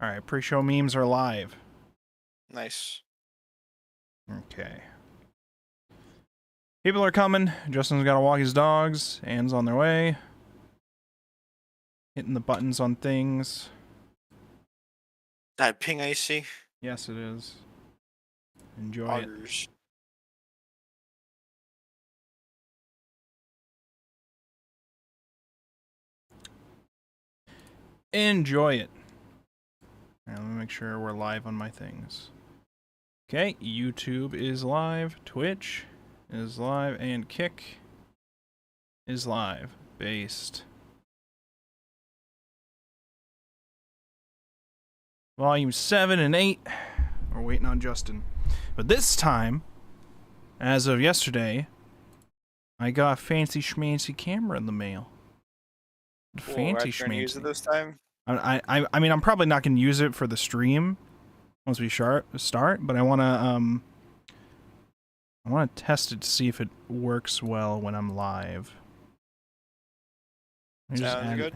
Alright, pre-show memes are live. Nice. Okay. People are coming. Justin's gotta walk his dogs. Anne's on their way. Hitting the buttons on things. That ping icy. Yes, it is. Enjoy Augers. it. Enjoy it. Alright, let me make sure we're live on my things. Okay, YouTube is live. Twitch is live. And Kick is live. Based. Volume 7 and 8. We're waiting on Justin. But this time, as of yesterday, I got a fancy schmancy camera in the mail. Fancy schmancy. Use it this time? I mean, I'm probably not going to use it for the stream once we start, but I want to test it to see if it works well when I'm live. Sounds good.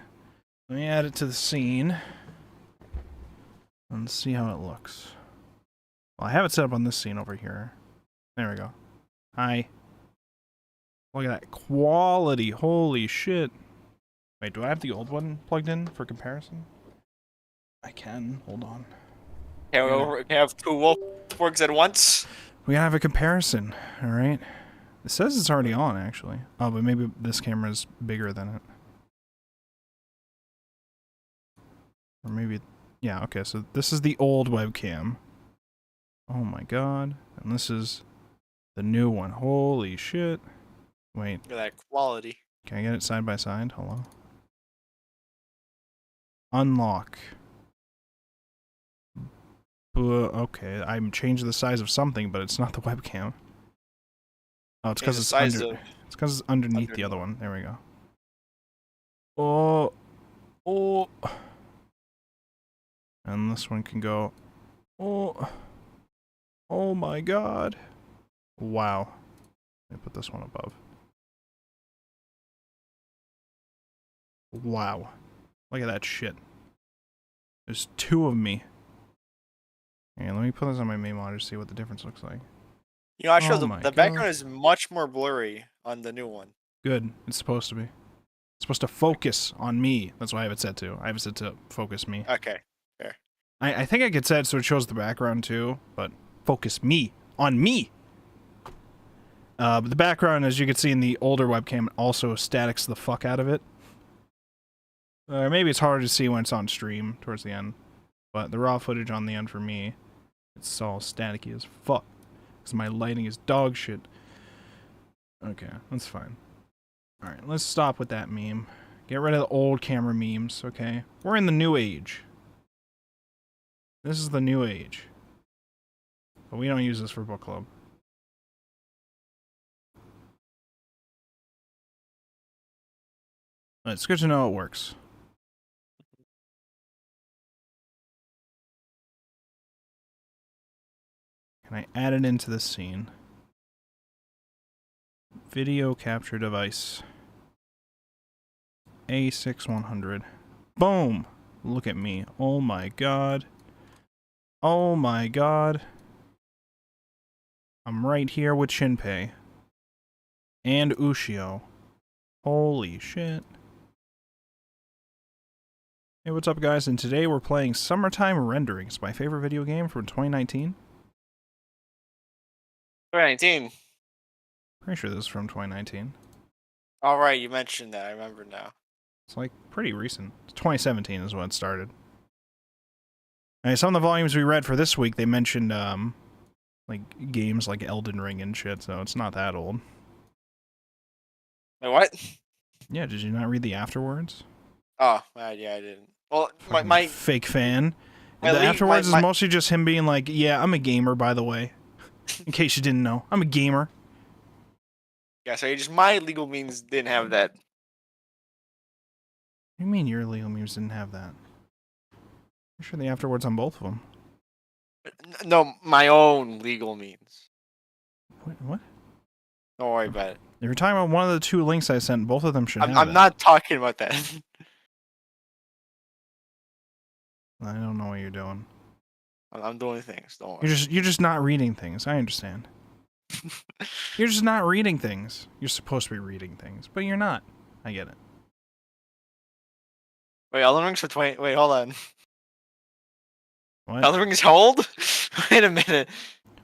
Let me add it to the scene and see how it looks. Well, I have it set up on this scene over here. There we go. Hi. Look at that quality. Holy shit. Wait, do I have the old one plugged in for comparison? I can. Hold on. Can we have two Wolfborgs at once? We gotta have a comparison, alright? It says it's already on, actually. Oh, but maybe this camera's bigger than it. Or maybe... Yeah, okay, so this is the old webcam. Oh my god. And this is the new one. Holy shit. Wait. Look at that quality. Can I get it side by side? Hello? Unlock. Okay, I'm changing the size of something, but it's not the webcam. Oh, it's because it's underneath the other one. There we go. Oh. And this one can go. Oh my god. Wow. Let me put this one above. Wow. Look at that shit. There's two of me. Okay, let me put this on my main monitor to see what the difference looks like. You know, actually, the background is much more blurry on the new one. Good. It's supposed to be. It's supposed to focus on me. That's why I have it set to. I have it set to focus me. Okay. Fair. I think I could set it so it shows the background too, but focus me. On me! But the background, as you can see in the older webcam, also statics the fuck out of it. Maybe it's harder to see when it's on stream towards the end. But the raw footage on the end for me, it's all staticky as fuck. Because my lighting is dog shit. Okay, that's fine. Alright, let's stop with that meme. Get rid of the old camera memes, okay? We're in the new age. This is the new age. But we don't use this for book club. But it's good to know it works. Can I add it into this scene? Video capture device. A6100. Boom! Look at me. Oh my god. Oh my god. I'm right here with Shinpei. And Ushio. Holy shit. Hey, what's up guys? And today we're playing Summertime Renderings, my favorite video game from 2019. 2019. Pretty sure this is from 2019. Alright, you mentioned that. I remember now. It's like pretty recent. 2017 is when it started. And some of the volumes we read for this week, they mentioned like games like Elden Ring and shit, so it's not that old. Wait, what? Yeah, did you not read the afterwards? Oh, yeah, I didn't. Well, my fake fan. The afterwards is mostly just him being like, yeah, I'm a gamer, by the way. In case you didn't know. I'm a gamer. Yeah, so just my legal means didn't have that. What do you mean your legal memes didn't have that? I'm sure the afterwards on both of them. No, my own legal means. What? Don't worry about it. If you're talking about one of the two links I sent, both of them should have I'm not talking about that. I don't know what you're doing. I'm doing things. Don't worry. You're just not reading things. I understand. You're just not reading things. You're supposed to be reading things, but you're not. I get it. Wait, Elden Ring's for 20. Wait, hold on. What? Elden Ring's how old? Wait a minute.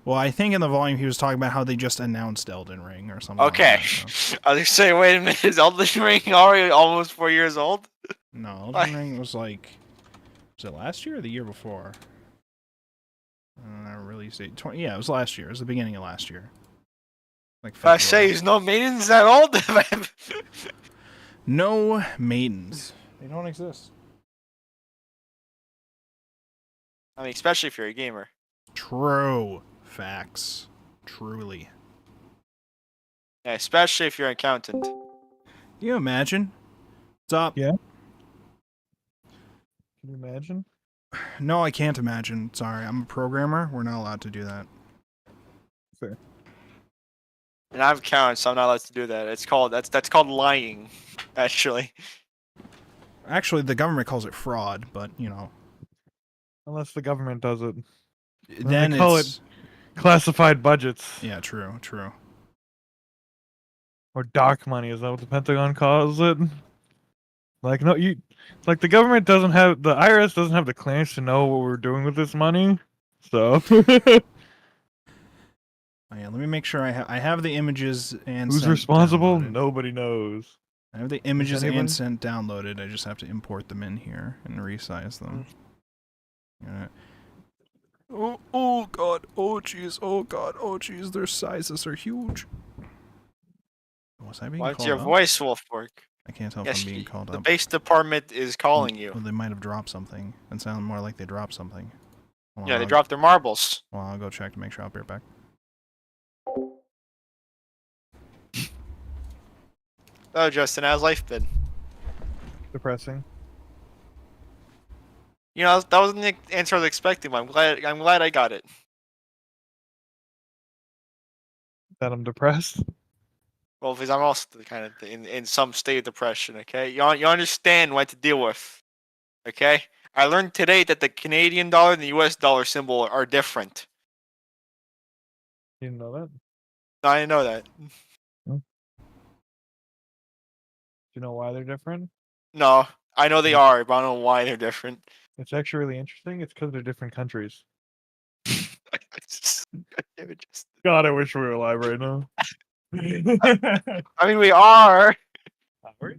Well, I think in the volume he was talking about how they just announced Elden Ring or something. Okay. Like that, so. I was saying, wait a minute. Is Elden Ring already almost 4 years old? No, Elden Ring was like... Was it last year or the year before? I released it. Yeah, it was last year. It was the beginning of last year. Like I say, is no maidens that old? No maidens. They don't exist. I mean, especially if you're a gamer. True. Facts. Truly. Yeah, especially if you're an accountant. Can you imagine? What's up? Yeah. Can you imagine? No, I can't imagine. Sorry, I'm a programmer. We're not allowed to do that. Fair. And I've accounts, so I'm not allowed to do that. It's called that's called lying, actually. Actually, the government calls it fraud, but you know. Unless the government does it. Then they call it's it classified budgets. Yeah, true, true. Or dark money, is that what the Pentagon calls it? Like, no, like the government doesn't have, the IRS doesn't have the clearance to know what we're doing with this money, so. Oh, yeah, let me make sure I have the images and Who's scent responsible? downloaded. Nobody knows. I have the images anybody? and scent downloaded. I just have to import them in here and resize them. Yeah. Oh god, oh jeez, oh god, oh jeez, their sizes are huge. Was I being What's called your up? voice, Wolfborg? I can't tell Yes, if I'm being called the up. base department is calling you. Well, they might have dropped something. It sounded more like they dropped something. Hold Yeah, on, they dropped their marbles. Well, I'll go check to make sure. I'll be right back. Oh, Justin, how's life been? Depressing. You know, that wasn't the answer I was expecting, but I'm glad I got it. That I'm depressed. Well, because I'm also kind of in some state of depression, okay? You understand what to deal with, okay? I learned today that the Canadian dollar and the US dollar symbol are different. You didn't know that? No, I didn't know that. Do you know why they're different? No, I know they are, but I don't know why they're different. It's actually really interesting. It's because they're different countries. God, I wish we were alive right now. I mean, we are. Are we?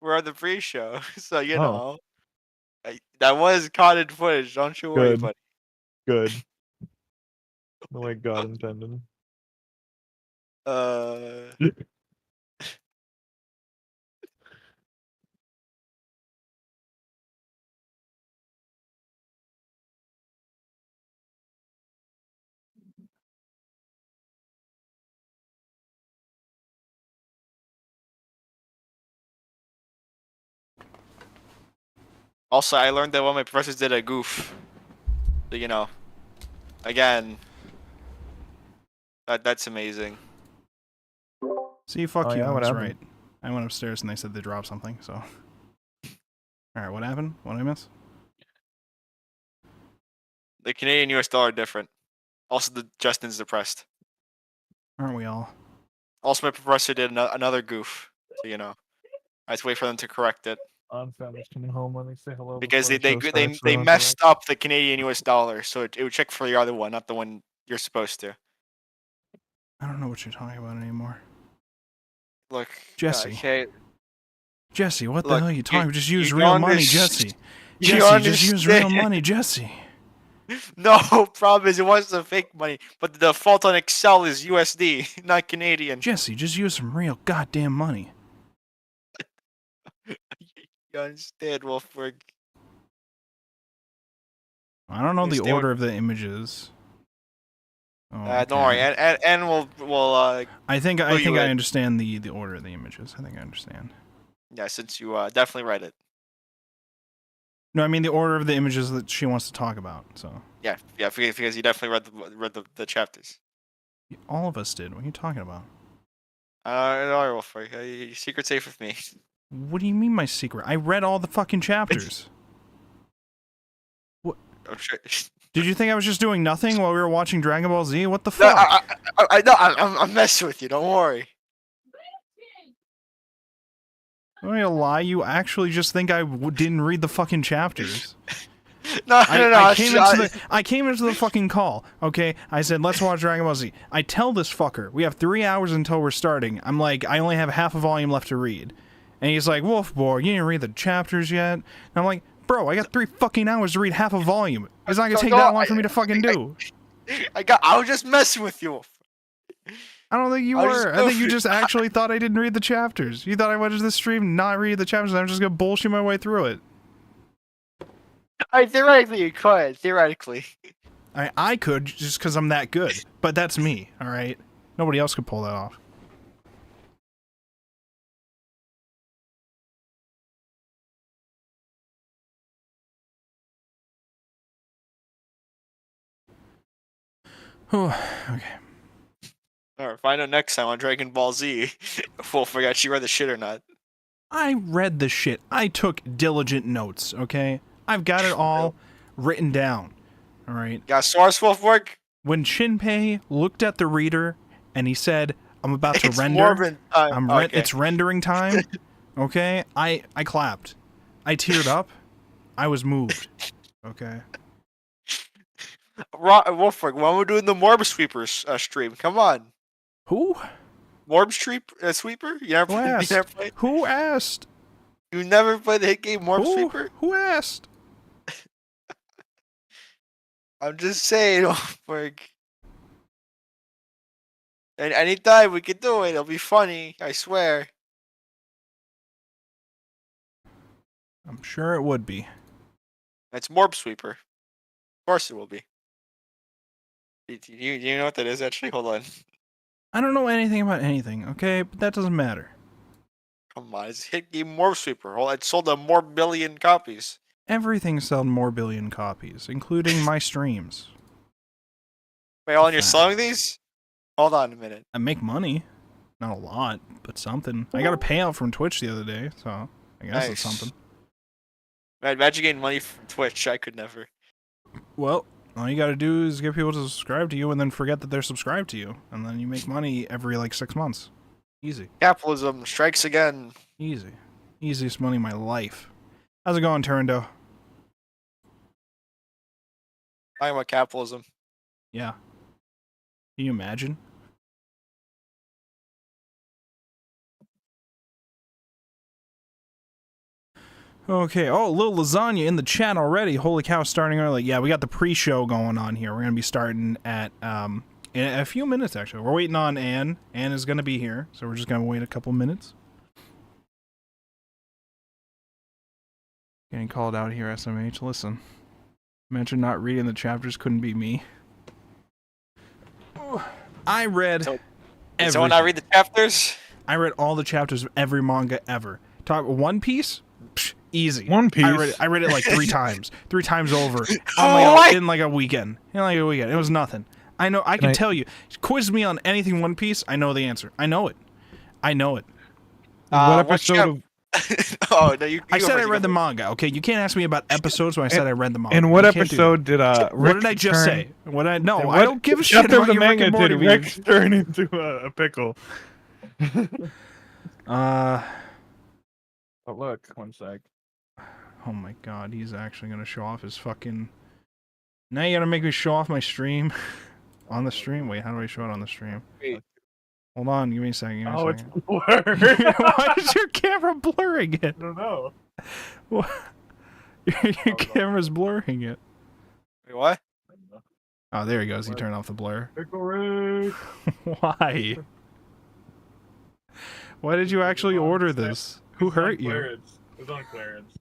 We're on the pre-show, so you Oh. know. That was caught in footage. Don't you worry, Good. buddy. Good. The way God intended. Also, I learned that one of my professors did a goof. So, you know, again, that's amazing. See, fuck Oh, you. yeah, I what was happened? right. I went upstairs and they said they dropped something. So, all right, what happened? What did I miss? The Canadian US dollar are different. Also, the Justin's depressed. Aren't we all? Also, my professor did another goof. So, you know, I have to wait for them to correct it. On family's coming home when they say hello. Because before the show starts, so they don't messed up the Canadian US dollar, so it would check for the other one, not the one you're supposed to. I don't know what you're talking about anymore. Look, Jesse. Okay. Jesse, what the Look, hell are you talking? you- Just use you real money, underst- Jesse. you Jesse, just use real understand. money, Jesse. No, problem is it was the fake money, but the default on Excel is USD, not Canadian. Jesse, just use some real goddamn money. You understand, Wolfborg? I don't know You the stay order of the images. Oh, Don't worry, okay. and we'll I think fill you I in. understand the order of the images. I think I understand. Yeah, since you definitely read it. No, I mean the order of the images that she wants to talk about. So Yeah, because you definitely read the chapters. all of us did. What are you talking about? Don't worry, Wolfborg. Your secret's safe with me. What do you mean my secret? I read all the fucking chapters. I'm sure. Did you think I was just doing nothing while we were watching Dragon Ball Z? What the No, fuck? I'm messing with you. Don't worry. I'm not gonna lie, you actually just think I didn't read the fucking chapters. No. I came into the fucking call, okay? I said, let's watch Dragon Ball Z. I tell this fucker, we have 3 hours until we're starting. I'm like, I only have half a volume left to read. And he's like, Wolfborg, you didn't read the chapters yet? And I'm like, bro, I got 3 fucking hours to read half a volume. It's not gonna take that long for me to fucking do. I was just messing with you. I don't think you were. I think you just actually thought I didn't read the chapters. You thought I watched this stream not read the chapters and I'm just gonna bullshit my way through it. Theoretically, you could. Theoretically. I could just because I'm that good. But that's me, alright? Nobody else could pull that off. Oh, okay. Alright, find out next time on Dragon Ball Z. We'll figure out she read the shit or not. I read the shit. I took diligent notes, okay? I've got it all written down, alright? Got source, Wolfborg? When Shinpei looked at the reader and he said, I'm about to It's render. Morbin time. Okay. It's rendering time, okay? I clapped. I teared up. I was moved, okay? Wolfborg, when we're doing the Morb Sweepers stream, come on. Who? Morb Sweeper? You never Who asked? played? Who asked? You never played the hit game Morb Sweeper? Who asked? I'm just saying, Wolfborg. And anytime we can do it, it'll be funny, I swear. I'm sure it would be. It's Morb Sweeper. Of course it will be. Do you know what that is actually? Hold on. I don't know anything about anything, okay? But that doesn't matter. Come on, it's a hit game Morb Sweeper. Well, it sold a more billion copies. Everything sold more billion copies, including my streams. Wait, hold on, you're selling these? Hold on a minute. I make money. Not a lot, but something. I got a payout from Twitch the other day, so I guess it's something. Man, imagine getting money from Twitch. I could never. Well, all you gotta do is get people to subscribe to you and then forget that they're subscribed to you. And then you make money every, like, 6 months. Easy. Capitalism strikes again. Easy. Easiest money in my life. How's it going, Turndo? Talking about capitalism. Yeah. Can you imagine? Okay, oh, little lasagna in the chat already. Holy cow, starting early. Yeah, we got the pre-show going on here. We're going to be starting at, in a few minutes, actually. We're waiting on Anne. Anne is going to be here, so we're just going to wait a couple minutes. Getting called out here, SMH. Listen. Imagine not reading the chapters couldn't be me. I read Did everything. someone not read the chapters? I read all the chapters of every manga ever. Talk One Piece? Psh, easy. One Piece. I read it like 3 times. 3 times over. In like a weekend. It was nothing. I know. I can tell you. Quiz me on anything One Piece. I know the answer. I know it. What episode of... Oh, no, you I said I read the manga. Okay, you can't ask me about episodes when I said I read the manga. In what You can't do that. episode did Rick What did I just turn... say? I What don't give a shit chapter about of the your Rick manga and Morty did Rick views. turn into a pickle? Uh, Oh, look, one sec. oh my god, he's actually gonna show off his fucking... Now you gotta make me show off my stream. On the stream? Wait, how do I show it on the stream? Wait. Hold on, give me a second. Oh, it's Give me blurred. a second. Why is your camera blurring it? I don't know. What? Your camera's blurring it. Wait, what? Oh, there he goes. He turned off the blur. Pickle Rick. Why? Why did you actually order this? Who hurt you? It was on clearance.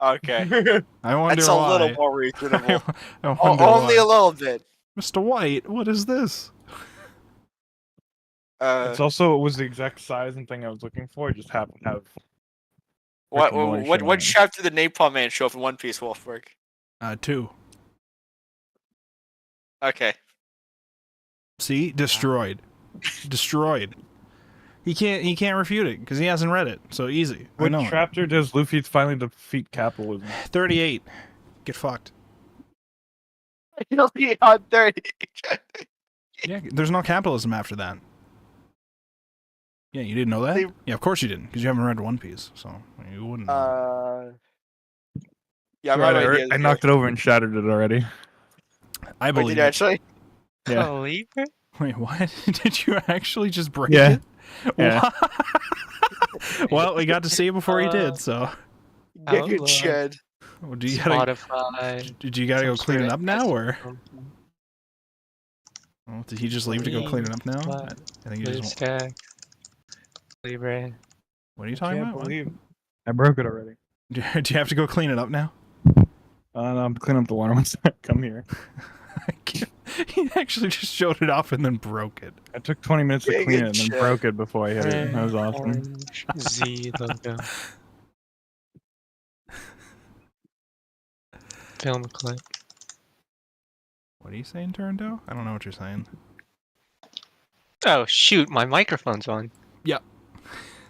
Okay. I wonder That's why. a little more reasonable. I wonder Only why. a little bit. Mr. White, what is this? It was the exact size and thing I was looking for. It just happened to have... What chapter did Napalm Man show up in One Piece, Wolfborg? 2. Okay. See? Destroyed. Destroyed. He can't refute it, because he hasn't read it. So easy. I What know it. chapter does Luffy finally defeat capitalism? 38. Get fucked. Finally on 30. Yeah, there's no capitalism after that. Yeah, you didn't know that? They- Yeah, of course you didn't, because you haven't read One Piece, so you wouldn't know. Yeah, I'm Right, out of ideas. I knocked it over and shattered it already. I Wait, believe did you it. actually? Yeah. Believe it? Wait, what? Did you actually just break Yeah. it? Yeah. Well, we got to see it before you did, so. Get good Outlook. shed. Well, do you gotta, Spotify. did you gotta go some clean sort it of up now, or? something. Well, did he just leave to go clean it up now? What? I think he just. BlueStack. Libre. What are you I talking can't about? What? believe I broke it already. Do you have to go clean it up now? No, I'm cleaning up the water once I come here. He actually just showed it off and then broke it. I took 20 minutes to Dang clean it, it and then Chad. broke it before I hit it. Red, That was awesome. orange, Z logo. Film clip. What are you saying, Turndo? I don't know what you're saying. Oh shoot, my microphone's on.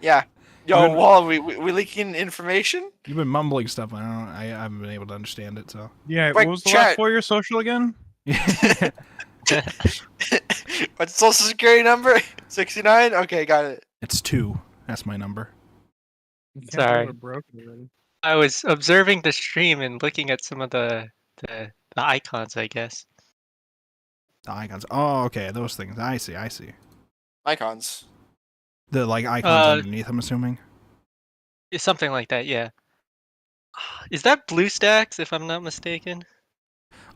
Yeah. Yo, Good. Wall, we leaking information? You've been mumbling stuff. I haven't been able to understand it. So. Yeah, Wait, what was the chat. last 4 year social again? What's social security number? 69? Okay, got it. It's 2. That's my number. I can't Sorry. believe I broke it already. I was observing the stream and looking at some of the icons, I guess. The icons. Oh, okay. Those things. I see. I see. Icons. The like icons Uh, underneath. I'm assuming. It's something like that, yeah. Is that BlueStacks, if I'm not mistaken?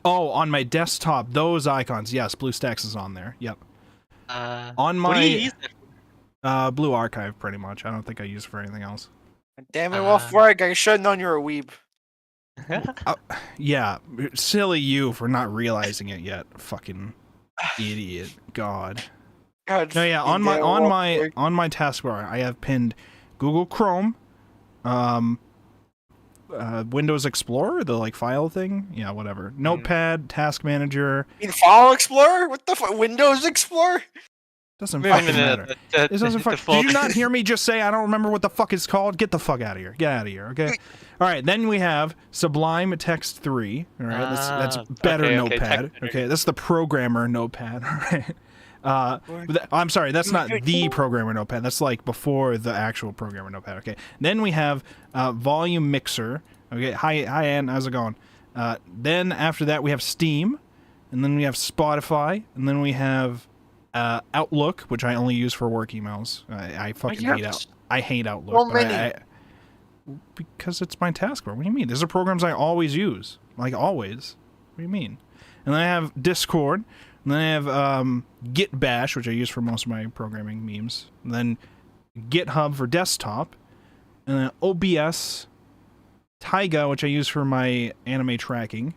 Oh, on my desktop, those icons. Yes, BlueStacks is on there. Yep. On What do you my use it Blue Archive, pretty much. I don't think I use it for anything else. Damn it, Wolfborg. I should have known you were a weeb. for? Yeah, silly you for not realizing it yet. Fucking idiot. God. God, No, yeah. On my damn, Wolfborg. on my taskbar, I have pinned Google Chrome, Windows Explorer, the like file thing. Yeah, whatever. Notepad, Task Manager. You mean File Explorer? What the fuck? Windows Explorer? Doesn't Wait a fucking minute, matter. the- It doesn't the fuck. Did default- you not hear me just say I don't remember what the fuck it's called? Get the fuck out of here. Get out of here. Okay. All right. Then we have Sublime Text 3. All right. That's better okay, Notepad. text editor. Okay. That's the programmer Notepad. All right. I'm sorry. That's not the programmer Notepad. That's like before the actual programmer Notepad. Okay. Then we have Volume Mixer. Okay. Hi Ann. How's it going? Then after that we have Steam, and then we have Spotify, and then we have Outlook, which I only use for work emails. I fucking hate I hate Outlook. So but many. because it's my taskbar. What do you mean? These are programs I always use. Like always. What do you mean? And then I have Discord. And then I have Git Bash, which I use for most of my programming memes. And then GitHub for desktop. And then OBS, Taiga, which I use for my anime tracking.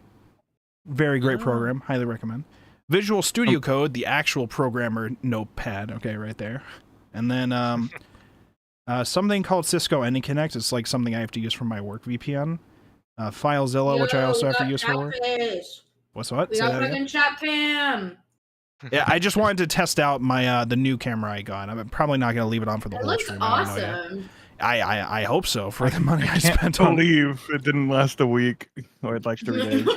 Very great program. Highly recommend. Visual Studio Code, the actual programmer Notepad. Okay, right there. And then something called Cisco AnyConnect. It's like something I have to use for my work VPN. FileZilla, which I also have to use for work. What's what? We Say got that again? fucking chat cam. Yeah, I just wanted to test out my the new camera I got. I'm probably not going to leave it on for the It whole looks stream. I don't know yet. awesome. I hope so for the money I Can't spent on. believe it didn't last a week or like 3 days.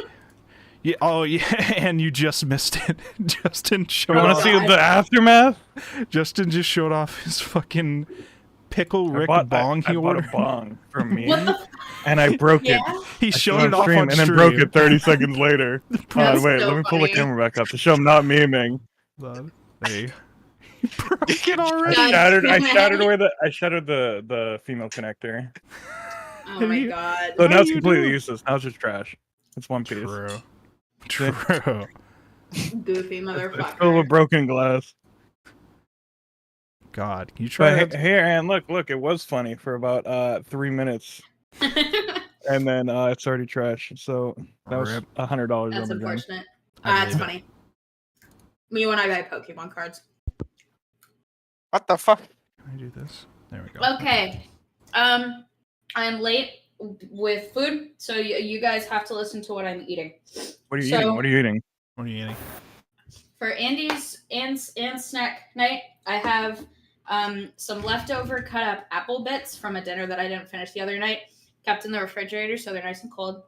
Yeah, oh yeah, and you just missed it. Justin You showed want off. to see the aftermath? Justin just showed off his fucking pickle Rick I bong he bought ordered. a bong for me, What the? and I broke Yeah. it. He I showed on it off stream on and then stream. broke it 30 seconds later. That's Wait, so let me pull the funny. camera back up to show I'm not memeing. Hey, he broke it already. Guys, I shattered the female connector. Oh my god. So How now do it's you completely do it? useless. Now it's just trash. It's one piece. True. True. Goofy It's filled motherfucker. with broken glass. God, can you try But that? here, and look, it was funny for about 3 minutes, and then it's already trash. So that was Rip. $100 That's on the game. unfortunate. I That's believe funny. Me when I buy Pokemon cards. What the fuck? Can I do this? There we go. Okay. I am late with food, so you guys have to listen to what I'm eating. What are you So- eating? What are you eating? What are you eating? For Andy's and snack night, I have some leftover cut up apple bits from a dinner that I didn't finish the other night, kept in the refrigerator so they're nice and cold.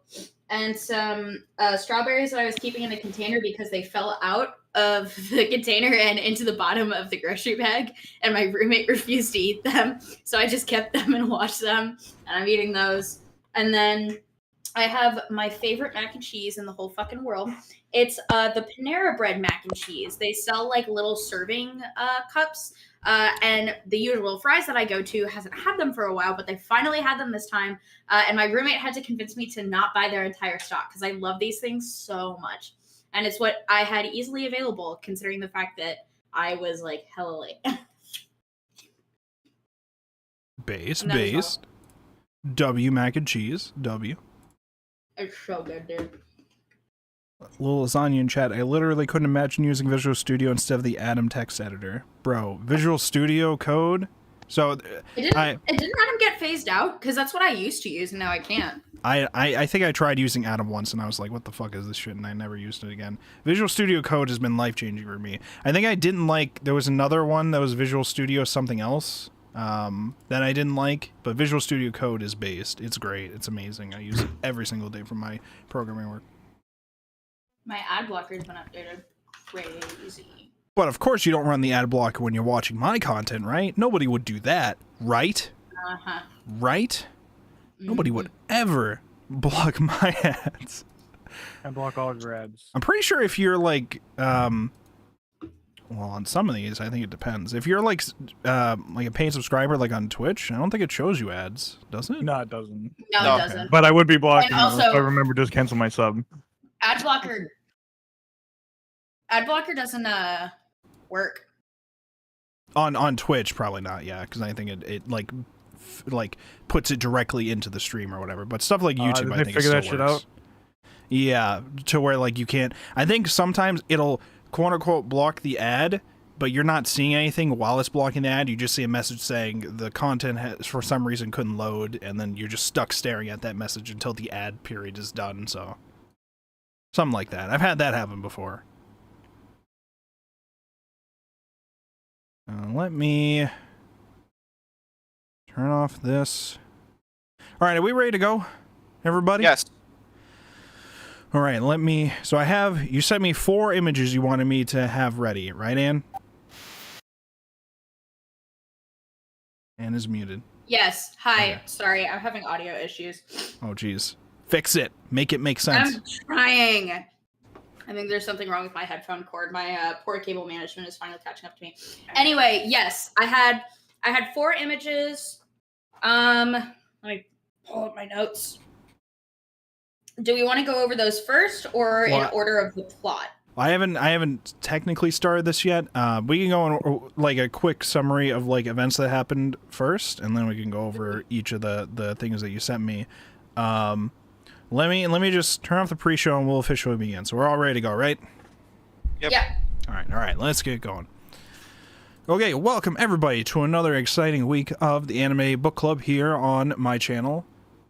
and some strawberries that I was keeping in a container because they fell out of the container and into the bottom of the grocery bag, and my roommate refused to eat them, so I just kept them and washed them, and I'm eating those. And then I have my favorite mac and cheese in the whole fucking world. It's the Panera Bread mac and cheese. They sell like little serving cups, and the usual fries that I go to hasn't had them for a while, but they finally had them this time. And my roommate had to convince me to not buy their entire stock because I love these things so much. And it's what I had easily available, considering the fact that I was like hella late. Based. W mac and cheese. W. It's so good, dude. Little lasagna in chat. I literally couldn't imagine using Visual Studio instead of the Atom text editor. Bro, Visual Studio Code? So, It didn't Atom get phased out? Because that's what I used to use, and now I can't. I think I tried using Atom once, and I was like, what the fuck is this shit? And I never used it again. Visual Studio Code has been life-changing for me. I think I didn't like... There was another one that was Visual Studio something else that I didn't like, but Visual Studio Code is based. It's great. It's amazing. I use it every single day for my programming work. My ad blocker's been updated. Crazy. But of course you don't run the ad blocker when you're watching my content, right? Nobody would do that, right? Uh-huh. Right? Nobody would ever block my ads. I block all your ads. I'm pretty sure if you're like, well, on some of these, I think it depends. If you're like a paid subscriber, like on Twitch, I don't think it shows you ads, does it? No, it doesn't. No, No. it doesn't. But I would be blocking And them also- if I remember just cancel my sub. Ad blocker doesn't work. On Twitch, probably not. Yeah, because I think it like puts it directly into the stream or whatever. But stuff like YouTube, Did I they think, figure it that still shit works. Yeah, to where like you can't. I think sometimes it'll quote unquote block the ad, but you're not seeing anything while it's blocking the ad. You just see a message saying the content has, for some reason couldn't load, and then you're just stuck staring at that message until the ad period is done. So something like that. I've had that happen before. Let me turn off this. All right, are we ready to go, everybody? Yes. All right, let me... So I have... You sent me 4 images you wanted me to have ready, right, Ann? Ann is muted. Yes. Hi. Okay. Sorry, I'm having audio issues. Oh, jeez. Fix it. Make it make sense. I'm trying. I think there's something wrong with my headphone cord. My poor cable management is finally catching up to me. Anyway, yes, I had 4 images. Let me pull up my notes. Do we want to go over those first or in Well, order of the plot? I haven't technically started this yet. We can go on like a quick summary of like events that happened first, and then we can go over each of the things that you sent me. Let me just turn off the pre-show and we'll officially begin. So we're all ready to go, right? Yep. Yeah. All right, let's get going. Okay, welcome everybody to another exciting week of the Anime Book Club here on my channel.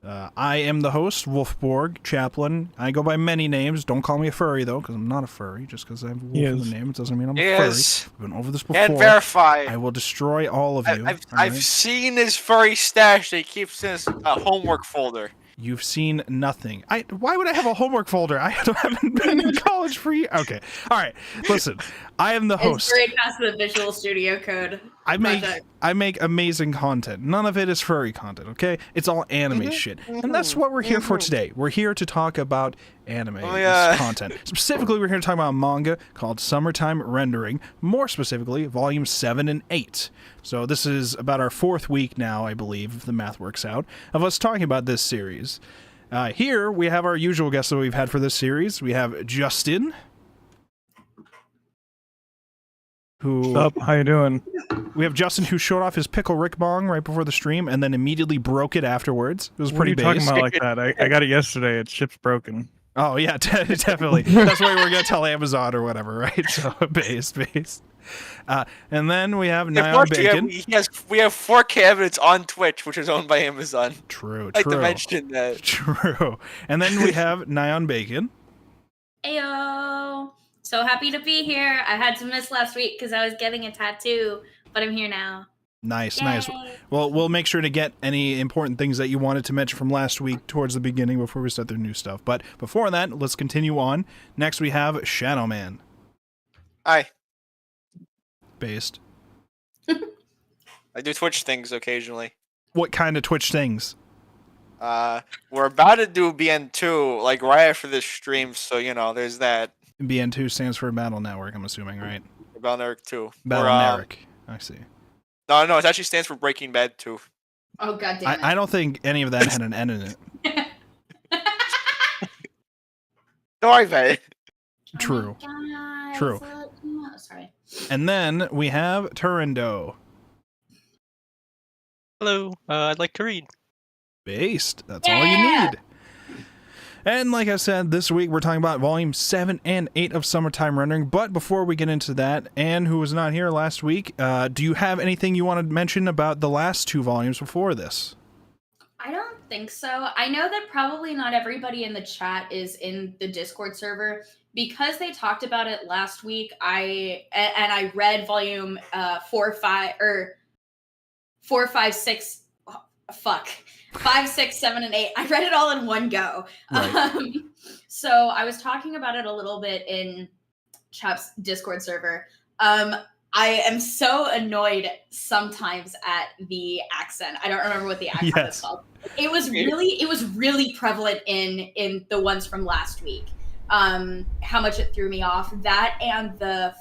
I am the host, Wolfborg, Chaplain. I go by many names. Don't call me a furry, though, because I'm not a furry. Just because I have Wolf in the name, it doesn't mean I'm a Yes. furry. We've been over this Can't before. verify. I will destroy all of you. I've seen his furry stash that he keeps in his homework folder. You've seen nothing. Why would I have a homework folder? I haven't been in college for years. Okay. All right. Listen, I am the host. It's very past the Visual Studio Code. I project. make amazing content. None of it is furry content, okay? It's all anime shit. And that's what we're here for today. We're here to talk about anime content. Specifically, we're here to talk about a manga called Summertime Rendering, more specifically, volumes 7 and 8. So this is about our 4th week now, I believe, if the math works out, of us talking about this series. Here, we have our usual guests that we've had for this series. We have Justin. What's up? How you doing? We have Justin, who showed off his pickle Rick bong right before the stream and then immediately broke it afterwards. It was What are pretty you talking base. about like that? I got it yesterday. Its ship's broken. Oh, yeah, definitely. That's why we're going to tell Amazon or whatever, right? So, base. And then we have Nyan Bacon. We have 4K evidence on Twitch, which is owned by Amazon. True. I'd like to mention that. True. And then we have Nyan Bacon. Ayo! So happy to be here. I had to miss last week because I was getting a tattoo, but I'm here now. Nice. Yay. Well, we'll make sure to get any important things that you wanted to mention from last week towards the beginning before we start the new stuff. But before that, let's continue on. Next, we have Shadow Man. Hi. Based. I do Twitch things occasionally. What kind of Twitch things? We're about to do BN2 like right after this stream, so there's that. BN2 stands for Battle Network, I'm assuming, right? Battle Network 2. Battle Network. I see. No, it actually stands for Breaking Bad 2. Oh god damn it. I don't think any of that had an N in it. Don't worry about it. True. Oh my God, True. no, sorry. And then we have Turando. Hello. I'd like to read. Based. That's all you Yeah! need. And like I said, this week we're talking about Volume 7 and 8 of Summertime Rendering. But before we get into that, Anne, who was not here last week, do you have anything you want to mention about the last 2 volumes before this? I don't think so. I know that probably not everybody in the chat is in the Discord server because they talked about it last week. I read volume 4, 5, 6. Fuck. 5, 6, 7, and 8. I read it all in one go. Right. So I was talking about it a little bit in Chap's Discord server. I am so annoyed sometimes at the accent. I don't remember what the accent Yes. is called. It was really prevalent in the ones from last week. How much it threw me off. That and the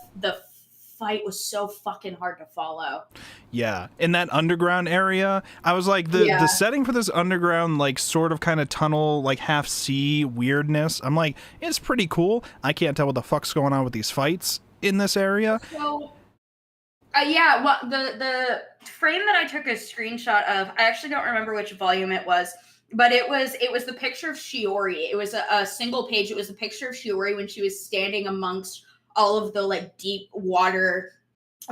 fight was so fucking hard to follow. Yeah, in that underground area, I was like, the setting for this underground, like, sort of kind of tunnel, like, half sea weirdness, I'm like, it's pretty cool. I can't tell what the fuck's going on with these fights in this area. So, well, the frame that I took a screenshot of, I actually don't remember which volume it was, but it was the picture of Shiori. It was a single page. It was a picture of Shiori when she was standing amongst all of the like deep water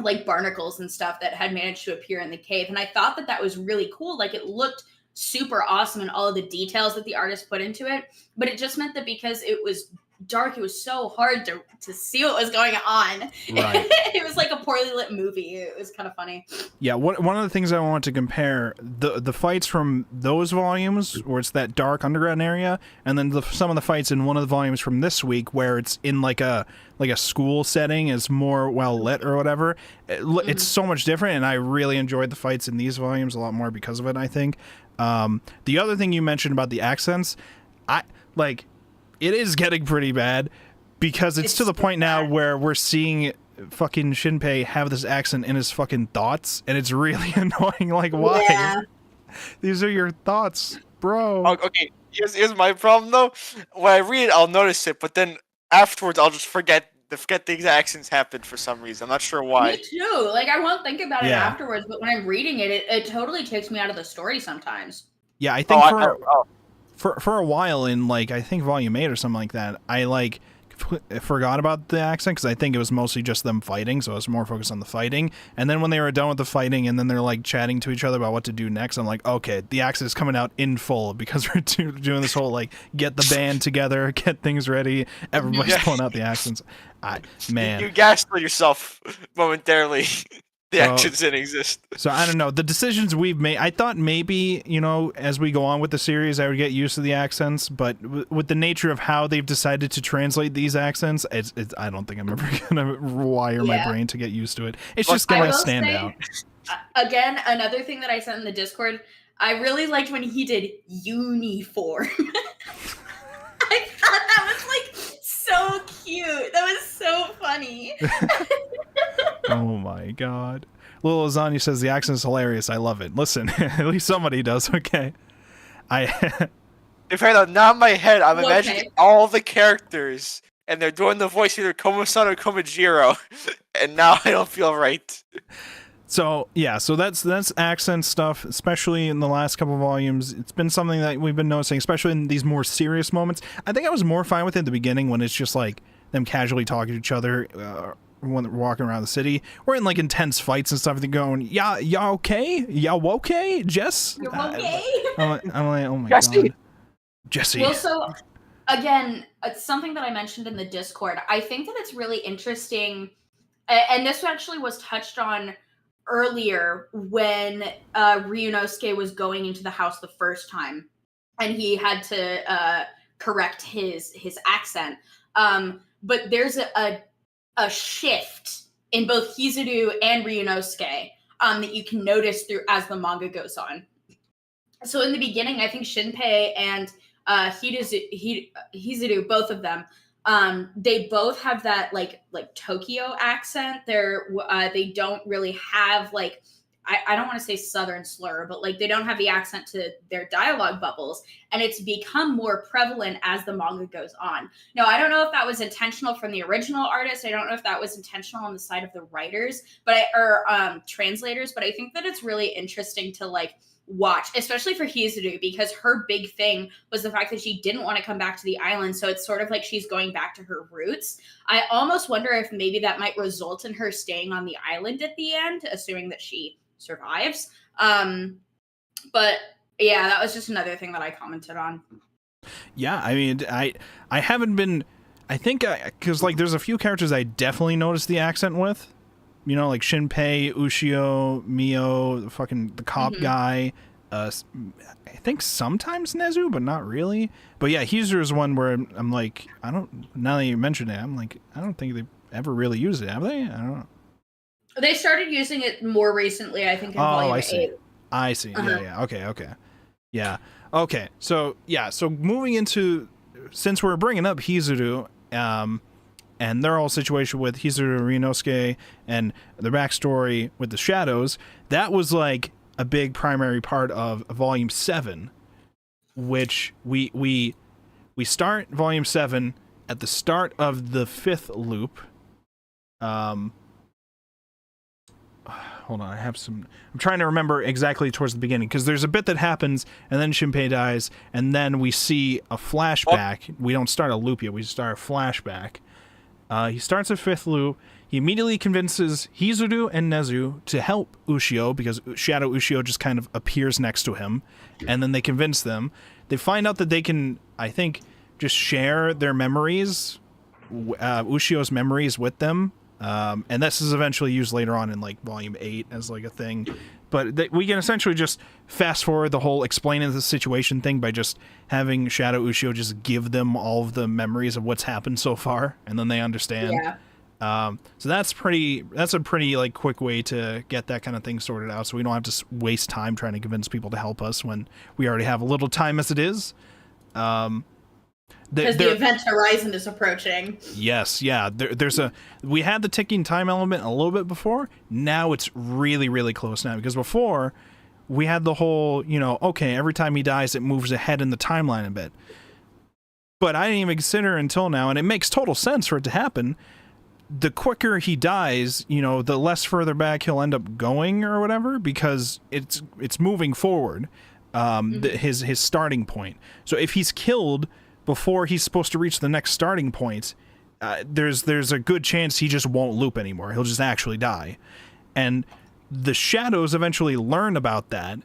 like barnacles and stuff that had managed to appear in the cave. And I thought that was really cool. Like it looked super awesome and all of the details that the artist put into it. But it just meant that because it was dark, it was so hard to see what was going on. Right. It was like a poorly lit movie. It was kind of funny. Yeah, one of the things I want to compare, the fights from those volumes where it's that dark underground area, and then some of the fights in one of the volumes from this week where it's in like a school setting, is more well lit or whatever. It's so much different, and I really enjoyed the fights in these volumes a lot more because of it, I think. The other thing you mentioned about the accents, it is getting pretty bad because it's to the point now where we're seeing fucking Shinpei have this accent in his fucking thoughts, and it's really annoying. Like, why? Yeah. These are your thoughts, bro. Okay, here's my problem though. When I read it, I'll notice it, but then afterwards, I'll just forget the accents happened for some reason. I'm not sure why. Me too. Like I won't think about it Yeah. afterwards, but when I'm reading it, it totally takes me out of the story sometimes. Yeah, I think Oh, for a while in, like, I think volume 8 or something like that, I like forgot about the accent because I think it was mostly just them fighting, so I was more focused on the fighting. And then when they were done with the fighting and then they're like chatting to each other about what to do next, I'm like, okay, the accent is coming out in full because we're doing this whole like get the band together, get things ready, everybody's pulling out the accents. Man, you gaslit yourself momentarily. The So- accents didn't exist. So I don't know, the decisions we've made, I thought maybe, as we go on with the series, I would get used to the accents, but with the nature of how they've decided to translate these accents, it's I don't think I'm ever gonna wire my brain to get used to it. It's Look, just gonna I will stand say, out. Again, another thing that I sent in the Discord, I really liked when he did uniform. I thought that was like so cute. That was so funny. Oh my god. Little Lasagna says the accent is hilarious. I love it. Listen, at least somebody does. Okay. In fact, now in my head, I'm Okay. imagining all the characters, and they're doing the voice either Komo-san or Komajiro, and now I don't feel right. So yeah, so that's accent stuff, especially in the last couple of volumes. It's been something that we've been noticing, especially in these more serious moments. I think I was more fine with it at the beginning when it's just like them casually talking to each other when they're walking around the city, or in like intense fights and stuff. They're going, "Yeah, okay? Yeah, okay, Jess." You're okay. I'm like, oh my Jesse. god, Jesse. Well, so again, it's something that I mentioned in the Discord. I think that it's really interesting, and this actually was touched on earlier when Ryunosuke was going into the house the first time, and he had to correct his accent. But there's a shift in both Hizuru and Ryunosuke that you can notice through as the manga goes on. So in the beginning, I think Shinpei and Hizuru, both of them, they both have that like Tokyo accent. They don't really have like, I don't want to say Southern slur, but like they don't have the accent to their dialogue bubbles, and it's become more prevalent as the manga goes on. Now, I don't know if that was intentional from the original artist. I don't know if that was intentional on the side of the writers, or translators. But I think that it's really interesting to like watch, especially for Hizuru, because her big thing was the fact that she didn't want to come back to the island. So it's sort of like she's going back to her roots. I almost wonder if maybe that might result in her staying on the island at the end, assuming that she survives. But yeah, that was just another thing that I commented on. Yeah, I mean, I haven't been, I think, because like there's a few characters I definitely noticed the accent with, you know, like Shinpei, Ushio, Mio, the cop guy, I think sometimes Nezu, but not really. But yeah, Hizuru is one where I'm like, now that you mentioned it, I'm like, I don't think they've ever really used it, have they? I don't know. They started using it more recently, I think, in Volume 8. I see. Yeah. Okay. Yeah. Okay. So moving into, since we're bringing up Hizuru, and their whole situation with Hizuru and Ryunosuke and the backstory with the shadows, that was like a big primary part of Volume 7, which we start Volume 7 at the start of the 5th loop. Hold on, I'm trying to remember exactly towards the beginning, because there's a bit that happens, and then Shinpei dies, and then we see a flashback. We don't start a loop yet, we start a flashback. He starts a 5th loop. He immediately convinces Hizuru and Nezu to help Ushio, because Shadow Ushio just kind of appears next to him, and then they convince them. They find out that they can, I think, just share their memories, Ushio's memories with them. And this is eventually used later on in like Volume 8 as like a thing, but we can essentially just fast forward the whole explaining the situation thing by just having Shadow Ushio just give them all of the memories of what's happened so far, and then they understand. Yeah. So that's a pretty like quick way to get that kind of thing sorted out, so we don't have to waste time trying to convince people to help us when we already have a little time as it is. Because the event horizon is approaching. Yes, yeah. We had the ticking time element a little bit before. Now it's really, really close now, because before we had the whole, okay, every time he dies, it moves ahead in the timeline a bit. But I didn't even consider until now, and it makes total sense for it to happen. The quicker he dies, the less further back he'll end up going or whatever, because it's moving forward, his starting point. So if he's killed before he's supposed to reach the next starting point, there's a good chance he just won't loop anymore. He'll just actually die. And the shadows eventually learn about that,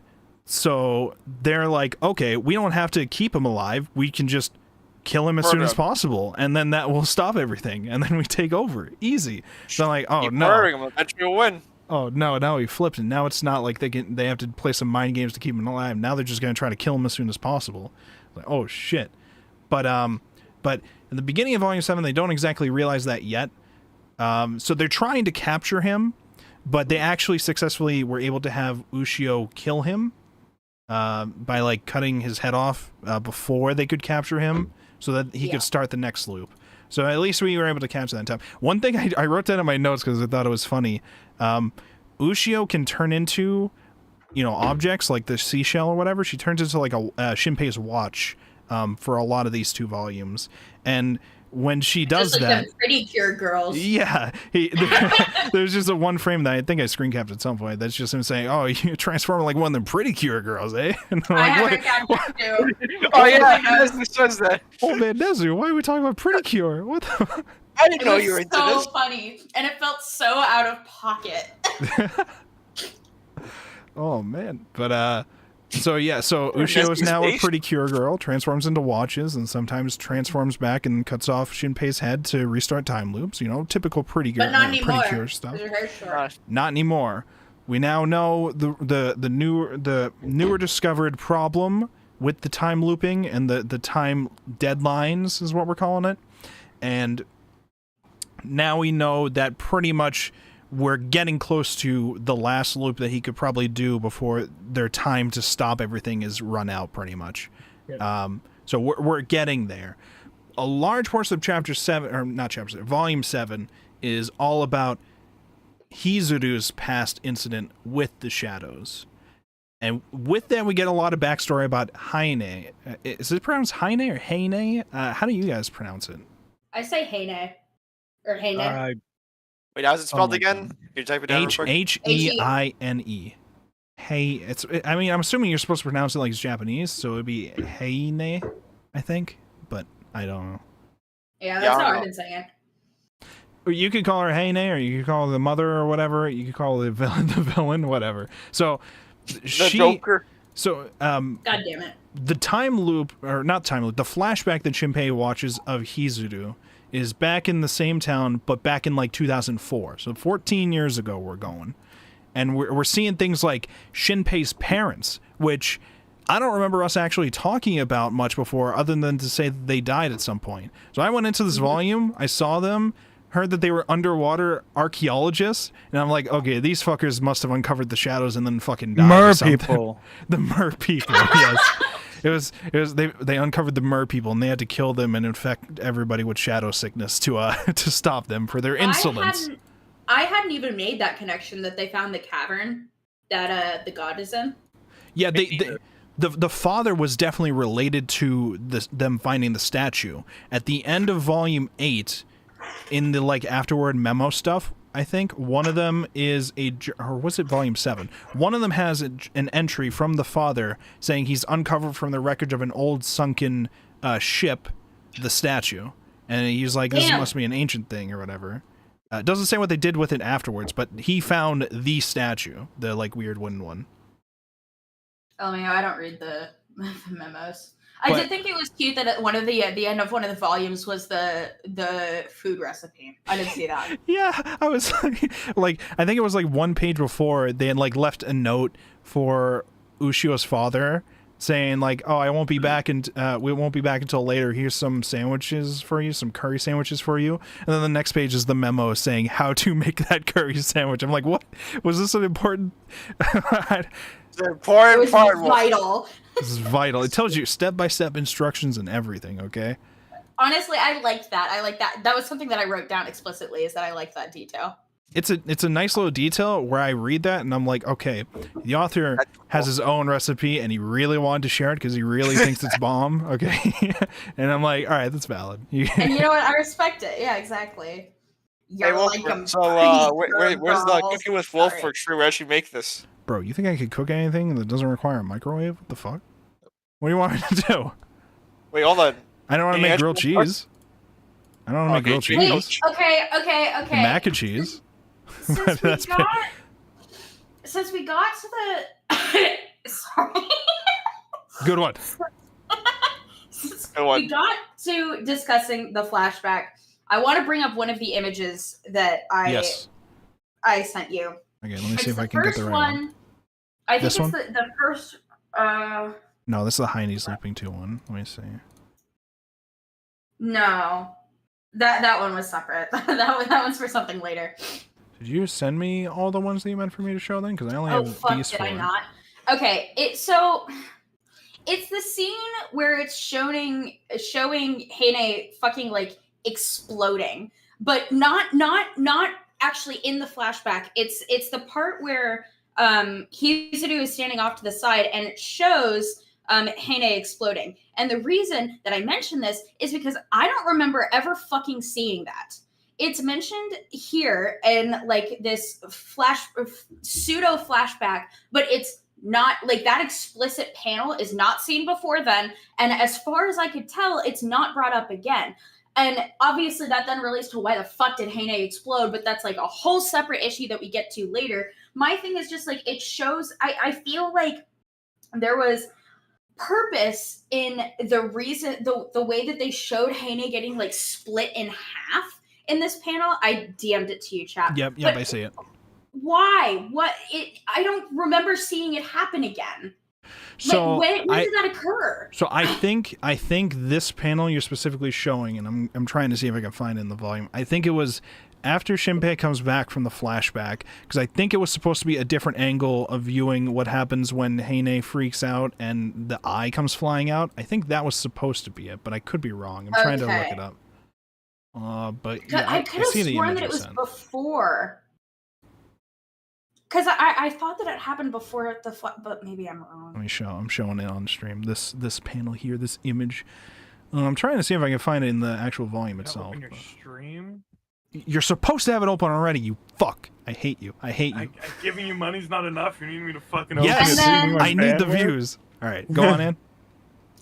so they're like, okay, we don't have to keep him alive. We can just kill him as soon as possible, and then that will stop everything, and then we take over. Easy. So like, oh no. Murdering him, eventually you'll win. Oh no, now he flipped, and now it's not like they have to play some mind games to keep him alive. Now they're just going to try to kill him as soon as possible. Like, oh shit. But in the beginning of Volume 7, they don't exactly realize that yet. So they're trying to capture him, but they actually successfully were able to have Ushio kill him by like cutting his head off before they could capture him, so that he could start the next loop. So at least we were able to capture that in time. One thing I wrote down in my notes because I thought it was funny. Ushio can turn into, objects like the seashell or whatever. She turns into like a Shinpei's watch. For a lot of these 2 volumes, and when she does just like that, them Pretty Cure girls. Yeah, there's just a one frame that I think I screen capped at some point. That's just him saying, "Oh, you transform like one of them Pretty Cure girls, eh?" And I'm I like, have what? too. Oh yeah, he says that. Oh man, Nezu, why are we talking about Pretty Cure? What the? I didn't know you were into this. So funny, and it felt so out of pocket. Oh man, but so Ushio is now a Pretty Cure girl, transforms into watches, and sometimes transforms back and cuts off Shinpei's head to restart time loops. Typical Pretty Cure stuff. Her hair's short. Not anymore. We now know the newer discovered problem with the time looping and the time deadlines is what we're calling it. And now we know that pretty much we're getting close to the last loop that he could probably do before their time to stop everything is run out pretty much. Yeah. So we're getting there. A large portion of chapter 7, or not chapter 7, volume 7 is all about Hizuru's past incident with the shadows. And with that, we get a lot of backstory about Heine. Is it pronounced Heine or Heine? How do you guys pronounce it? I say Heine. Or Heine. Wait, how's it spelled my again? God. Can you type it down real quick? Heine. Hey, I mean, I'm assuming you're supposed to pronounce it like it's Japanese, so it'd be Heine, I think, but I don't know. Yeah, Yeah, that's I how don't I've know. been saying it. You could call her Heine, or you could call her the mother, or whatever. You could call the villain, whatever. So The the Joker. God damn it. time loop, or not time loop, the flashback that Shinpei watches of Hizuru is back in the same town, but back in like 2004. So 14 years ago we're going. And we're seeing things like Shinpei's parents, which I don't remember us actually talking about much before, other than to say that they died at some point. So I went into this volume, I saw them, heard that they were underwater archaeologists, and I'm like, okay, these fuckers must have uncovered the shadows and then fucking died. or Mer something. people. The mer people, yes. It was they uncovered the mer people and they had to kill them and infect everybody with shadow sickness to stop them for their insolence. I hadn't even made that connection that they found the cavern that the god is in. Yeah, the father was definitely related to them finding the statue. At the end of volume 8, in the like afterward memo stuff, I think one of them is or was it volume 7? One of them has an entry from the father saying he's uncovered from the wreckage of an old sunken ship the statue, and he's like, this Damn. must be an ancient thing or whatever. It doesn't say what they did with it afterwards, but he found the statue, the like weird wooden one. Oh man, I don't read the memos. I But- did think it was cute that at one of the end of one of the volumes was the food recipe. I didn't see that. Yeah, I was like, I think it was like one page before they had like left a note for Ushio's father saying like, oh, I won't be back and we won't be back until later. Here's some sandwiches for you, some curry sandwiches for you. And then the next page is the memo saying how to make that curry sandwich. I'm like, what? Was this an important? It's an It important was part. Wolf. vital. This is vital. It tells you step-by-step instructions and everything, okay? Honestly, I liked that. I like that. That was something that I wrote down explicitly. Is that I liked that detail. It's a nice little detail where I read that and I'm like, okay, the author has his own recipe and he really wanted to share it because he really thinks it's bomb, okay? And I'm like, all right, that's valid. And you know what? I respect it. Yeah, exactly. Hey, You're Wolf, like a so pretty where's the girl. cooking with Sorry. Wolfborg tree? Where should we make this? Bro, you think I could cook anything that doesn't require a microwave? What the fuck? What do you want me to do? Wait, hold on. I don't want to Any make grilled actual parts? cheese. I don't want to make Okay, grilled cheese. cheese. Wait, okay. Mac and cheese. Since That's we got to the sorry. Good one. Since Good one. we got to discussing the flashback, I want to bring up one of the images that Yes. I sent you. Okay, let me It's see if the I can get first the right one. I think This it's one? the first No, this is the Heine's Looping 2 one. Let me see. no. That one was separate. that one's for something later. Did you send me all the ones that you meant for me to show then? Because I only Oh have fuck, these did four. I not? Okay, it's the scene where it's showing Heine fucking like exploding, but not actually in the flashback. It's the part where Hizuru is standing off to the side and it shows Heine exploding. And the reason that I mention this is because I don't remember ever fucking seeing that. It's mentioned here in like this pseudo flashback, but it's not like that explicit panel is not seen before then. And as far as I could tell, it's not brought up again. And obviously that then relates to why the fuck did Heine explode, but that's like a whole separate issue that we get to later. My thing is just like, it shows, I feel like there was purpose in the reason, the way that they showed Heine getting like split in half in this panel. I DM'd it to you, chat. Yep, But I see it. why? What? I don't remember seeing it happen again. So when did that occur? So I think this panel you're specifically showing, and I'm trying to see if I can find it in the volume. I think it was after Shinpei comes back from the flashback, because I think it was supposed to be a different angle of viewing what happens when Heine freaks out and the eye comes flying out. I think that was supposed to be it, but I could be wrong. I'm trying to look it up. But yeah, I could have sworn that it was before. Because I thought that it happened before but maybe I'm wrong. Let me show. I'm showing it on stream. This panel here, this image. I'm trying to see if I can find it in the actual volume itself. Open your stream. You're supposed to have it open already. You fuck. I hate you. I hate you. Giving you money's not enough. You need me to fucking open yes, it. I need the views. All right, go on in.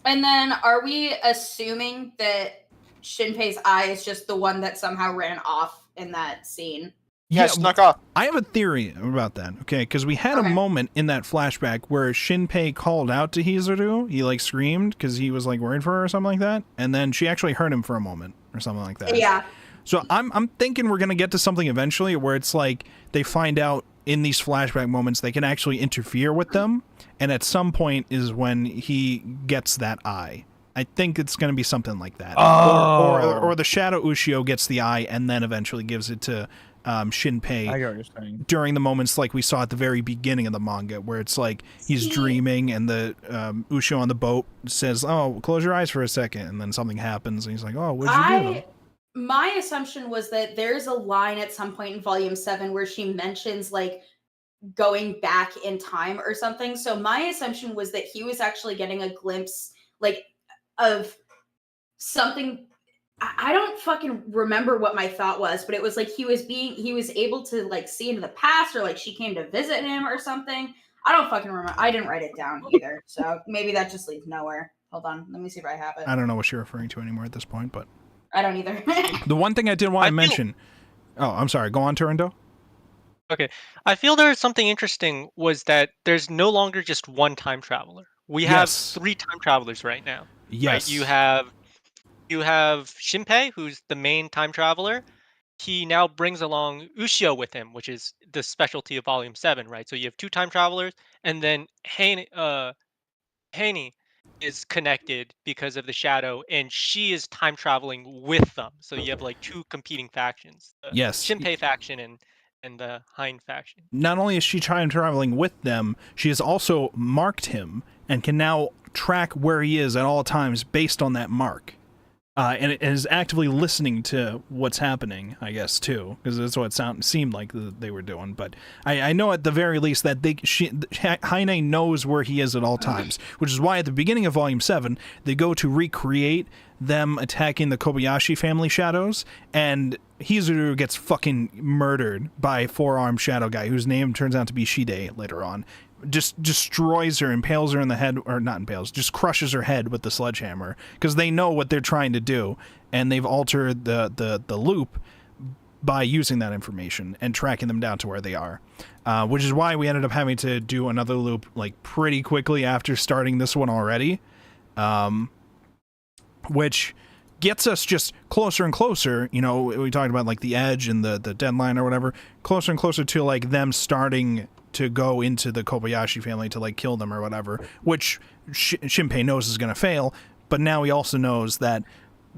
And then, are we assuming that Shinpei's eye is just the one that somehow ran off in that scene? Yeah, snuck off. I have a theory about that, okay? Because we had a moment in that flashback where Shinpei called out to Hizuru. He, like, screamed because he was, like, worried for her or something like that. And then she actually heard him for a moment or something like that. Yeah. So I'm thinking we're going to get to something eventually where it's like they find out in these flashback moments they can actually interfere with them. And at some point is when he gets that eye. I think it's going to be something like that. Oh. Or the Shadow Ushio gets the eye and then eventually gives it to Shinpei I get what you're saying. during the moments like we saw at the very beginning of the manga where it's like he's dreaming and the Ushio on the boat says, oh, close your eyes for a second, and then something happens and he's like, oh, what'd you do? My assumption was that there's a line at some point in volume 7 where she mentions like going back in time or something. So my assumption was that he was actually getting a glimpse like of something. I don't fucking remember what my thought was, but it was like he was able to like see into the past, or like she came to visit him or something. I don't fucking remember. I didn't write it down either. So maybe that just leads nowhere. Hold on. Let me see if I have it. I don't know what you're referring to anymore at this point, but I don't either. the one thing I did want to mention. Oh, I'm sorry. Go on, Turando. Okay. I feel there's something interesting was that there's no longer just one time traveler. We have 3 time travelers right now. Yes. Right? You have Shinpei, who's the main time traveler. He now brings along Ushio with him, which is the specialty of Volume 7, right? So you have 2 time travelers, and then Heine is connected because of the shadow, and she is time traveling with them. So you have like 2 competing factions. The Shinpei faction and the Hein faction. Not only is she time traveling with them, she has also marked him and can now track where he is at all times based on that mark. And it is actively listening to what's happening, I guess, too, because that's what it seemed like they were doing. But I know at the very least that Heine knows where he is at all times, which is why at the beginning of Volume 7, they go to recreate them attacking the Kobayashi family shadows, and Hizuru gets fucking murdered by a 4-armed shadow guy whose name turns out to be Shide later on. Just destroys her, impales her in the head, or not impales, just crushes her head with the sledgehammer, because they know what they're trying to do, and they've altered the loop by using that information and tracking them down to where they are, which is why we ended up having to do another loop like pretty quickly after starting this one already, which gets us just closer and closer. You know, we talked about like the edge and the deadline or whatever, closer and closer to like them starting to go into the Kobayashi family to like kill them or whatever, which Shinpei knows is going to fail, but now he also knows that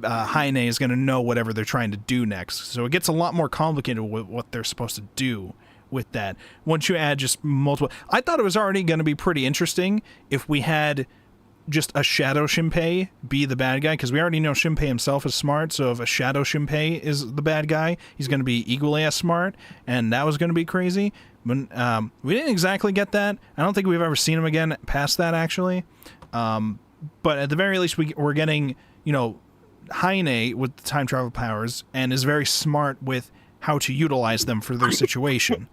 Heine is going to know whatever they're trying to do next. So it gets a lot more complicated with what they're supposed to do with that. Once you add just multiple... I thought it was already going to be pretty interesting if we had just a Shadow Shinpei be the bad guy, because we already know Shinpei himself is smart, so if a Shadow Shinpei is the bad guy, he's going to be equally as smart, and that was going to be crazy. But we didn't exactly get that. I don't think we've ever seen him again past that, actually. But at the very least, we're getting, you know, Heine with the time travel powers, and is very smart with how to utilize them for their situation.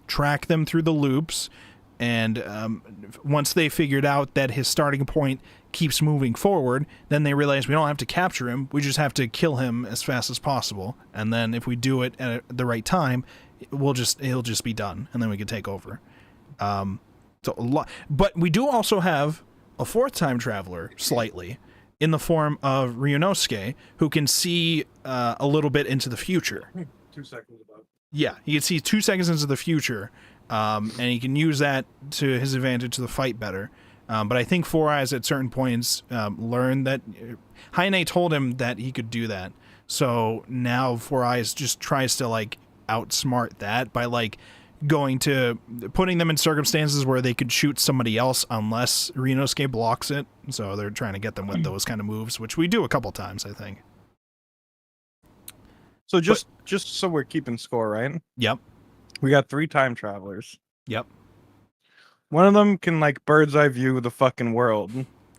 Track them through the loops, and once they figured out that his starting point keeps moving forward, then they realize we don't have to capture him, we just have to kill him as fast as possible, and then if we do it at the right time, he'll just be done, and then we can take over. But we do also have a 4th time traveler, slightly, in the form of Ryunosuke, who can see a little bit into the future. 2 seconds about. Yeah, he can see 2 seconds into the future, and he can use that to his advantage to fight better. But I think Four Eyes at certain points learned that Heine told him that he could do that. So now Four Eyes just tries to like outsmart that by like putting them in circumstances where they could shoot somebody else unless Rinosuke blocks it. So they're trying to get them with those kind of moves, which we do a couple times, I think. So just so we're keeping score, right? Yep. We got 3 time travelers. Yep. One of them can like bird's eye view the fucking world.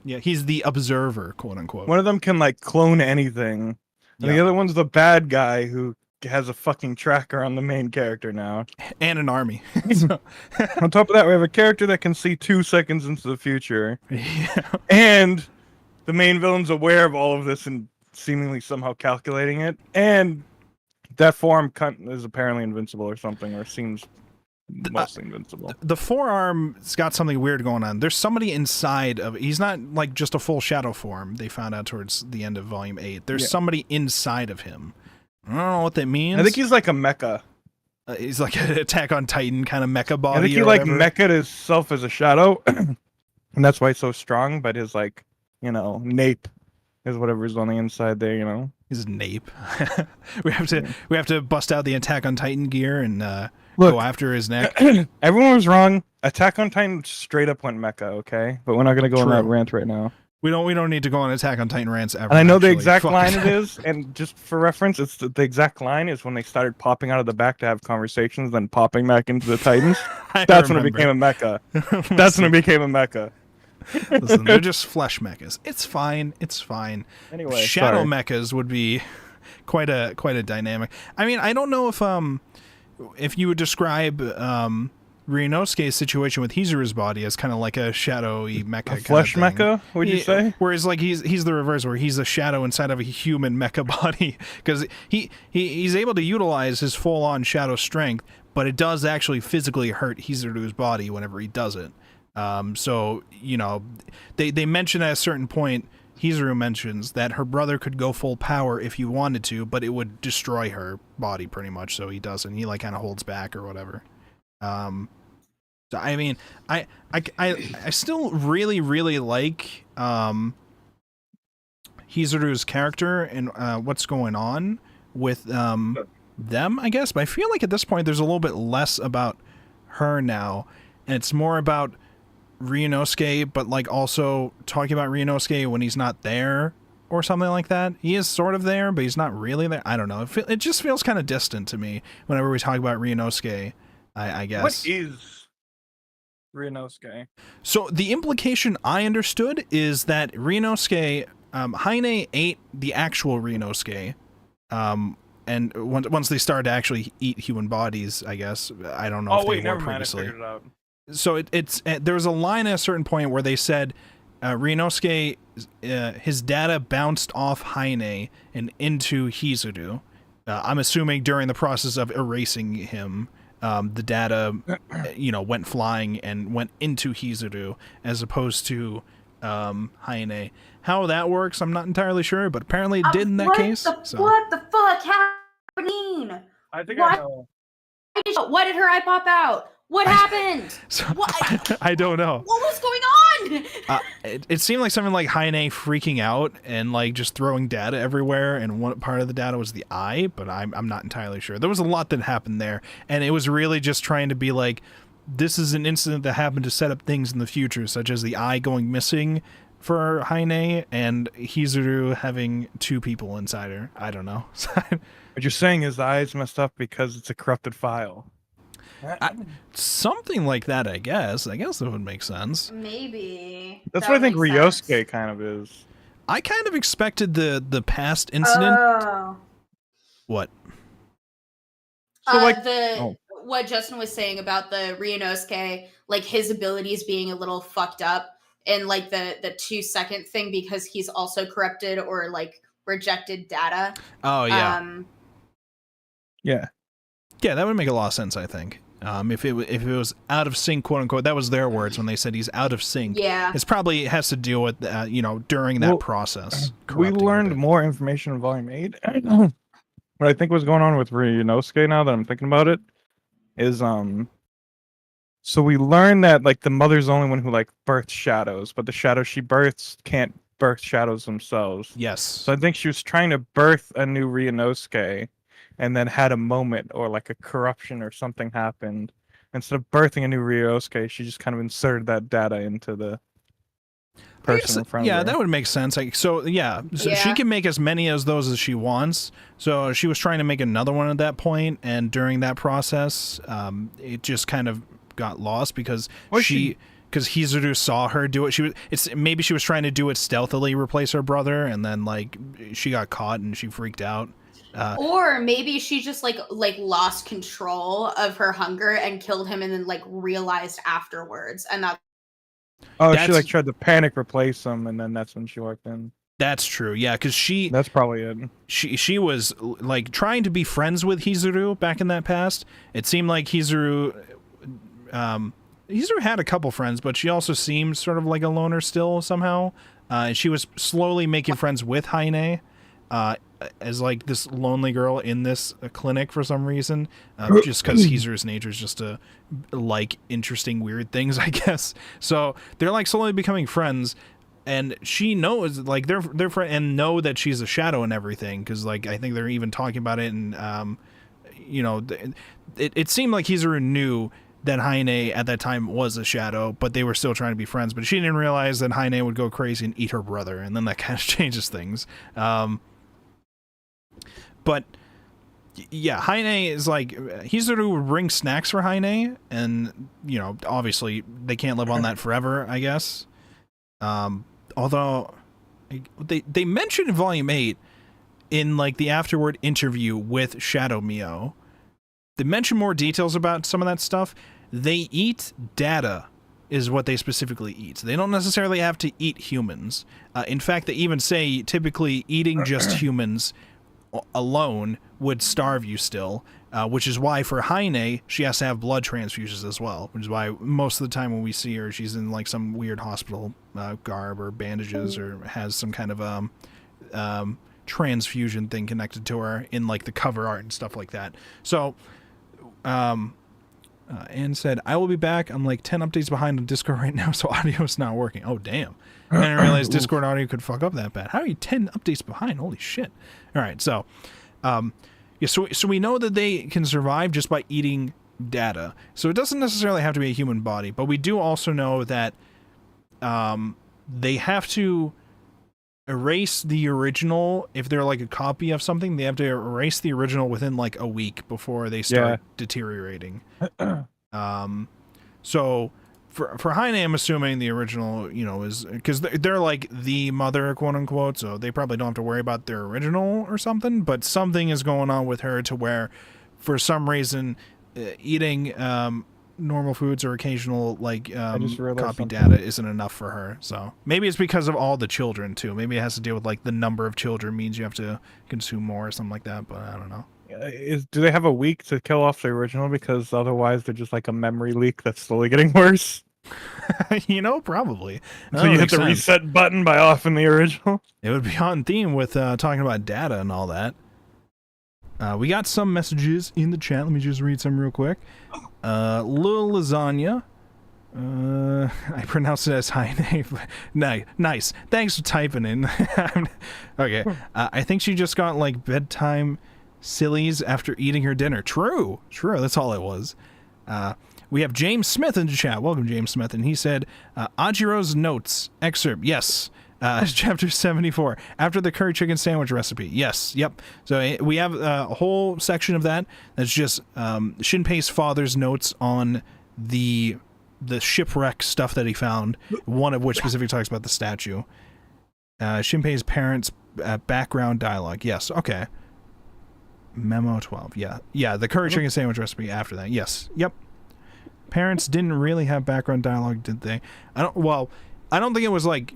Yeah, he's the observer, quote unquote. One of them can like clone anything. And the other one's the bad guy who has a fucking tracker on the main character now. And an army. On top of that, we have a character that can see 2 seconds into the future. Yeah. And the main villain's aware of all of this and seemingly somehow calculating it. And that form is apparently invincible or something, or seems mostly invincible. The forearm's got something weird going on. There's somebody inside of... He's not like just a full shadow form, they found out towards the end of Volume 8. There's somebody inside of him. I don't know what that means. I think he's like a mecha. He's like an Attack on Titan kind of mecha body. I think he like mecha'd himself as a shadow. And that's why he's so strong, but his like, nape is whatever's on the inside there, His nape. we have to bust out the Attack on Titan gear and go after his neck. Everyone was wrong. Attack on Titan straight up went mecha, okay? But we're not gonna go on that rant right now. We don't need to go on Attack on Titan rants ever. And I know the exact line it is, and just for reference, it's the exact line is when they started popping out of the back to have conversations, then popping back into the Titans. That's when it became a mecha. That's when it became a mecha. Listen, they're just flesh mechas. It's fine. It's fine. Anyway, shadow mechas would be quite a dynamic. I mean, I don't know if you would describe Ryunosuke's situation with Hizuru's body as kind of like a shadowy mecha. A flesh mecha, would you say? Whereas like he's the reverse, where he's a shadow inside of a human mecha body, because he's able to utilize his full on shadow strength, but it does actually physically hurt Hizuru's body whenever he does it. So, they mention at a certain point, Hizuru mentions that her brother could go full power if he wanted to, but it would destroy her body pretty much, so he doesn't. He like kind of holds back or whatever. So I mean, I still really, really like Hizuru's character and what's going on with them, I guess, but I feel like at this point there's a little bit less about her now, and it's more about Ryunosuke, but like also talking about Ryunosuke when he's not there or something like that. He is sort of there, but he's not really there. I don't know. It just feels kind of distant to me whenever we talk about Ryunosuke, I guess. What is Ryunosuke? So the implication I understood is that Ryunosuke, Heine ate the actual Ryunosuke, and once they started to actually eat human bodies, I guess. I don't know if they were previously. I figured it out. So there was a line at a certain point where they said Ryunosuke, his data bounced off Heine and into Hizuru. I'm assuming during the process of erasing him, the data, went flying and went into Hizuru as opposed to Heine. How that works, I'm not entirely sure, but apparently it did in that case. What the fuck happening? I think What? I know. Why did her eye pop out? What happened? What? I don't know. What was going on? It seemed like something like Heine freaking out and like just throwing data everywhere, and one part of the data was the eye, but I'm not entirely sure. There was a lot that happened there, and it was really just trying to be like, this is an incident that happened to set up things in the future, such as the eye going missing for Heine and Hizuru having 2 people inside her. I don't know. What you're saying is the eye's messed up because it's a corrupted file. Something like that, I guess. I guess that would make sense. Maybe. That's That what I think makes Ryosuke sense. kind of is. I kind of expected the past incident. Oh. What? So, like- What Justin was saying about the Ryunosuke, like his abilities being a little fucked up, and like the 2-second thing because he's also corrupted or like rejected data. Oh yeah. Yeah. Yeah, that would make a lot of sense, I think. If it was out of sync, quote unquote, that was their words when they said he's out of sync. Yeah. It's probably has to deal with during that process. We corrupting learned it. more information in Volume 8. what I think was going on with Ryunosuke, now that I'm thinking about it, is so we learned that like the mother's the only one who like births shadows, but the shadows she births can't birth shadows themselves. Yes. So I think she was trying to birth a new Ryunosuke, and then had a moment or like a corruption or something happened. Instead of birthing a new Ryunosuke, she just kind of inserted that data into the person in front of her. Yeah, that would make sense. Like, so she can make as many as those as she wants. So she was trying to make another one at that point, and during that process, it just kind of got lost because because Hizuru saw her do it. Maybe she was trying to do it stealthily, replace her brother, and then like she got caught and she freaked out. Or maybe she just like lost control of her hunger and killed him, and then like realized afterwards, and that. Oh, she like tried to panic replace him, and then that's when she walked in. That's true, yeah, because that's probably it. She was like trying to be friends with Hizuru back in that past. It seemed like Hizuru had a couple friends, but she also seemed sort of like a loner still somehow. And she was slowly making friends with Haine, as like this lonely girl in this clinic for some reason, just because Hizuru's nature is just to like interesting weird things, I guess. So they're like slowly becoming friends, and she knows like they're friends and know that she's a shadow and everything, because like I think they're even talking about it, and it seemed like Hizuru knew that Haine at that time was a shadow, but they were still trying to be friends. But she didn't realize that Haine would go crazy and eat her brother, and then that kind of changes things. But yeah, Haine is like, Hizuru would bring snacks for Haine, and obviously they can't live on that forever, I guess. Although they mentioned in Volume 8 in like the afterward interview with Shadow Mio, they mention more details about some of that stuff. They eat data is what they specifically eat. They don't necessarily have to eat humans. In fact, they even say typically eating just humans alone would starve you still, which is why for Haine, she has to have blood transfusions as well, which is why most of the time when we see her, she's in like some weird hospital garb or bandages, or has some kind of transfusion thing connected to her in like the cover art and stuff like that. So Anne said, I will be back. I'm like 10 updates behind on Discord right now, so audio is not working. Oh, damn. I didn't realize Discord audio could fuck up that bad. How are you 10 updates behind? Holy shit. All right, so so we know that they can survive just by eating data. So it doesn't necessarily have to be a human body, but we do also know that they have to erase the original. If they're like a copy of something, they have to erase the original within like a week before they start deteriorating. So for Haine, I'm assuming the original, is because they're like the mother, quote unquote, so they probably don't have to worry about their original or something, but something is going on with her to where for some reason eating normal foods or occasional like copy data isn't enough for her. So maybe it's because of all the children too. Maybe it has to deal with like the number of children means you have to consume more or something like that, but I don't know. Do they have a week to kill off the original, because otherwise they're just like a memory leak that's slowly getting worse? Probably. So you hit the reset button by offing the original? It would be on theme with talking about data and all that. We got some messages in the chat. Let me just read some real quick. Lil Lasagna. I pronounce it as Haine. Nice. Thanks for typing in. Okay. I think she just got like bedtime sillies after eating her dinner. True. That's all it was. We have James Smith in the chat. Welcome, James Smith. And he said, Ajiro's notes excerpt. Yes. Chapter 74. After the curry chicken sandwich recipe. Yes. Yep. So we have a whole section of that. That's just Shinpei's father's notes on the shipwreck stuff that he found. One of which specifically talks about the statue. Shinpei's parents' background dialogue. Yes. Okay. Memo 12. Yeah. The curry chicken sandwich recipe after that. Yes. Yep. Parents didn't really have background dialogue, did they? I don't think it was like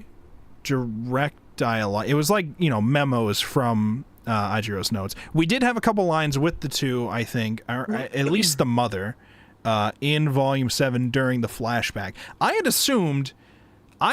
direct dialogue. It was like, memos from Ajiro's notes. We did have a couple lines with the two, I think, or at least the mother, in Volume 7 during the flashback. I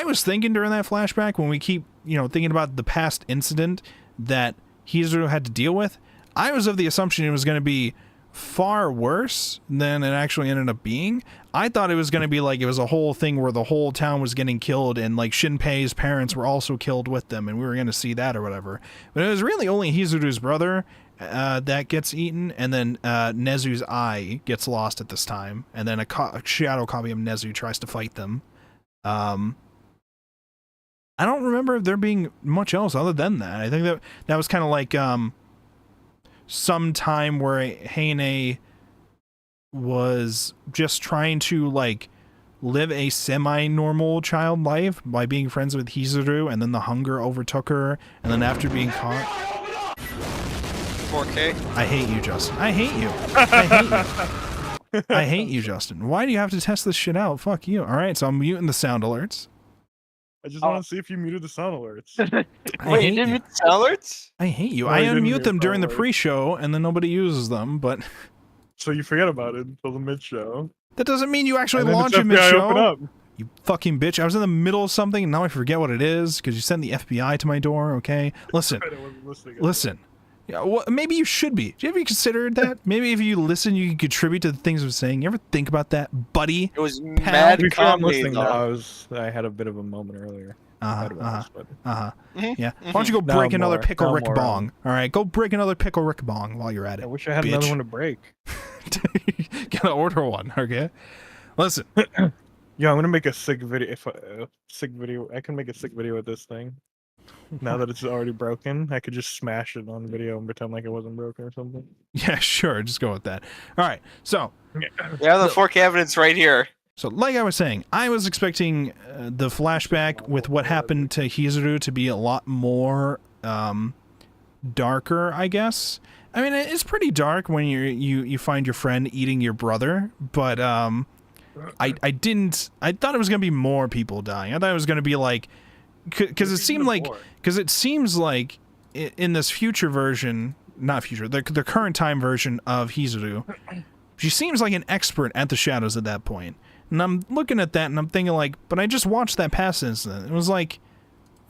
was thinking during that flashback, when we keep, thinking about the past incident that Hizuru had to deal with, I was of the assumption it was going to be far worse than it actually ended up being. I thought it was going to be like it was a whole thing where the whole town was getting killed and like Shinpei's parents were also killed with them and we were going to see that or whatever. But it was really only Hizuru's brother that gets eaten, and then Nezu's eye gets lost at this time, and then a shadow copy of Nezu tries to fight them. I don't remember there being much else other than that. I think that was kind of like some time where Heine was just trying to like live a semi-normal child life by being friends with Hizuru, and then the hunger overtook her, and then after being caught... 4K. I hate you, Justin. I hate you. I hate you. I hate you, Justin. Why do you have to test this shit out? Fuck you. All right, so I'm muting the sound alerts. I just want to see if you muted the sound alerts. Wait, you didn't mute the sound alerts? I hate you. No, I you didn't unmute mute them the during the sound alerts. pre-show, and then nobody uses them, but So you forget about it until the mid-show. that doesn't mean you actually And then launch it's it FBI open mid-show. up. You fucking bitch. I was in the middle of something, and now I forget what it is, because you sent the FBI to my door, okay? Listen. I wasn't listening. Listen. Yeah, well, maybe you should be. Do you ever consider that? Maybe if you listen, you can contribute to the things I'm saying. You ever think about that, buddy? It was To mad be fair, I'm comedy, listening though. now. I had a bit of a moment earlier. Yeah. Yeah. Why don't you go Now break more. another Now Rick more, Bong? All right, go break another Pickle Rick Bong while you're at it. I wish I had bitch. another one to break. Gotta order one, okay? Listen. Yeah, I'm gonna make a sick video. I can make a sick video with this thing. Now that it's already broken, I could just smash it on video and pretend like it wasn't broken or something. Yeah, sure. Just go with that. All right. So, Yeah, the 4K evidence right here. So, like I was saying, I was expecting the flashback with what happened to Hizuru to be a lot more darker, I guess. I mean, it's pretty dark when you find your friend eating your brother, but I thought it was gonna be more people dying. I thought it was gonna be like, because it seems like in this future version, not future, the current time version of Hizuru, she seems like an expert at the shadows at that point. And I'm looking at that and I'm thinking like, but I just watched that past incident. It was like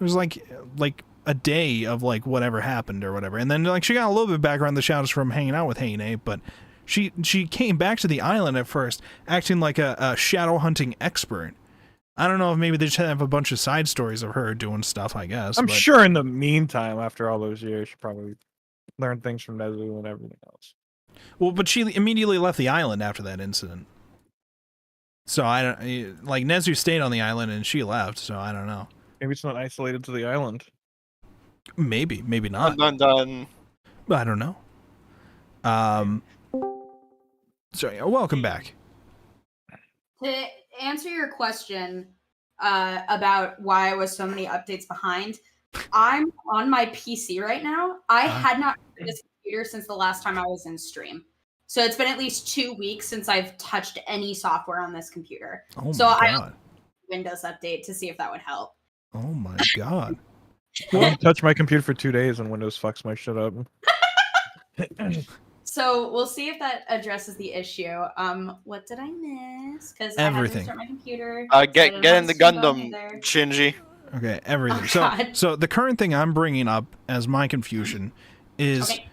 a day of like whatever happened or whatever. And then like she got a little bit of background in the shadows from hanging out with Heine, but she came back to the island at first acting like a shadow hunting expert. I don't know if maybe they just have a bunch of side stories of her doing stuff, I guess. I'm but sure in the meantime, after all those years, she probably learned things from Nezu and everything else. Well, but she immediately left the island after that incident. So I don't like Nezu stayed on the island and she left. So I don't know. Maybe it's not isolated to the island. Maybe not. Dun. I don't know. So yeah, welcome back. To answer your question about why I was so many updates behind, I'm on my PC right now. I had not used this computer since the last time I was in stream. So it's been at least 2 weeks since I've touched any software on this computer. Oh So my I god. Windows update to see if that would help. Oh my god. I won't touch my computer for 2 days and Windows fucks my shit up. So we'll see if that addresses the issue. What did I miss? Because I had to Everything. restart my computer. Get so in the Stream Bug Gundam, either. Shinji. Okay, everything. Oh, So God. so the current thing I'm bringing up as my confusion is Okay.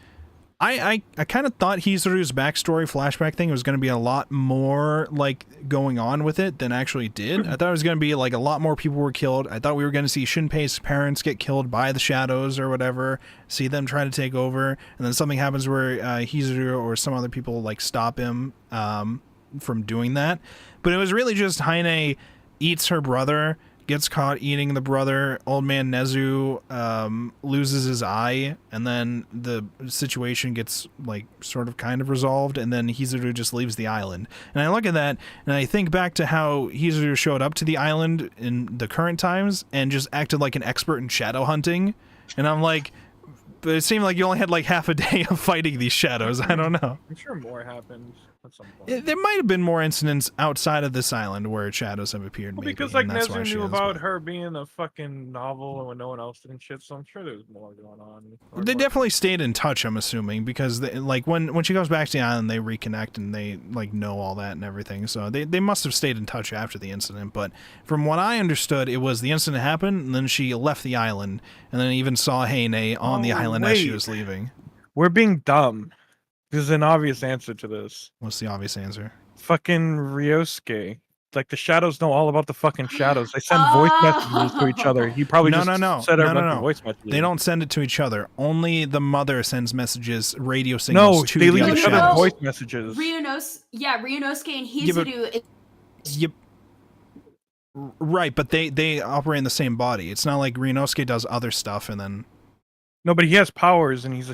I kind of thought Hizuru's backstory flashback thing was going to be a lot more like going on with it than actually did. I thought it was going to be like a lot more people were killed. I thought we were going to see Shinpei's parents get killed by the shadows or whatever, see them try to take over, and then something happens where Hizuru or some other people like stop him from doing that. But it was really just Heine eats her brother, gets caught eating the brother, old man Nezu loses his eye, and then the situation gets like sort of kind of resolved, and then Hizuru just leaves the island. And I look at that and I think back to how Hizuru showed up to the island in the current times and just acted like an expert in shadow hunting, and I'm like, but it seemed like you only had like half a day of fighting these shadows. I don't know. I'm sure more happened at some point. There might have been more incidents outside of this island where shadows have appeared. Well, Maybe, because like and that's why Nezu she knew is, about but- her being a fucking novel and when no one else did and shit, so I'm sure there's more going on. Or They more- definitely stayed in touch, I'm assuming, because they, like when she goes back to the island, they reconnect and they like know all that and everything. So they must have stayed in touch after the incident. But from what I understood, it was the incident happened, and then she left the island, and then even saw Heine on the Oh, island as she wait. was leaving. We're being dumb. There's an obvious answer to this. What's the obvious answer? Fucking Ryosuke. Like, the shadows know all about the fucking shadows. They send voice messages to each other. He probably No, just no. said a bunch of voice messages. They don't send it to each other. Only the mother sends messages, radio signals to they the leave other each other shadows. voice messages. Ryunosuke and Yeah, but- Hizuru. Yep. Right, but they operate in the same body. It's not like Ryunosuke does other stuff and then... No, but he has powers, and he's a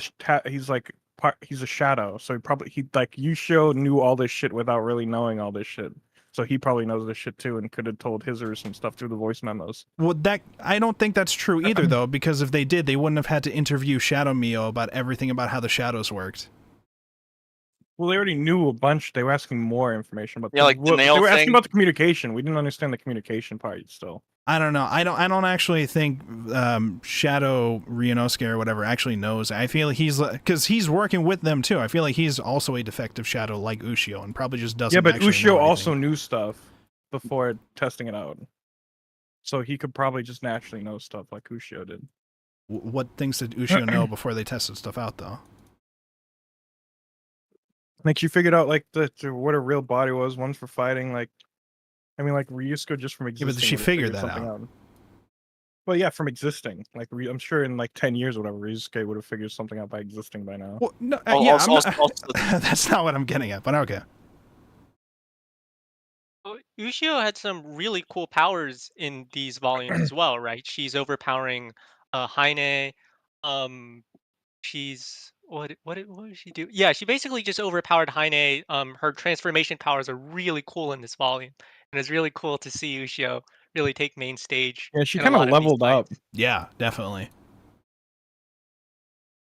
shadow. So he like Yushio knew all this shit without really knowing all this shit. So he probably knows this shit too, and could have told Hizuru some stuff through the voice memos. Well, I don't think that's true either, though, because if they did, they wouldn't have had to interview Shadow Mio about everything about how the shadows worked. Well, they already knew a bunch. They were asking more information, but Yeah, like the nail they were thing. asking about the communication. We didn't understand the communication part still. I don't know. I don't actually think Shadow Ryunosuke or whatever actually knows. I feel like because he's working with them too. I feel like he's also a defective shadow like Ushio, and probably just doesn't. Yeah, but actually know Ushio also anything. knew stuff before testing it out, so he could probably just naturally know stuff like Ushio did. What things did Ushio know before they tested stuff out, though? Like, she figured out like what a real body was. One's for fighting. Like, I mean, like Ryusuke just from existing. Yeah, but she would've figured figured that something out. Well, yeah, from existing. Like, I'm sure in like 10 years or whatever, Ryusuke would have figured something out by existing by now. Well, no, Oh, I'm also- not- also- that's not what I'm getting at. But okay. Well, Ushio had some really cool powers in these volumes as well, right? She's overpowering Heine. She's what did she do? Yeah, she basically just overpowered Heine. Her transformation powers are really cool in this volume, and it's really cool to see Ushio really take main stage. Yeah, she in a kind of lot these leveled up. fights. Yeah, definitely.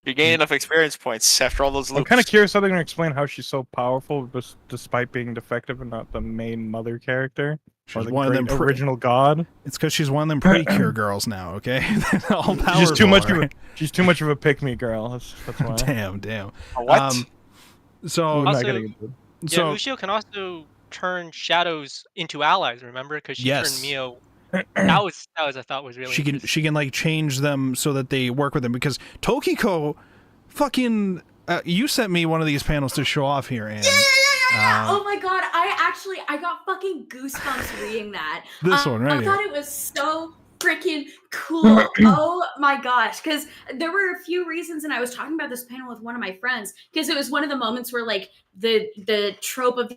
You gain enough experience points after all those loops. I'm kind of curious how they're gonna explain how she's so powerful, despite being defective and not the main mother character or She's the one of them great original god. It's because she's one of them pretty-cure girls now. Okay, all powerful. She's too much of a she's a pick-me girl. That's why. Damn. What? So I'm not Also- getting into it. Yeah, so Ushio can also turn shadows into allies. Remember, because she Yes. turned Mio. That was I thought was really. she can like change them so that they work with them because Tokiko, fucking, you sent me one of these panels to show off here, and Oh my god, I got fucking goosebumps reading that. This one right I here. thought it was so freaking cool. Oh my gosh, because there were a few reasons, and I was talking about this panel with one of my friends because it was one of the moments where like the trope of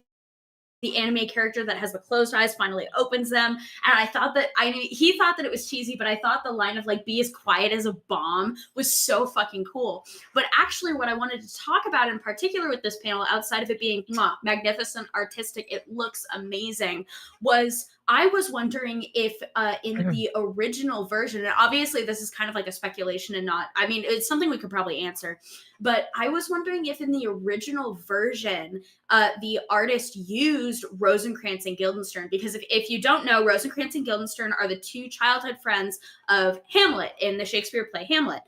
the anime character that has the closed eyes finally opens them, and I thought that he thought that it was cheesy, but I thought the line of like be as quiet as a bomb was so fucking cool. But actually what I wanted to talk about in particular with this panel, outside of it being magnificent, artistic, it looks amazing, was I was wondering if in the original version, and obviously this is kind of like a speculation and not, I mean, it's something we could probably answer, but I was wondering if in the original version, the artist used Rosencrantz and Guildenstern, because if you don't know, Rosencrantz and Guildenstern are the two childhood friends of Hamlet in the Shakespeare play Hamlet.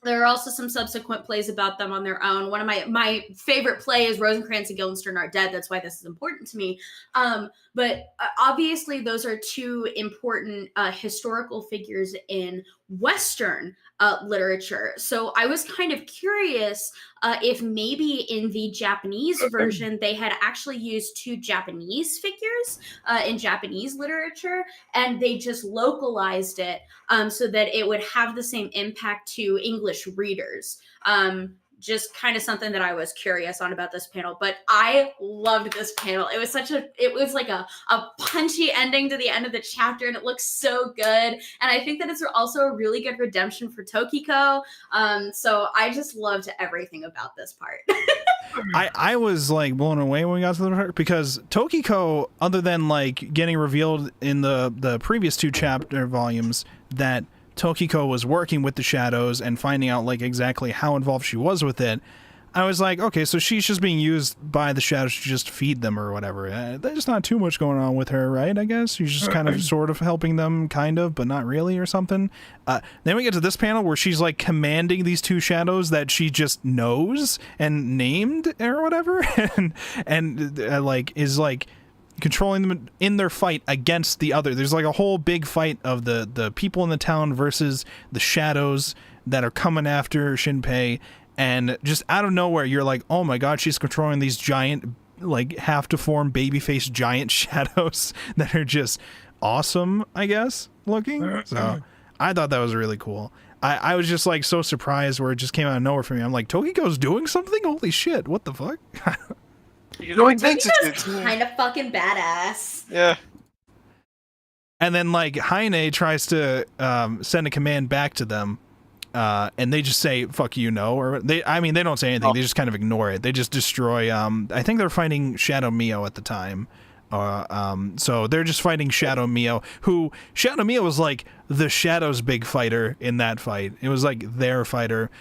There are also some subsequent plays about them on their own. One of my favorite play is Rosencrantz and Guildenstern Are Dead. That's why this is important to me. But obviously, those are two important historical figures in Western literature. So I was kind of curious if maybe in the Japanese version, they had actually used two Japanese figures in Japanese literature, and they just localized it so that it would have the same impact to English readers. Just kind of something that I was curious on about this panel, but I loved this panel. It was like a punchy ending to the end of the chapter, and it looks so good. And I think that it's also a really good redemption for Tokiko. So I just loved everything about this part. I was like blown away when we got to the part because Tokiko, other than like getting revealed in the previous two chapter volumes that Tokiko was working with the shadows and finding out like exactly how involved she was with it, I was like, okay, so she's just being used by the shadows to just feed them or whatever. There's not too much going on with her, right? I guess she's just kind of sort of helping them, kind of, but not really or something. Then we get to this panel where she's like commanding these two shadows that she just knows and named or whatever, and like is like controlling them in their fight against the other. There's like a whole big fight of the people in the town versus the shadows that are coming after Shinpei, and just out of nowhere, you're like, oh my god, she's controlling these giant, like half-deformed baby-faced giant shadows that are just awesome, I guess, looking. So I thought that was really cool. I was just like so surprised where it just came out of nowhere for me. I'm like, Tokiko's doing something? Holy shit, what the fuck? You're doing things. Tokiko's kind of fucking badass. Yeah. And then like Heine tries to send a command back to them, and they just say "fuck you, no," or they don't say anything. They just kind of ignore it. They just destroy. I think they're fighting Shadow Mio at the time. So they're just fighting Shadow Mio, who Shadow Mio was like the Shadow's big fighter in that fight. It was like their fighter,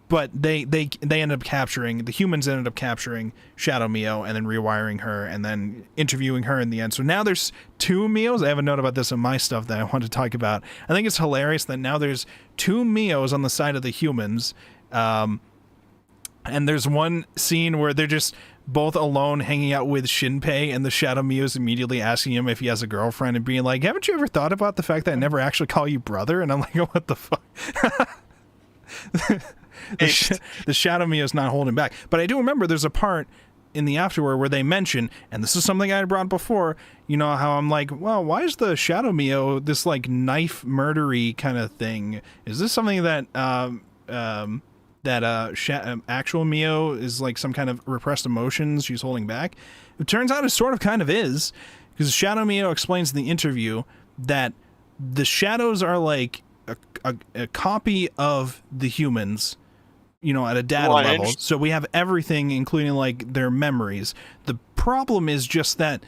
but they ended up capturing, the humans ended up capturing Shadow Mio and then rewiring her and then interviewing her in the end. So now there's 2 Mios. I have a note about this in my stuff that I want to talk about. I think it's hilarious that now there's 2 Mios on the side of the humans. And there's one scene where they're just both alone hanging out with Shinpei, and the Shadow Mio is immediately asking him if he has a girlfriend and being like, haven't you ever thought about the fact that I never actually call you brother? And I'm like, oh, what the fuck? The Shadow Mio is not holding back. But I do remember there's a part in the afterword where they mention, and this is something I had brought up before, how I'm like, well, why is the Shadow Mio this like knife murdery kind of thing? Is this something that actual Mio is like some kind of repressed emotions she's holding back? It turns out it sort of kind of is, because Shadow Mio explains in the interview that the shadows are like a copy of the humans, at a data level. So we have everything, including like their memories. The problem is just that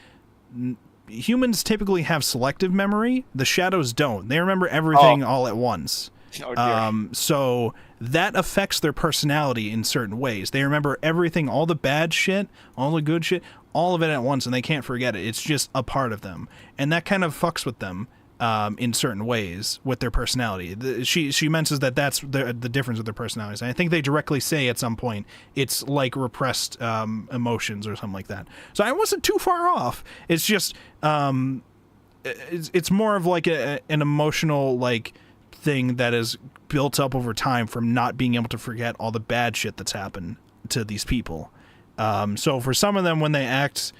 humans typically have selective memory. The shadows don't. They remember everything all at once. So that affects their personality in certain ways. They remember everything, all the bad shit, all the good shit, all of it at once, and they can't forget it. It's just a part of them. And that kind of fucks with them in certain ways with their personality. She mentions that that's the difference with their personalities. And I think they directly say at some point it's like repressed emotions or something like that. So I wasn't too far off. It's just it's more of like an emotional like thing that is built up over time from not being able to forget all the bad shit that's happened to these people. So for some of them, when they act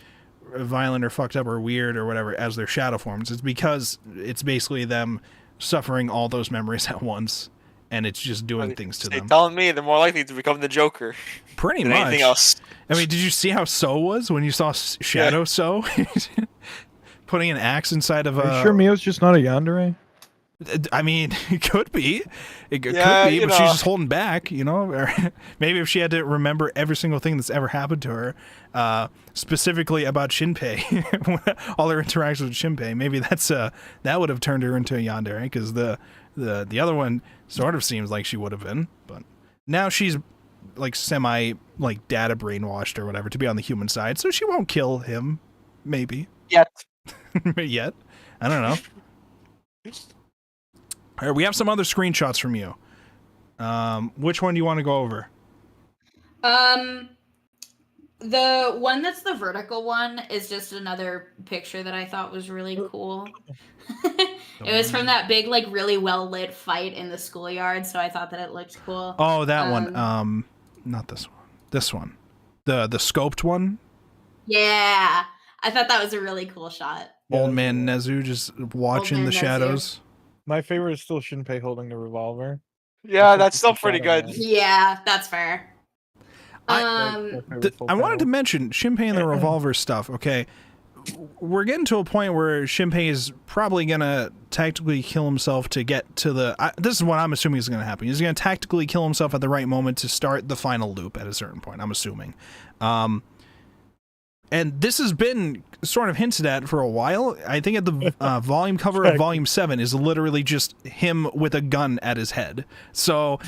violent or fucked up or weird or whatever as their shadow forms, it's because it's basically them suffering all those memories at once, and it's just doing things to them. Telling me they're more likely to become the Joker. Pretty than much. Anything else. I mean, did you see how So was when you saw Shadow So? Putting an axe inside of a... Are you sure Mio's just not a yandere? I mean, it could be. It could be, but she's just holding back, Or maybe if she had to remember every single thing that's ever happened to her, specifically about Shinpei, all her interactions with Shinpei, maybe that would have turned her into a yandere, because the other one sort of seems like she would have been, but now she's like semi like data brainwashed or whatever to be on the human side, so she won't kill him, maybe. Yet. Yet. I don't know. All right, we have some other screenshots from you. Which one do you want to go over? The one that's the vertical one is just another picture that I thought was really cool. It was from that big, like, really well lit fight in the schoolyard, so I thought that it looked cool. Oh, that one. Not this one. This one. The scoped one? Yeah. I thought that was a really cool shot. Old man Nezu just watching the shadows. My favorite is still Shinpei holding the revolver. Yeah, that's still pretty good. Yeah, that's fair. I wanted to mention Shinpei and the revolver stuff. Okay, we're getting to a point where Shinpei is probably gonna tactically kill himself to get to the. This is what I'm assuming is gonna happen. He's gonna tactically kill himself at the right moment to start the final loop at a certain point. I'm assuming. And this has been sort of hinted at for a while. I think at the volume cover of Volume 7 is literally just him with a gun at his head. So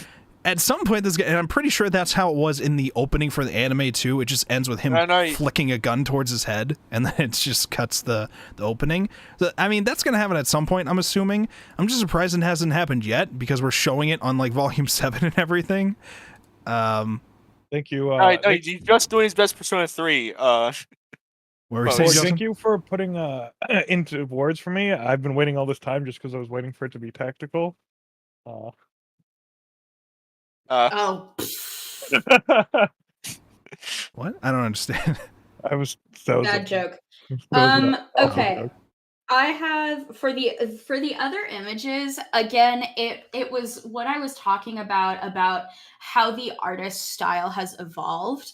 at some point, and I'm pretty sure that's how it was in the opening for the anime too. It just ends with him flicking a gun towards his head, and then it just cuts the opening. So, I mean, that's going to happen at some point, I'm assuming. I'm just surprised it hasn't happened yet, because we're showing it on like Volume 7 and everything. Thank you. No, he's just doing his best Persona 3. Thank you for putting into words for me. I've been waiting all this time just because I was waiting for it to be tactical. Oh. What? I don't understand. I was so Bad joke. that was an awful Okay. joke. I have for the other images again. It was what I was talking about how the artist style has evolved.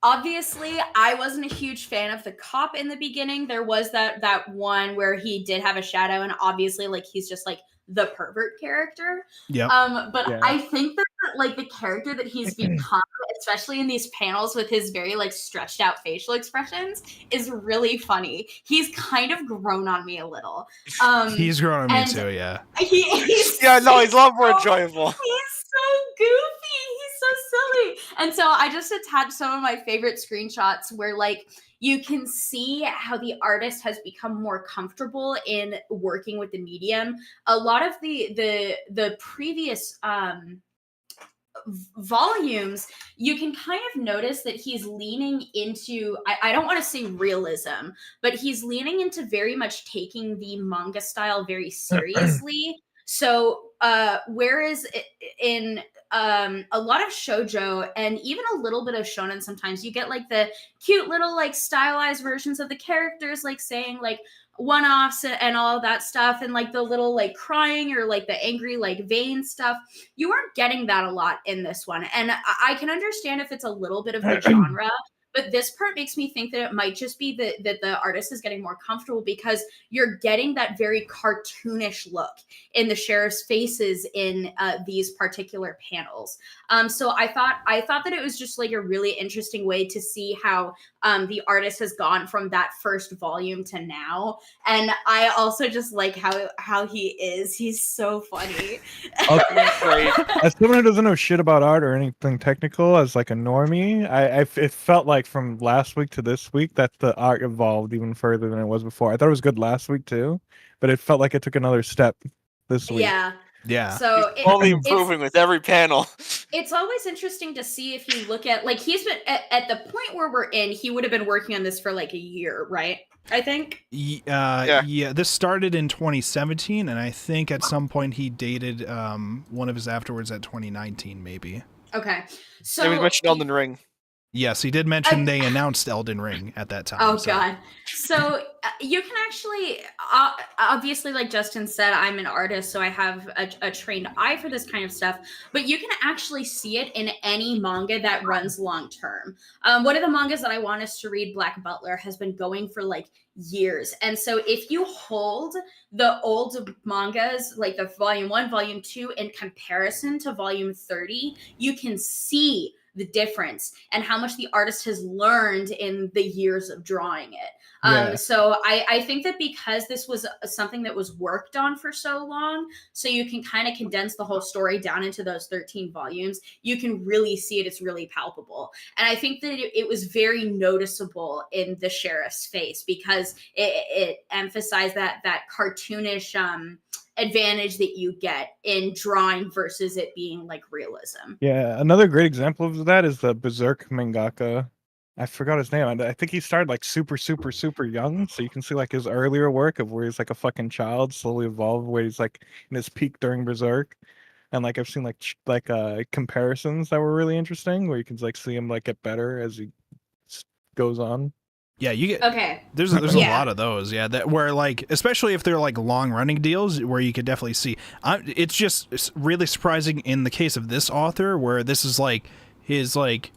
Obviously, I wasn't a huge fan of the cop in the beginning. There was that one where he did have a shadow, and obviously, like he's just like the pervert character. Yep. But Yeah. I think that like the character that he's become, especially in these panels with his very like stretched out facial expressions, is really funny. He's kind of grown on me a little. He's grown on me and too, yeah. He's Yeah, no, he's a lot more so- enjoyable. He's so goofy. He's so silly. And so I just attached some of my favorite screenshots where like you can see how the artist has become more comfortable in working with the medium. A lot of the previous volumes, you can kind of notice that he's leaning into, I don't want to say realism, but he's leaning into very much taking the manga style very seriously. So whereas in a lot of shoujo and even a little bit of shonen, sometimes you get like the cute little like stylized versions of the characters, like saying like one-offs and all of that stuff, and like the little like crying or like the angry like vein stuff. You aren't getting that a lot in this one, and I can understand if it's a little bit of the genre, but this part makes me think that it might just be that the artist is getting more comfortable because you're getting that very cartoonish look in the sheriff's faces in these particular panels. So I thought that it was just like a really interesting way to see how the artist has gone from that first volume to now. And I also just like how he is. He's so funny. Great. As someone who doesn't know shit about art or anything technical, as like a normie, it felt like from last week to this week that the art evolved even further than it was before. I thought it was good last week too, but it felt like it took another step this week. Yeah. Yeah. So Only improving with every panel. It's always interesting to see if you look at like he's been at the point where we're in, he would have been working on this for like a year, right? I think. Yeah, this started in 2017, and I think at some point he dated one of his afterwards at 2019, maybe. Okay. So Yeah, we mentioned Elden Ring. Yes, he did mention they announced Elden Ring at that time. Oh so. God! So you can actually, obviously, like Justin said, I'm an artist, so I have a trained eye for this kind of stuff. But you can actually see it in any manga that runs long term. One of the mangas that I want us to read, Black Butler, has been going for like years, and so if you hold the old mangas, like the volume 1, volume 2, in comparison to volume 30, you can see the difference and how much the artist has learned in the years of drawing it. So I think that because this was something that was worked on for so long, so you can kind of condense the whole story down into those 13 volumes, you can really see it. It's really palpable. And I think that it was very noticeable in the sheriff's face because it emphasized that cartoonish advantage that you get in drawing versus it being like realism. Yeah, another great example of that is the Berserk mangaka. I forgot his name. I think he started like super young, so you can see like his earlier work of where he's like a fucking child, slowly evolve where he's like in his peak during Berserk. And like I've seen like comparisons that were really interesting, where you can like see him like get better as he goes on. Yeah, you get okay. There's a lot of those, yeah. That where like, especially if they're like long running deals, where you could definitely see. It's just really surprising in the case of this author, where this is like his like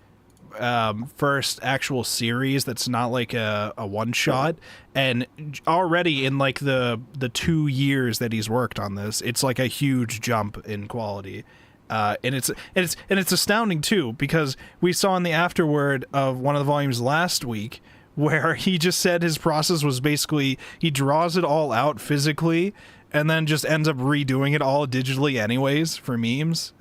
first actual series that's not like a one shot, and already in like the 2 years that he's worked on this, it's like a huge jump in quality. And it's astounding too, because we saw in the afterword of one of the volumes last week where he just said his process was basically he draws it all out physically and then just ends up redoing it all digitally anyways for memes.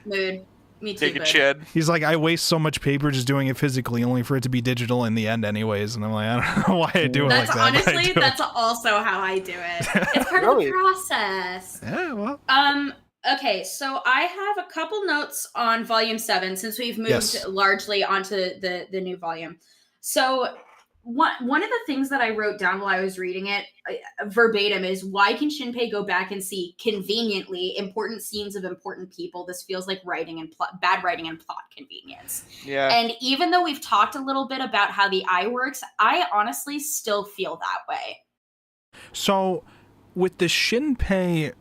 Mood. Me too. Take a chid. He's like, I waste so much paper just doing it physically only for it to be digital in the end anyways. And I'm like, I don't know why I do it like that. Honestly, that's also how I do it. It's part of the process. Yeah, well. Okay, so I have a couple notes on volume 7 since we've moved largely onto the new volume. So one of the things that I wrote down while I was reading it verbatim is, why can Shinpei go back and see conveniently important scenes of important people? This feels like writing and bad writing and plot convenience. Yeah. And even though we've talked a little bit about how the eye works, I honestly still feel that way. So with the Shinpei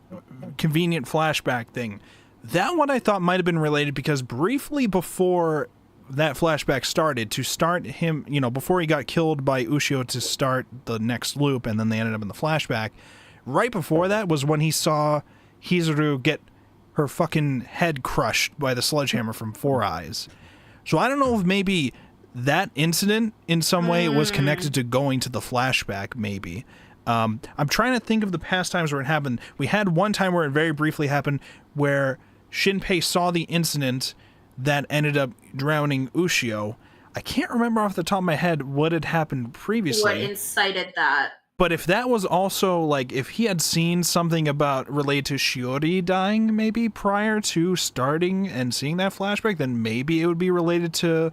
convenient flashback thing, that one I thought might have been related because briefly before that flashback started, to start him, before he got killed by Ushio to start the next loop, and then they ended up in the flashback, right before that was when he saw Hizuru get her fucking head crushed by the sledgehammer from Four Eyes. So I don't know if maybe that incident in some way was connected to going to the flashback, maybe. I'm trying to think of the past times where it happened. We had one time where it very briefly happened where Shinpei saw the incident that ended up drowning Ushio. I can't remember off the top of my head what had happened previously. What incited that? But if that was also, like, if he had seen something related to Shiori dying maybe prior to starting and seeing that flashback, then maybe it would be related to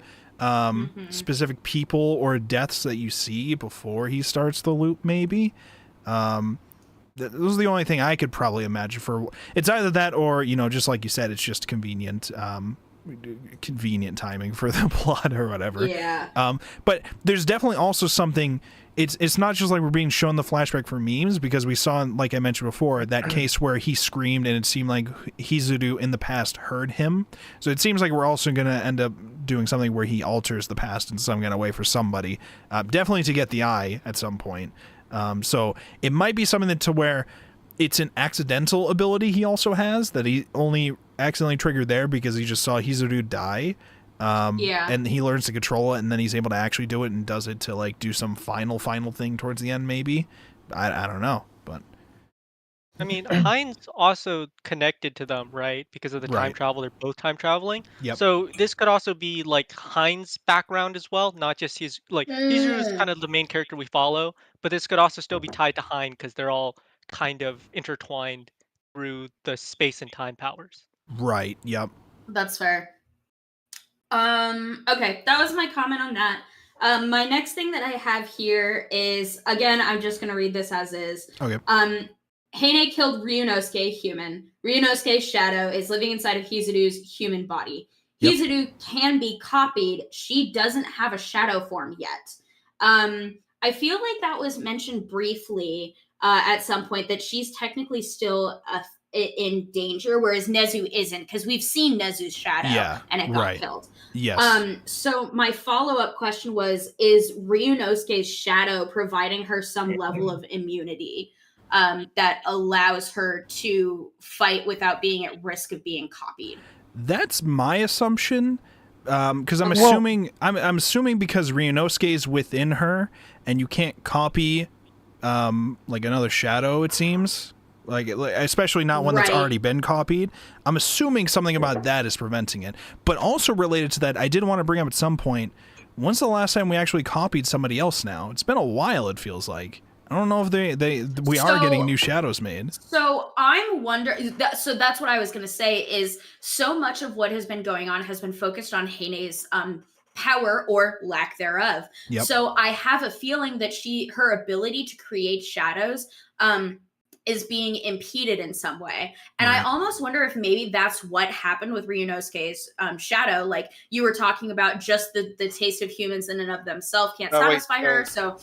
specific people or deaths that you see before he starts the loop, maybe. This is the only thing I could probably imagine for. It's either that or, just like you said, it's just convenient timing for the plot or whatever. Yeah. But there's definitely also something. It's not just like we're being shown the flashback for memes, because we saw, like I mentioned before, that case where he screamed and it seemed like Hizuru in the past heard him. So it seems like we're also going to end up doing something where he alters the past in some kind of way for somebody. Definitely to get the eye at some point. So it might be something to where it's an accidental ability he also has that he only accidentally triggered there because he just saw Hizuru die. And he learns to control it, and then he's able to actually do it and does it to, like, do some final thing towards the end, maybe. I don't know, but I mean, Heinz also connected to them, right? Because of the time travel, they're both time traveling. Yep. So this could also be like Heinz' background as well, not just his. Like Hizuru is kind of the main character we follow, but this could also still be tied to Heinz because they're all kind of intertwined through the space and time powers. Right. Yep. That's fair. Okay, that was my comment on that. My next thing that I have here is, again, I'm just gonna read this as is. Okay. Heine killed Ryunosuke, human. Ryunosuke's shadow is living inside of Hizuru's human body. Yep. Hizuru can be copied. She doesn't have a shadow form yet. I feel like that was mentioned briefly at some point, that she's technically still in danger, whereas Nezu isn't, because we've seen Nezu's shadow and it got killed. Yes. So my follow-up question was, is Ryunosuke's shadow providing her some level of immunity that allows her to fight without being at risk of being copied? That's my assumption, because I'm assuming because Ryunosuke is within her and you can't copy like another shadow, it seems. Like, especially not one that's already been copied. I'm assuming something about that is preventing it. But also related to that, I did want to bring up at some point, when's the last time we actually copied somebody else now? It's been a while, it feels like. I don't know if we are getting new shadows made. So I'm wondering, so that's what I was going to say, is so much of what has been going on has been focused on Heine's power or lack thereof. Yep. So I have a feeling that her ability to create shadows is being impeded in some way. And I almost wonder if maybe that's what happened with Ryunosuke's shadow. Like you were talking about, just the taste of humans in and of themselves can't satisfy her. So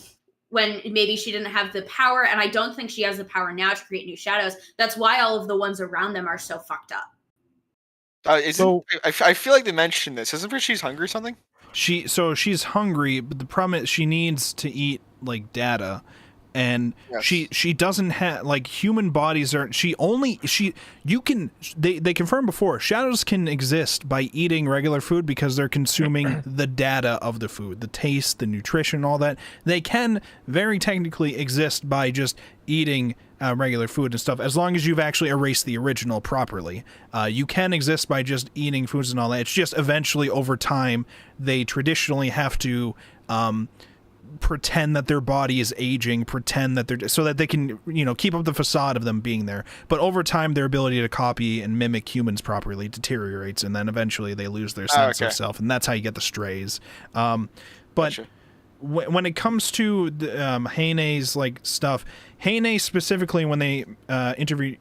when maybe she didn't have the power, and I don't think she has the power now to create new shadows, that's why all of the ones around them are so fucked up. I feel like they mentioned this. Isn't it she's hungry or something? She's hungry, but the problem is she needs to eat, like, data. And she doesn't have, like, human bodies are, they confirmed before, shadows can exist by eating regular food because they're consuming the data of the food, the taste, the nutrition, all that. They can very technically exist by just eating regular food and stuff, as long as you've actually erased the original properly. You can exist by just eating foods and all that. It's just eventually over time, they traditionally have to, pretend that their body is aging, pretend that they're, so that they can, keep up the facade of them being there. But over time, their ability to copy and mimic humans properly deteriorates, and then eventually they lose their sense of self, and that's how you get the strays. But gotcha. when it comes to Heine's like stuff, Heine specifically when they interviewed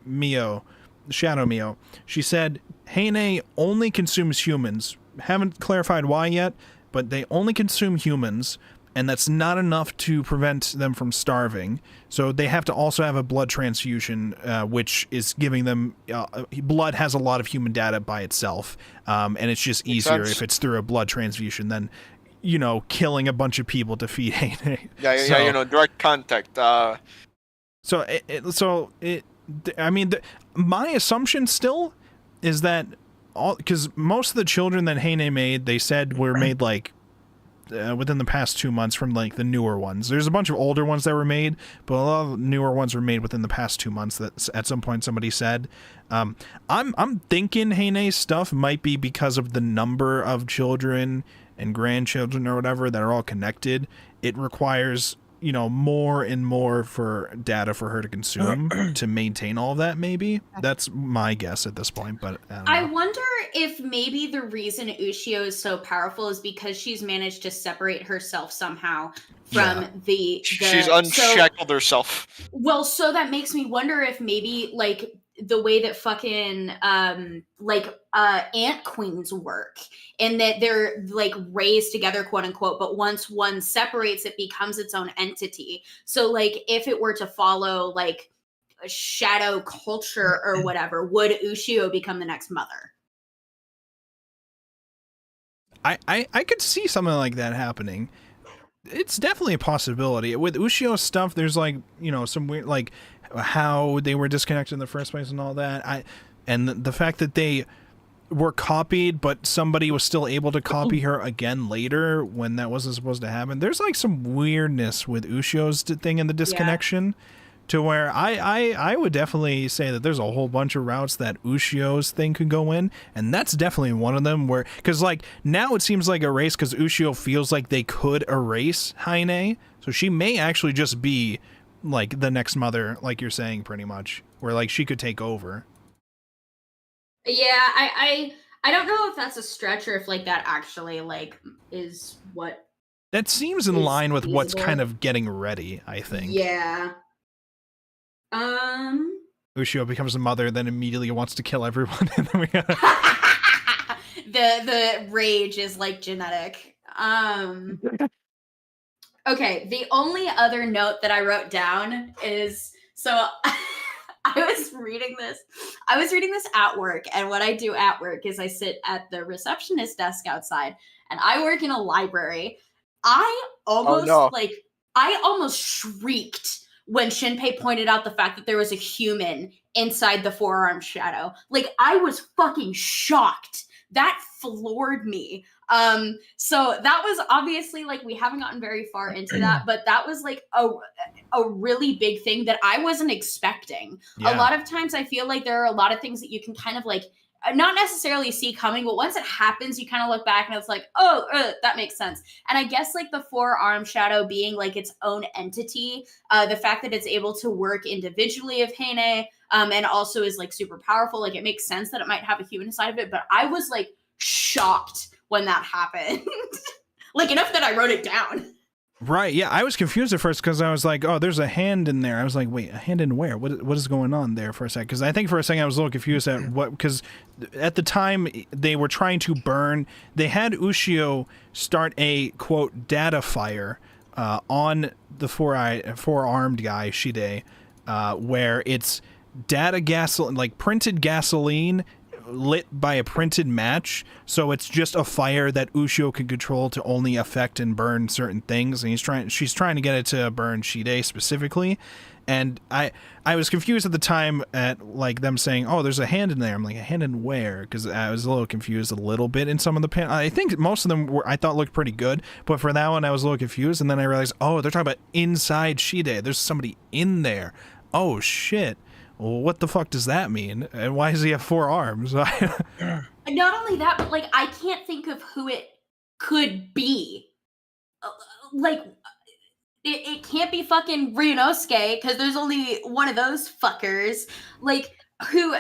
Mio, Shadow Mio, she said Heine only consumes humans. Haven't clarified why yet, but they only consume humans, and that's not enough to prevent them from starving. So they have to also have a blood transfusion, which is giving them blood has a lot of human data by itself, and it's just easier if it's through a blood transfusion than, you know, killing a bunch of people to feed Heine. Yeah, you know, direct contact. I mean, my assumption still is that because most of the children that Heine made, they said were made like within the past 2 months from like the newer ones. There's a bunch of older ones that were made, but a lot of the newer ones were made within the past 2 months. That at some point somebody said. I'm thinking Heine's stuff might be because of the number of children and grandchildren or whatever that are all connected. It requires, you know, more and more for data for her to consume to maintain all of that. Maybe that's my guess at this point, but I wonder if maybe the reason Ushio is so powerful is because she's managed to separate herself somehow from the she's unshackled herself. Well, so that makes me wonder if maybe like the way that fucking ant queens work, and that they're like raised together, quote unquote, but once one separates, it becomes its own entity. So like if it were to follow like a shadow culture or whatever, would Ushio become the next mother? I could see something like that happening. It's definitely a possibility. With Ushio's stuff, there's like, you know, some weird, like how they were disconnected in the first place and all that. And the fact that they were copied, but somebody was still able to copy her again later when that wasn't supposed to happen. There's like some weirdness with Ushio's thing and the disconnection. To where I would definitely say that there's a whole bunch of routes that Ushio's thing could go in, and that's definitely one of them. Where, because like now it seems like a race because Ushio feels like they could erase Heine, so she may actually just be like the next mother, like you're saying, pretty much, where like she could take over. Yeah, I don't know if that's a stretch or if like that actually like is what. That seems in line with feasible. What's kind of getting ready, I think. Yeah. Ushio becomes a mother, then immediately wants to kill everyone, and then we got the rage is like genetic. Okay, the only other note that I wrote down is so I was reading this at work, and what I do at work is I sit at the receptionist desk outside, and I work in a library. I almost shrieked when Shinpei pointed out the fact that there was a human inside the forearm shadow. Like, I was fucking shocked. That floored me. So that was obviously, like, we haven't gotten very far into that, but that was like a really big thing that I wasn't expecting. Yeah. A lot of times I feel like there are a lot of things that you can kind of like not necessarily see coming, but once it happens, you kind of look back and it's like, oh, that makes sense. And I guess like the forearm shadow being like its own entity, the fact that it's able to work individually of Heine, and also is like super powerful, like it makes sense that it might have a human side of it, but I was like shocked when that happened. Like enough that I wrote it down. Right, yeah, I was confused at first because I was like, oh, there's a hand in there. I was like, wait, a hand in where? What is going on there for a second? Because I think for a second I was a little confused at what, because at the time they were trying to burn, they had Ushio start a, quote, data fire on the four-armed guy, Shide, where it's data gasoline, like printed gasoline lit by a printed match, so it's just a fire that Ushio can control to only affect and burn certain things, and she's trying to get it to burn Shide specifically. And I was confused at the time at like them saying, oh, there's a hand in there. I'm like, a hand in where? Because I was a little confused a little bit in some of the I think most of them I thought looked pretty good, but for that one I was a little confused, and then I realized, oh, they're talking about inside Shide. There's somebody in there. Oh shit. Well, what the fuck does that mean? And why does he have 4 arms? Not only that, but like I can't think of who it could be. Like it can't be fucking Ryunosuke because there's only one of those fuckers. Like who?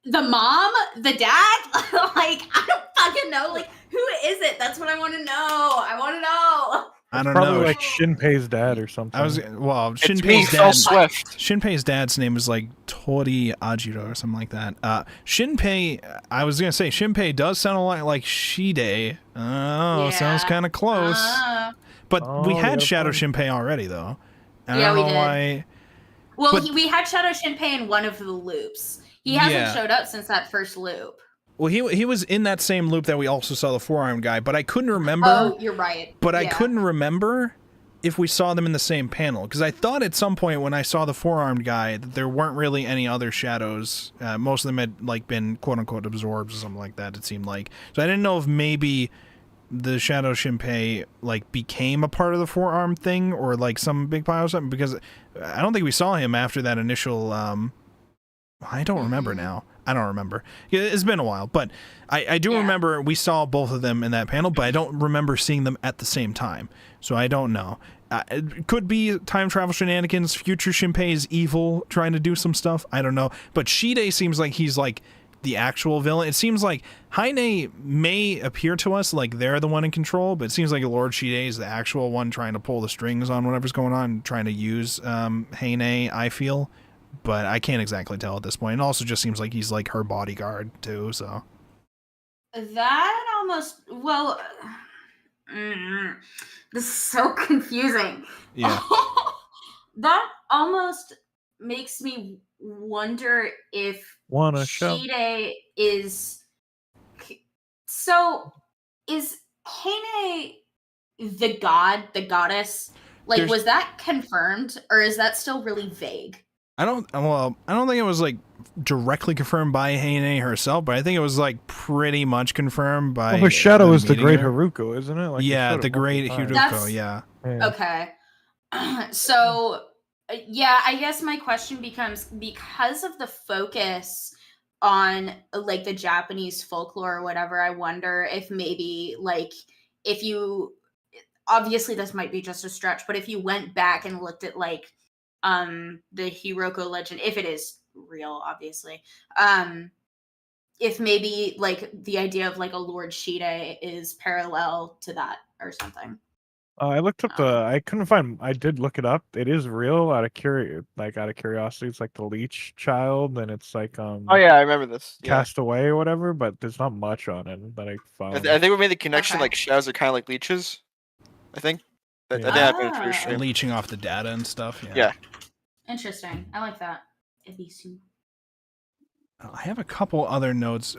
The mom, the dad? Like I don't fucking know. Like who is it? That's what I want to know. I want to know. I don't Probably know. like Shinpei's dad or something. It's me, Phil Swift. Shinpei's dad's name is like Tori Ajiro or something like that. Shinpei, I was gonna say Shinpei does sound a lot like Shide. Oh, sounds kind of close. But we had Shadow Shinpei already though. I don't know why. Well, we had Shadow Shinpei in one of the loops. He hasn't showed up since that first loop. Well, he was in that same loop that we also saw the four-armed guy, but I couldn't remember. Oh, you're right. But I couldn't remember if we saw them in the same panel, because I thought at some point when I saw the four-armed guy that there weren't really any other shadows. Most of them had like been quote-unquote absorbed or something like that, it seemed like. So I didn't know if maybe the Shadow Shinpei like became a part of the four-armed thing or like some big pile or something, because I don't think we saw him after that initial... I don't remember now. I don't remember. It's been a while, but I do remember we saw both of them in that panel, but I don't remember seeing them at the same time. So I don't know. It could be time travel shenanigans. Future Shinpei is evil, trying to do some stuff. I don't know. But Shide seems like he's like the actual villain. It seems like Heine may appear to us like they're the one in control, but it seems like Lord Shide is the actual one trying to pull the strings on whatever's going on, trying to use Heine, I feel. But I can't exactly tell at this point. It also just seems like he's like her bodyguard too, so. That almost, well, this is so confusing. Yeah. That almost makes me wonder if Shide is, so is Heine the god, the goddess? Like, was that confirmed, or is that still really vague? I don't think it was like directly confirmed by Heine herself, but I think it was like pretty much confirmed by. Well, her shadow is the great Haruko, isn't it? Like the great Haruko. Yeah. Okay. So, yeah, I guess my question becomes, because of the focus on like the Japanese folklore or whatever, I wonder if maybe like if you, obviously this might be just a stretch, but if you went back and looked at like the Hiroko legend, if it is real, obviously, if maybe like the idea of like a Lord Shide is parallel to that or something. I looked up I couldn't find. I did look it up. It is real. Out of curiosity, it's like the leech child, and it's like Oh yeah, I remember this. Cast Away or whatever. But there's not much on it that I found. I think we made the connection like shadows are kind of like leeches. I think. I think I've been pretty sure. Leeching off the data and stuff. Yeah. Interesting. I like that. I have a couple other notes.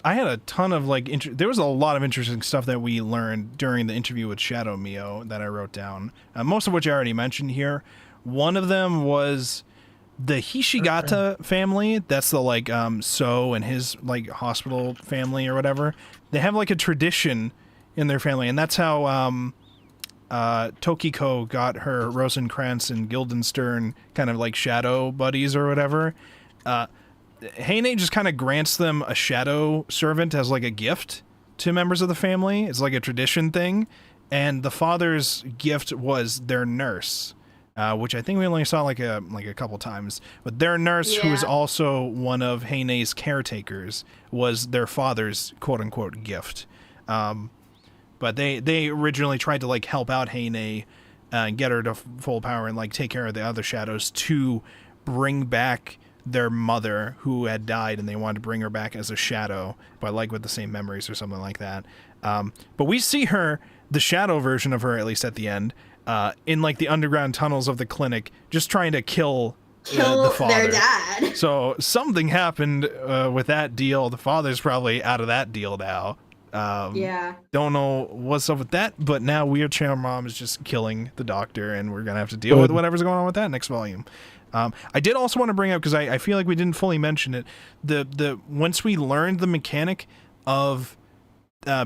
I had a ton of like there was a lot of interesting stuff that we learned during the interview with Shadow Mio that I wrote down. Most of which I already mentioned here. One of them was the Hishigata family. That's the like So and his like hospital family or whatever. They have like a tradition in their family, and that's how Tokiko got her Rosencrantz and Guildenstern kind of like shadow buddies or whatever. Heine just kind of grants them a shadow servant as like a gift to members of the family. It's like a tradition thing. And the father's gift was their nurse, which I think we only saw like a couple times. But their nurse, who is also one of Heine's caretakers, was their father's quote unquote gift. But they originally tried to like help out Heine and get her to full power and like take care of the other shadows to bring back their mother who had died, and they wanted to bring her back as a shadow, but like with the same memories or something like that. But we see her, the shadow version of her, at least at the end, in like the underground tunnels of the clinic, just trying to kill the father. Their dad. So something happened with that deal. The father's probably out of that deal now. Don't know what's up with that, but now Wheelchair Mom is just killing the doctor, and we're gonna have to deal with whatever's going on with that next volume. I did also want to bring up, because I feel like we didn't fully mention it, the once we learned the mechanic of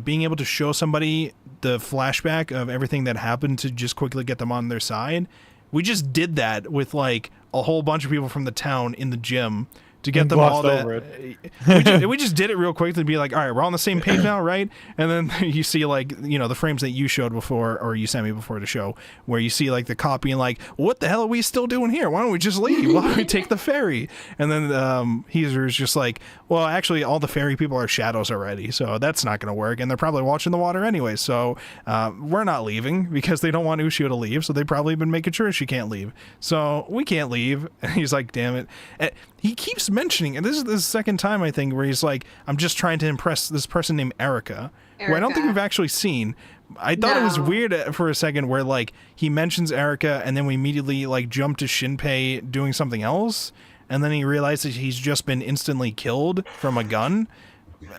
being able to show somebody the flashback of everything that happened to just quickly get them on their side, we just did that with like a whole bunch of people from the town in the gym to get And them all glossed to. over we just did it real quick to be like, all right, we're on the same page now, right? And then you see like the frames that you showed before, or you sent me before the show, where you see like the copy and like, what the hell are we still doing here? Why don't we just leave? Why don't we take the ferry? And then Heezer's just like, well, actually, all the ferry people are shadows already, so that's not going to work, and they're probably watching the water anyway, so we're not leaving because they don't want Ushio to leave, so they've probably been making sure she can't leave. So we can't leave. And he's like, damn it. And he keeps mentioning, and this is the second time I think where he's like, I'm just trying to impress this person named Erica, who I don't think we've actually seen. I thought it was weird for a second where like he mentions Erica and then we immediately like jump to Shinpei doing something else, and then he realizes he's just been instantly killed from a gun.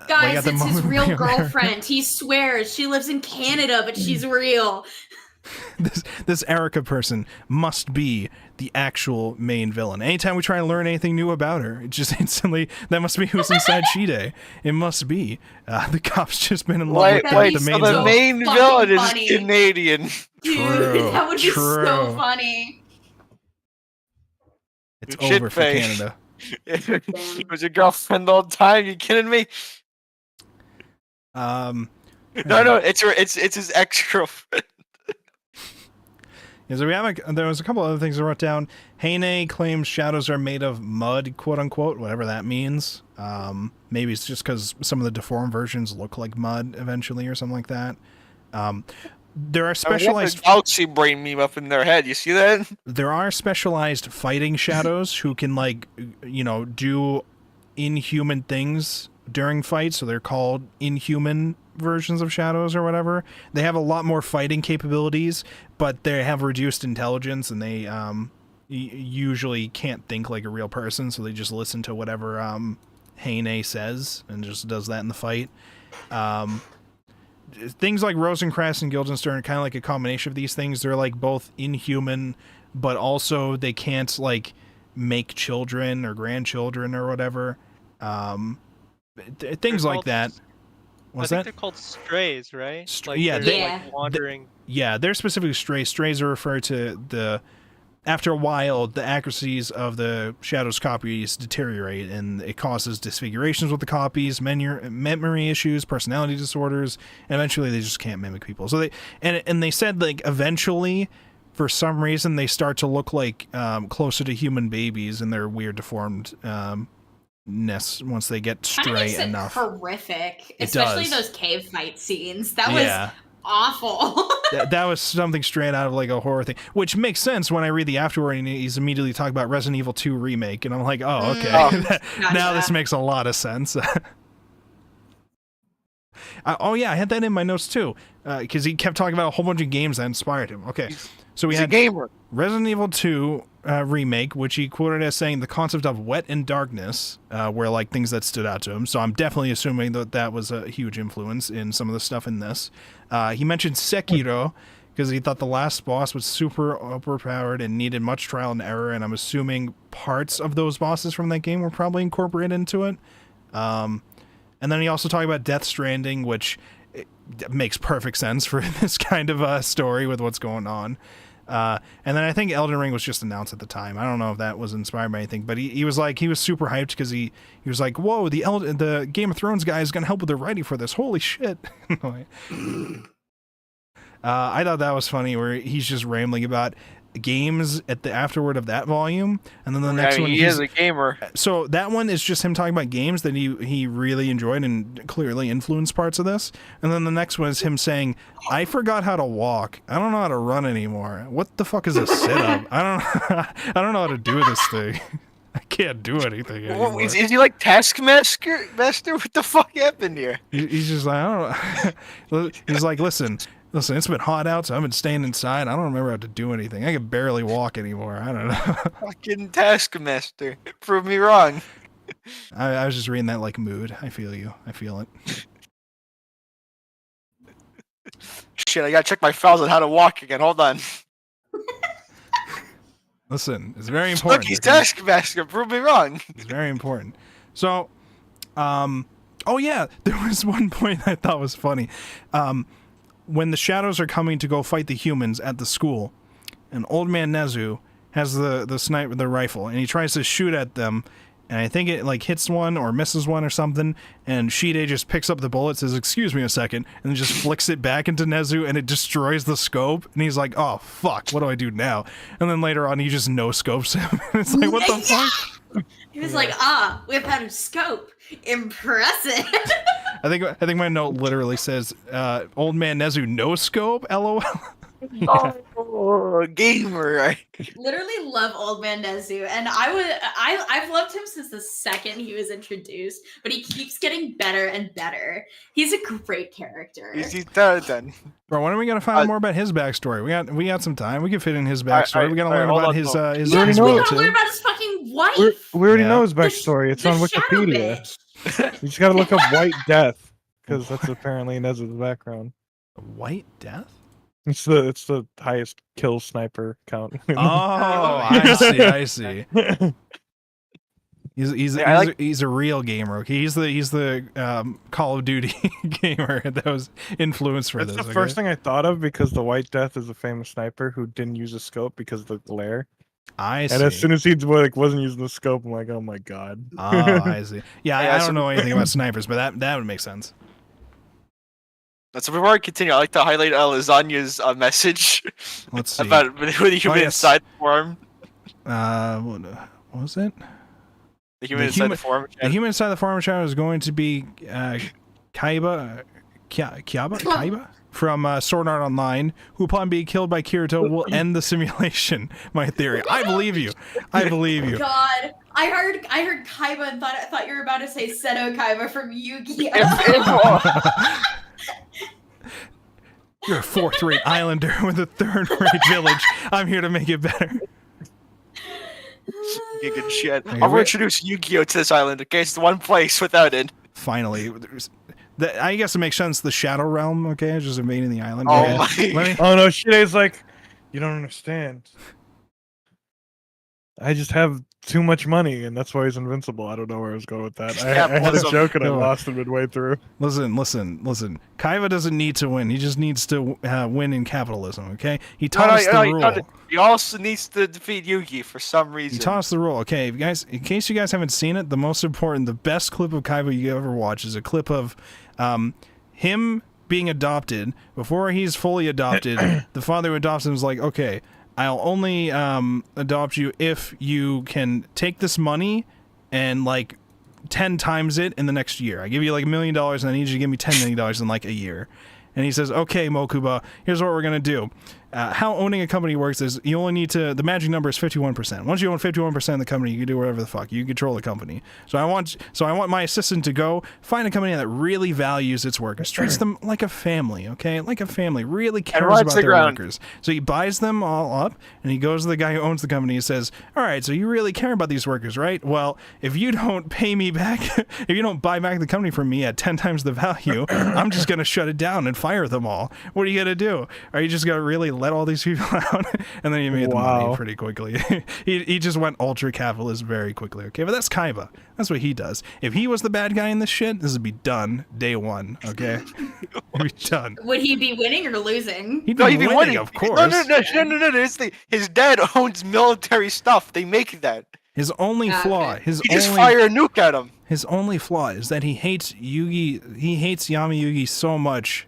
Guys, it's his real girlfriend. He swears she lives in Canada, but she's real. This Erica person must be the actual main villain. Anytime we try and learn anything new about her, it just instantly, that must be who's inside Shide. It must be. The cop's just been in love with the main so villain. the main villain is Canadian. Dude, that would be so funny. It's over for Canada. She was your girlfriend the whole time. You kidding me? No, it's his ex-girlfriend. Yeah, so there was a couple other things I wrote down. Heine claims shadows are made of mud, quote unquote, whatever that means. Maybe it's just because some of the deformed versions look like mud eventually or something like that. There are specialized galaxy brain meme up in their head. You see that? There are specialized fighting shadows who can do inhuman things during fights, so they're called inhuman versions of shadows or whatever. They have a lot more fighting capabilities, but they have reduced intelligence, and they usually can't think like a real person, so they just listen to whatever Heine says and just does that in the fight. Things like Rosencrantz and Guildenstern are kind of like a combination of these things. They're like both inhuman, but also they can't like make children or grandchildren or whatever. Things like that. I think they're called strays, right? Like wandering. They're specifically strays. Strays are referred to after a while, the accuracies of the Shadow's copies deteriorate, and it causes disfigurations with the copies, memory issues, personality disorders, and eventually they just can't mimic people. So they said like eventually, for some reason, they start to look like closer to human babies in their weird deformed once they get stray enough. Horrific, especially those cave fight scenes. That was awful. that was something straight out of like a horror thing, which makes sense when I read the afterward and he's immediately talking about Resident Evil 2 remake, and I'm like, oh, okay. Now this makes a lot of sense. I had that in my notes too, because he kept talking about a whole bunch of games that inspired him. Okay, so we had a gamer. Resident Evil 2 remake, which he quoted as saying the concept of wet and darkness were like things that stood out to him. So I'm definitely assuming that was a huge influence in some of the stuff in this. He mentioned Sekiro because he thought the last boss was super overpowered and needed much trial and error, and I'm assuming parts of those bosses from that game were probably incorporated into it. And then he also talked about Death Stranding, which makes perfect sense for this kind of story with what's going on. And then I think Elden Ring was just announced at the time. I don't know if that was inspired by anything, but he was super hyped because he was like, whoa, the Game of Thrones guy is going to help with the writing for this. Holy shit. I thought that was funny where he's just rambling about games at the afterward of that volume, and then the next one he is a gamer. So that one is just him talking about games that he really enjoyed and clearly influenced parts of this, and then the next one is him saying, I forgot how to walk, I don't know how to run anymore, what the fuck is a sit-up? I don't know how to do this thing. I can't do anything anymore. Is he like Taskmaster? What the fuck happened here? He's just like, I don't know. He's like, listen, it's been hot out, so I've been staying inside. I don't remember how to do anything. I can barely walk anymore. I don't know. Fucking Taskmaster. Prove me wrong. I was just reading that like mood. I feel you. I feel it. Shit, I gotta check my files on how to walk again. Hold on. Listen, it's very important. Look, he's Taskmaster. Prove me wrong. It's very important. So, oh yeah, there was one point I thought was funny. When the shadows are coming to go fight the humans at the school, and Old Man Nezu has the rifle, and he tries to shoot at them, and I think it like hits one or misses one or something, and Shide just picks up the bullet, says, "Excuse me a second," and then just flicks it back into Nezu, and it destroys the scope, and he's like, "Oh fuck, what do I do now?" And then later on, he just no scopes him. It's like, what the fuck? He was like, whip out a scope. Impressive. I think my note literally says, "Old man Nezu no scope." LOL. Oh, gamer! Literally love Old Man Nezu, and I've loved him since the second he was introduced, but he keeps getting better and better. He's a great character. He's better then. Bro, when are we gonna find out more about his backstory? We got some time. We can fit in his backstory. We gotta learn about his Yes, his we brother, gotta too. learn about his fucking wife. We already Yeah. know his backstory. It's The on shadow Wikipedia. bitch. You just gotta look up White Death, because that's apparently Nezu's background. White Death? It's the highest kill sniper count. Oh, I see. He's a real gamer. Okay? He's the Call of Duty gamer that was influenced for That's this. the first thing I thought of, because the White Death is a famous sniper who didn't use a scope because of the glare. I see. And as soon as he wasn't using the scope, I'm like, oh my god. Oh, I see. Yeah, I so- don't know anything about snipers, but that would make sense. So before I continue, I like to highlight Lasagna's message Let's see. about the human yes. inside the form. What was it? The human The inside human- the form. The human inside the farmer child is going to be Kaiba from Sword Art Online, who upon being killed by Kirito will end the simulation. My theory. I believe you. I believe you. God, I heard Kaiba and thought you were about to say Seto Kaiba from Yu-Gi-Oh. You're a fourth-rate islander with a third-rate village. I'm here to make it better. Good shit. Okay, I'll wait. introduce Yu-Gi-Oh to this island. Okay, it's the one place without it. Finally, I guess it makes sense. The Shadow Realm, okay, is just invading the island. Oh Okay, my- let me- Oh no, Shide's like, you don't understand. I just have too much money, and that's why he's invincible. I don't know where I was going with that. I had a Capitalism. joke and I No. lost it midway through. Listen. Kaiba doesn't need to win. He just needs to win in capitalism, okay? He taught us the rule. He also needs to defeat Yugi for some reason. He taught us the rule. Okay, if you guys, in case you guys haven't seen it, the most important, the best clip of Kaiba you ever watch is a clip of him being adopted. Before he's fully adopted, the father who adopts him is like, okay, I'll only adopt you if you can take this money and like 10 times it in the next year. I give you like $1 million and I need you to give me $10 million in like a year. And he says, okay, Mokuba, here's what we're going to do. How owning a company works is you only need to, the magic number is 51%. Once you own 51% of the company, you can do whatever the fuck. You control the company. So I want my assistant to go find a company that really values its workers, treats them like a family, okay? Like a family, really cares rides about the their ground. workers. So he buys them all up, and he goes to the guy who owns the company and says, all right, so you really care about these workers, right? Well, if you don't pay me back, if you don't buy back the company from me at 10 times the value, I'm just going to shut it down and fire them all. What are you going to do? Are you just going to really let all these people out? And then he made the money Wow. pretty quickly. he just went ultra capitalist very quickly, okay? But that's Kaiba. That's what he does. If he was the bad guy in this shit, this would be done day one, okay? It'd be done. Would he be winning or losing? He'd No, be he'd be winning, winning. of course. No. His dad owns military stuff. They make that. His only Okay. flaw, He just fire a nuke at him. his only flaw is that he hates Yugi. He hates Yami Yugi so much,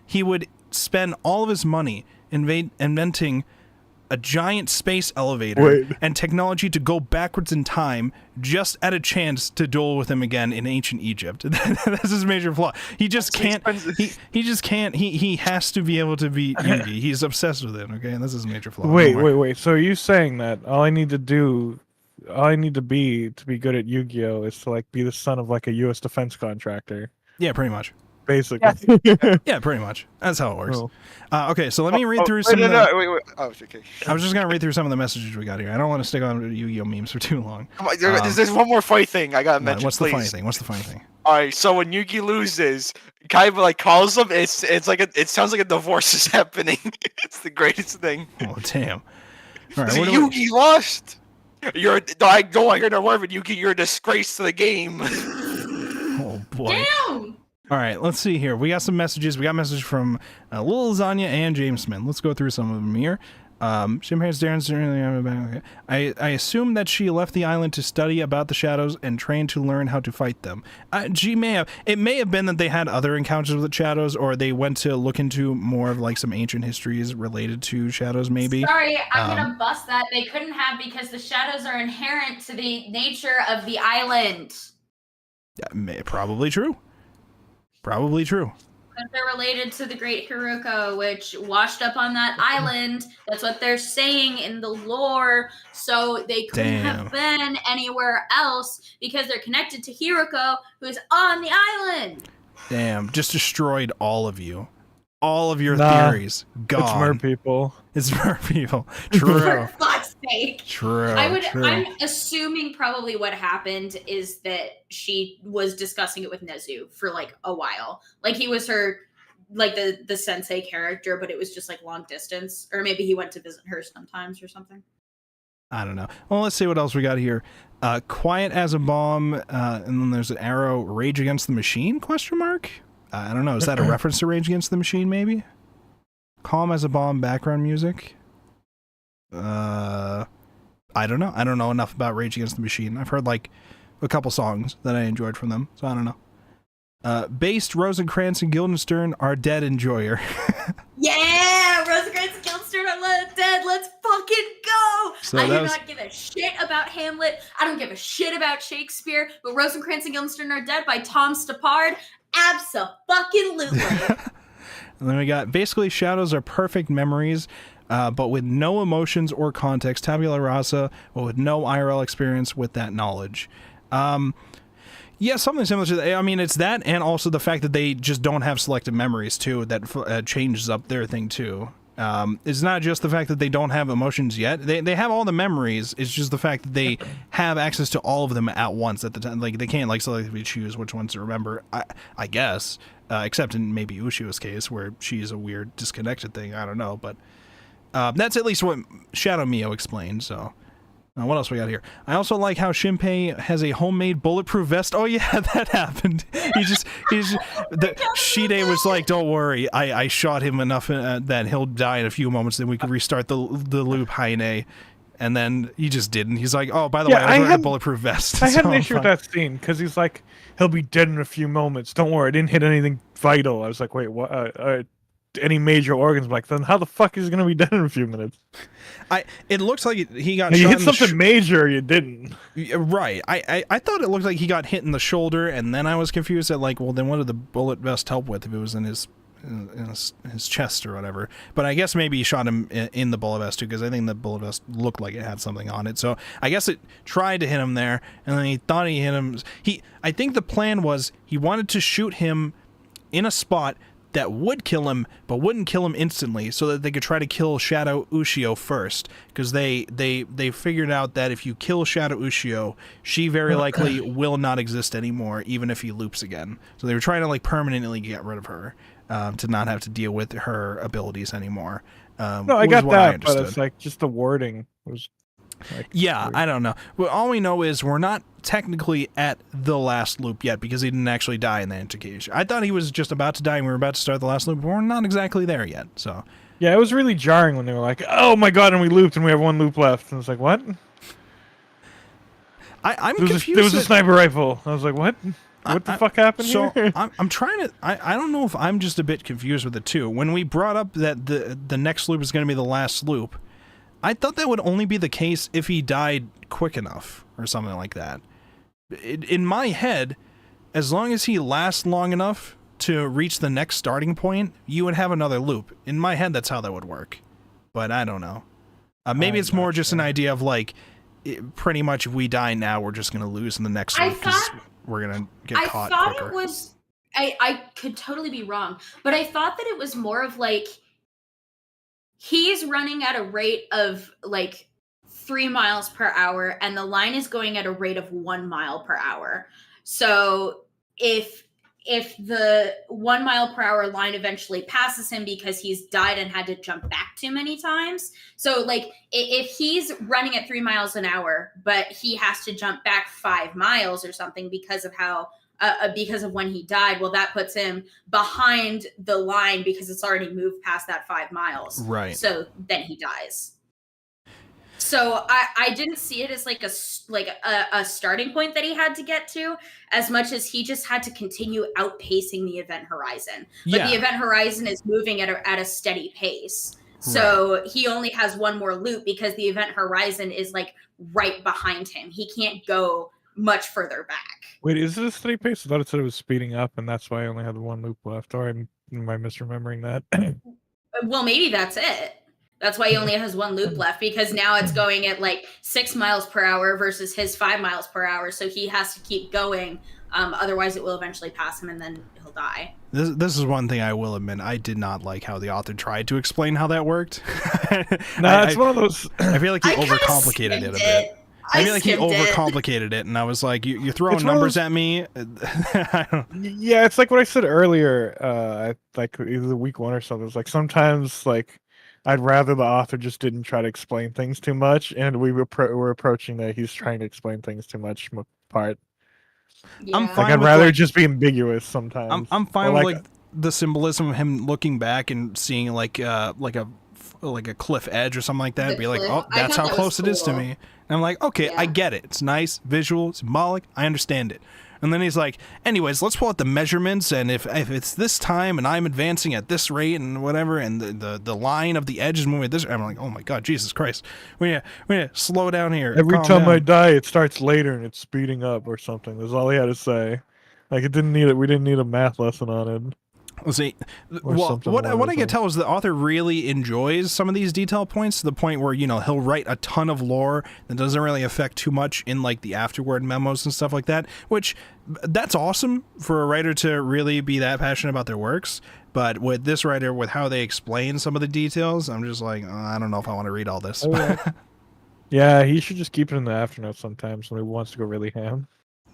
he would spend all of his money inventing a giant space elevator Wait. and technology to go backwards in time just at a chance to duel with him again in ancient Egypt. That's his major flaw. He just That's can't. expensive. He just can't. He has to be able to beat Yugi. He's obsessed with it. Okay, and that's his major flaw. Wait, Don't worry. wait. So are you saying that all I need to be good at Yu-Gi-Oh is to like be the son of like a U.S. defense contractor, Yeah, pretty much. basically? Yeah, pretty much. That's how it works. Cool. Okay, so let me read through wait, some. no, of the, wait. Oh, okay. I was just gonna read through some of the messages we got here. I don't want to stick on Yu-Gi-Oh memes for too long. Come on, there's one more funny thing I gotta mention. What's the please. funny thing? What's the funny thing? All right, so when Yugi loses, Kaiba like calls him. It sounds like a divorce is happening. It's the greatest thing. Oh damn! All right, He's what like, do we- Yugi lost. I don't want to hear no word of it, Yugi. You're a disgrace to the game. Oh boy! Damn! All right, let's see here. We got some messages. We got messages from Lil Lasagna and James Smith. Let's go through some of them here. Shinpei's Darren's. I assume that she left the island to study about the shadows and train to learn how to fight them. She may have. It may have been that they had other encounters with shadows, or they went to look into more of like some ancient histories related to shadows. Maybe. Sorry, I'm gonna bust that. They couldn't have because the shadows are inherent to the nature of the island. Probably true. Probably true. Because they're related to the Great Hiruko, which washed up on that island. That's what they're saying in the lore. So they couldn't have been anywhere else because they're connected to Hiruko, who's on the island. Damn, just destroyed all of you. All of your theories gone. It's mer people. It's mer people. True. For fuck's sake. True. I'm assuming probably what happened is that she was discussing it with Nezu for like a while. Like he was her, like the sensei character, but it was just like long distance. Or maybe he went to visit her sometimes or something. I don't know. Well, let's see what else we got here. Quiet as a bomb, and then there's an arrow. Rage Against the Machine? ? I don't know. Is that a reference to Rage Against the Machine, maybe? Calm as a bomb background music? I don't know. I don't know enough about Rage Against the Machine. I've heard like a couple songs that I enjoyed from them, so I don't know. Based, Rosencrantz and Guildenstern are dead. Enjoyer. Yeah, Rosencrantz and Guildenstern are dead. Let's fucking go. So I do not give a shit about Hamlet. I don't give a shit about Shakespeare. But Rosencrantz and Guildenstern are dead by Tom Stoppard. Abso-fucking-lutely. And then we got basically shadows are perfect memories, but with no emotions or context. Tabula rasa, but with no IRL experience with that knowledge. Yeah, something similar to that. I mean, it's that, and also the fact that they just don't have selective memories too. That changes up their thing too. It's not just the fact that they don't have emotions yet. They have all the memories. It's just the fact that they have access to all of them at once at the time. Like they can't like selectively choose which ones to remember. I guess, except in maybe Ushio's case where she's a weird disconnected thing. I don't know, but that's at least what Shadow Mio explained. So. What else we got here? I also like how Shinpei has a homemade bulletproof vest. Oh yeah, that happened. Shide was like, "Don't worry, I shot him enough that he'll die in a few moments. Then we can restart the loop, Haine." And then he just didn't. He's like, "Oh, by the way, I wearing a bulletproof vest." I had an issue with that scene because he's like, "He'll be dead in a few moments. Don't worry, I didn't hit anything vital." I was like, "Wait, what?" Any major organs, like then how the fuck is he gonna be dead in a few minutes? It looks like he got. You shot hit something major, you didn't. Right. I thought it looked like he got hit in the shoulder, and then I was confused at like, well, then what did the bullet vest help with if it was in his chest or whatever? But I guess maybe he shot him in the bullet vest too, because I think the bullet vest looked like it had something on it. So I guess it tried to hit him there, and then he thought he hit him. I think the plan was he wanted to shoot him in a spot that would kill him, but wouldn't kill him instantly, so that they could try to kill Shadow Ushio first, because they figured out that if you kill Shadow Ushio, she very likely will not exist anymore, even if he loops again. So they were trying to like permanently get rid of her, to not have to deal with her abilities anymore. No, I got that, but it's like just the wording was. Like, yeah, weird. I don't know. Well, all we know is we're not technically at the last loop yet because he didn't actually die in that intercage. I thought he was just about to die and we were about to start the last loop, but we're not exactly there yet. So yeah, it was really jarring when they were like, "Oh my god!" and we looped and we have one loop left. And I was like, "What?" I'm confused. There was a sniper rifle. I was like, "What? What the fuck happened here?" So I'm trying to. I don't know if I'm just a bit confused with it too. When we brought up that the next loop is going to be the last loop, I thought that would only be the case if he died quick enough or something like that. In my head, as long as he lasts long enough to reach the next starting point, you would have another loop. In my head, that's how that would work. But I don't know. Maybe it's more just an idea of like, pretty much if we die now, we're just going to lose in the next loop because we're going to get caught quicker. I thought it was... I could totally be wrong, but I thought that it was more of like, he's running at a rate of like 3 miles per hour and the line is going at a rate of 1 mile per hour. So if the 1 mile per hour line eventually passes him because he's died and had to jump back too many times. So like if he's running at 3 miles an hour, but he has to jump back 5 miles or something because of how because of when he died. Well, that puts him behind the line because it's already moved past that 5 miles. Right. So then he dies. So I didn't see it as like a starting point that he had to get to, as much as he just had to continue outpacing the event horizon. But the event horizon is moving at a steady pace. So he only has one more loop because the event horizon is like right behind him. He can't go much further back. Wait, is it a steady pace? I thought it said it was speeding up, and that's why I only had one loop left. Or am I misremembering that? Well, maybe that's it. That's why he only has one loop left, because now it's going at like 6 miles per hour versus his 5 miles per hour. So he has to keep going. Otherwise, it will eventually pass him and then he'll die. This is one thing I will admit. I did not like how the author tried to explain how that worked. It's one of those. I feel like he overcomplicated it a bit. I feel like he overcomplicated it, and I was like, "You're throwing numbers at me." Yeah, it's like what I said earlier. Like either week 1 or something. It's like sometimes like I'd rather the author just didn't try to explain things too much, and we were approaching that he's trying to explain things too much part. Yeah. I'm fine I'd with, rather just be ambiguous sometimes. I'm fine with like the symbolism of him looking back and seeing like a cliff edge or something like that. Be like, oh, that's how close it is to me. And I'm like, okay, I get it. It's nice, visual, symbolic. I understand it. And then he's like, anyways, let's pull out the measurements, and if it's this time and I'm advancing at this rate and whatever, and the line of the edge is moving at this, I'm like, oh my god, Jesus Christ, we need to slow down here. Every time I die, it starts later and it's speeding up or something. That's all he had to say. Like we didn't need a math lesson on it. Let's see. Well, what I can tell is the author really enjoys some of these detail points to the point where, he'll write a ton of lore that doesn't really affect too much in like the afterword memos and stuff like that, which that's awesome for a writer to really be that passionate about their works. But with this writer, with how they explain some of the details, I'm just like, I don't know if I want to read all this. Yeah, he should just keep it in the afternote sometimes when he wants to go really ham.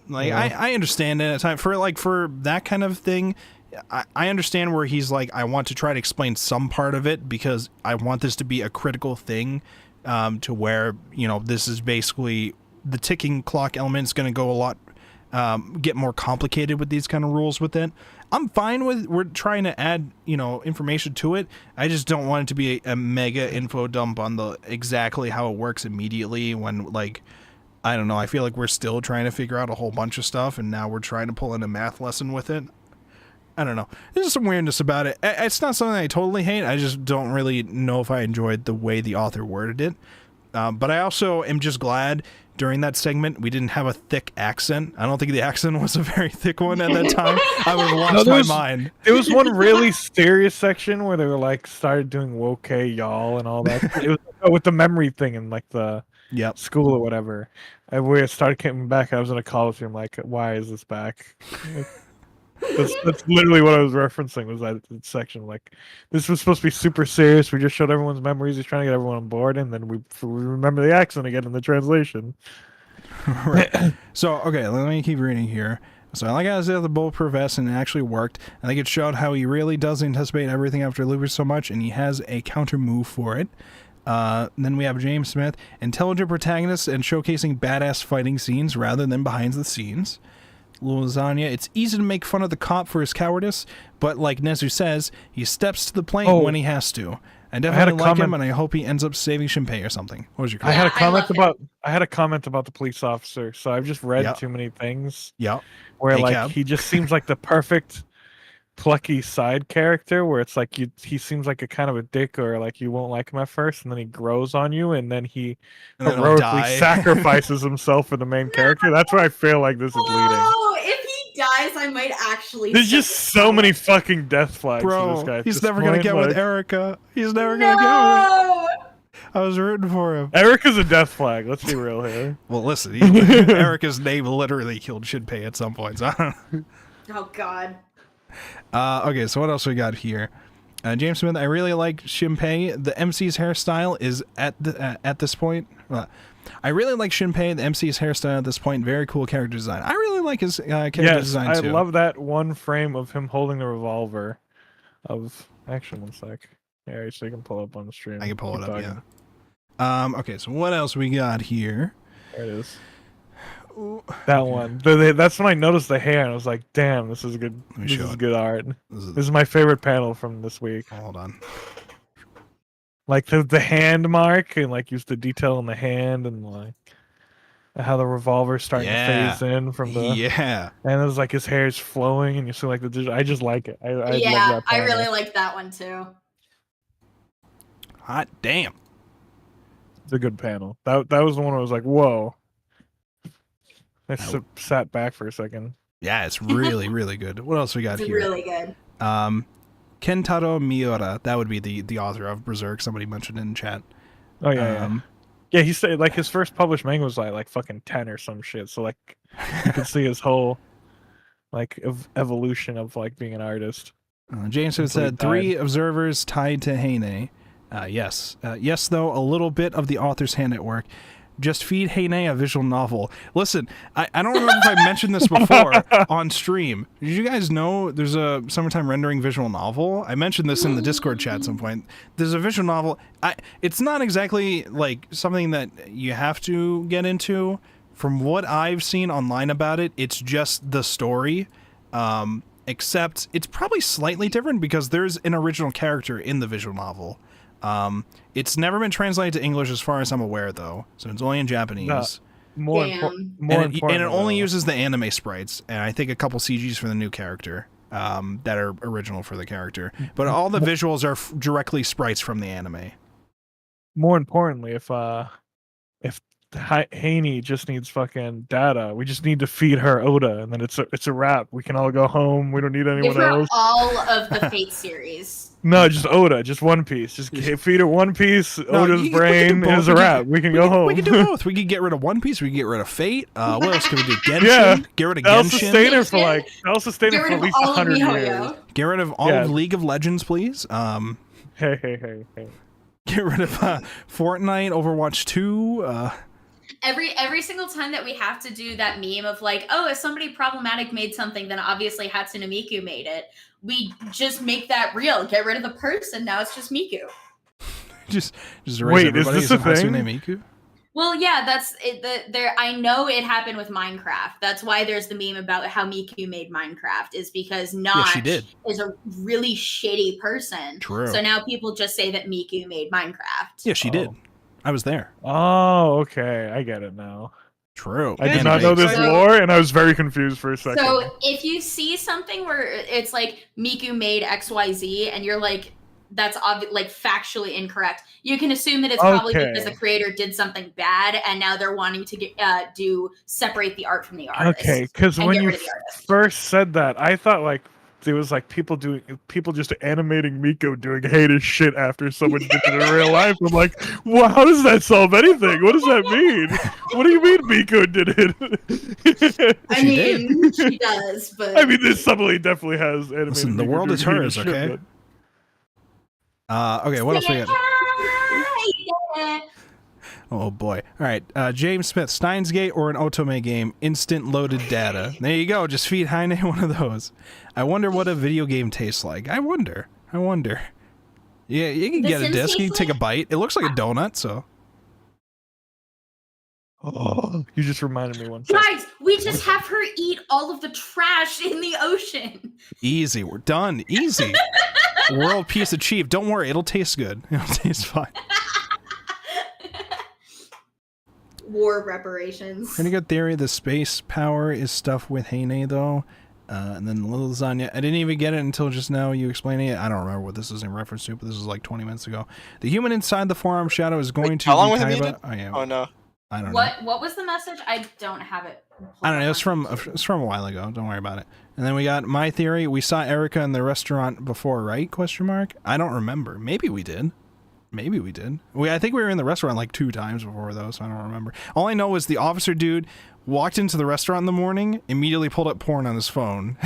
Like, I understand it at times for that kind of thing. I understand where he's like, I want to try to explain some part of it because I want this to be a critical thing, to where, this is basically the ticking clock element is going to go a lot, get more complicated with these kind of rules with it. I'm fine with, we're trying to add, information to it. I just don't want it to be a mega info dump on the exactly how it works immediately when, like, I don't know, I feel like we're still trying to figure out a whole bunch of stuff and now we're trying to pull in a math lesson with it. I don't know. There's some weirdness about it. It's not something I totally hate. I just don't really know if I enjoyed the way the author worded it. But I also am just glad during that segment we didn't have a thick accent. I don't think the accent was a very thick one at that time. I would have lost my mind. There was one really serious section where they were like started doing woke y'all and all that. It was with the memory thing and like the school or whatever. And we started coming back. I was in a call with him like, why is this back? That's literally what I was referencing, was that section. Like, this was supposed to be super serious. We just showed everyone's memories. He's trying to get everyone on board, and then we remember the accent again in the translation. Right. So, okay, let me keep reading here. So, like I said, the bulletproof vest, and it actually worked. I think it showed how he really does anticipate everything after losing so much, and he has a counter move for it. Then we have James Smith, intelligent protagonist and showcasing badass fighting scenes rather than behind the scenes. Lasagna, it's easy to make fun of the cop for his cowardice, but like Nezu says, he steps to the plate when he has to. I definitely like him, and I hope he ends up saving Shinpei or something. What was your comment? I had a comment about the police officer, so I've just read too many things. Where like he just seems like the perfect plucky side character where it's like he seems like a kind of a dick, or like you won't like him at first and then he grows on you and then he heroically sacrifices himself for the main character. That's where I feel like this is leading. Oh, if he dies, I might actually. There's just so many fucking death flags for this guy. He's never gonna get with Erica. He's never gonna get with. I was rooting for him. Erica's a death flag. Let's be real here. Well, listen, Erica's name literally killed Shinpei at some point. So oh God. Okay, so what else we got here? James Smith, I really like Shinpei. The MC's hairstyle is at this point. I really like Shinpei, the MC's hairstyle at this point. Very cool character design. I really like his character design too. I love that one frame of him holding the revolver. Actually, one sec. Yeah, so you can pull up on the stream. I can pull it up. Yeah. Okay, so what else we got here? There it is. That one. That's when I noticed the hair, and I was like, "Damn, this is good. Let me This show is it. good art. This is, This is my favorite panel from this week. hold on. Like the hand mark, and like use the detail in the hand, and like how the revolver's starting to phase in from the. Yeah. And it was like his hair is flowing, and you see like the. I just like it. I love Yeah, that I panel. really like that one too. Hot damn. It's a good panel. That was the one I was like, whoa. I sat back for a second. Yeah, it's really, really good. What else we got It's here? really good. Kentaro Miura. That would be the author of Berserk. Somebody mentioned in chat. Oh yeah, yeah. He said like his first published manga was like fucking 10 or some shit. So like you could see his whole like evolution of like being an artist. James said 3 observers tied to Heine. Yes. Yes, though, a little bit of the author's hand at work. Just feed Heine a visual novel. Listen, I don't remember if I mentioned this before on stream. Did you guys know there's a summertime rendering visual novel? I mentioned this in the Discord chat at some point. There's a visual novel. It's not exactly like something that you have to get into. From what I've seen online about it, it's just the story. Except it's probably slightly different because there's an original character in the visual novel. It's never been translated to English as far as I'm aware, though, so it's only in Japanese. More and it only uses the anime sprites, and I think a couple CGs for the new character that are original for the character. But all the visuals are directly sprites from the anime. More importantly, if Haney just needs fucking data, we just need to feed her Oda, and then it's a wrap. We can all go home. We don't need anyone Give her else. all of the Fate series. No, just Oda, just One Piece. Just feed her One Piece. Oda's brain is a wrap. We can go home. We can do both. We could get rid of One Piece. We can get rid of Fate. What else can we do? Genshin. Yeah. Get rid of I'll Genshin. sustain her for like. I'll sustain her for at least 100 years. Get rid of all of League of Legends, please. Hey. Get rid of Fortnite, Overwatch 2. Every single time that we have to do that meme of like, oh, if somebody problematic made something, then obviously Hatsune Miku made it. We just make that real. Get rid of the person. Now it's just Miku. just erase everybody. Is this a thing? Hatsune Miku? Well, yeah, that's it. I know it happened with Minecraft. That's why there's the meme about how Miku made Minecraft, is because Notch is a really shitty person. True. So now people just say that Miku made Minecraft. Yeah, she did. I was there. Oh, okay. I get it now. True. I did not know this lore, and I was very confused for a second. So if you see something where it's like Miku made XYZ, and you're like, that's like factually incorrect, you can assume that it's probably because the creator did something bad, and now they're wanting to separate the art from the artist. Okay, because when you first said that, I thought like there was like people just animating Miko doing hated shit after someone did it in real life. I'm like, well, how does that solve anything? What does that mean? What do you mean Miko did it? I mean, she does, but I mean, this somebody definitely has animated. Listen, the Miko world is doing hers, shit, okay? But... Okay, what else we got? Oh boy. Alright, James Smith, Steins Gate or an Otome game, instant loaded data. There you go, just feed Heine one of those. I wonder what a video game tastes like. I wonder. Yeah, you can get a disc, you can take a bite. It looks like a donut, so. Oh, you just reminded me one second. Guys, we just have her eat all of the trash in the ocean. Easy, we're done. Easy. World peace achieved. Don't worry, it'll taste good. It'll taste fine. War reparations. Pretty good theory. The space power is stuff with Heine, though. And then Little Lasagna. I didn't even get it until just now you explaining it. I don't remember what this is in reference to, but this is like 20 minutes ago. The human inside the forearm shadow is going to. How long was it needed? Oh no. I don't know. What was the message? I don't have it. I don't know. It's from a while ago. Don't worry about it. And then we got my theory. We saw Erica in the restaurant before, right? Question mark. I don't remember. Maybe we did. I think we were in the restaurant like 2 times before, though, so I don't remember. All I know is the officer dude walked into the restaurant in the morning, immediately pulled up porn on his phone.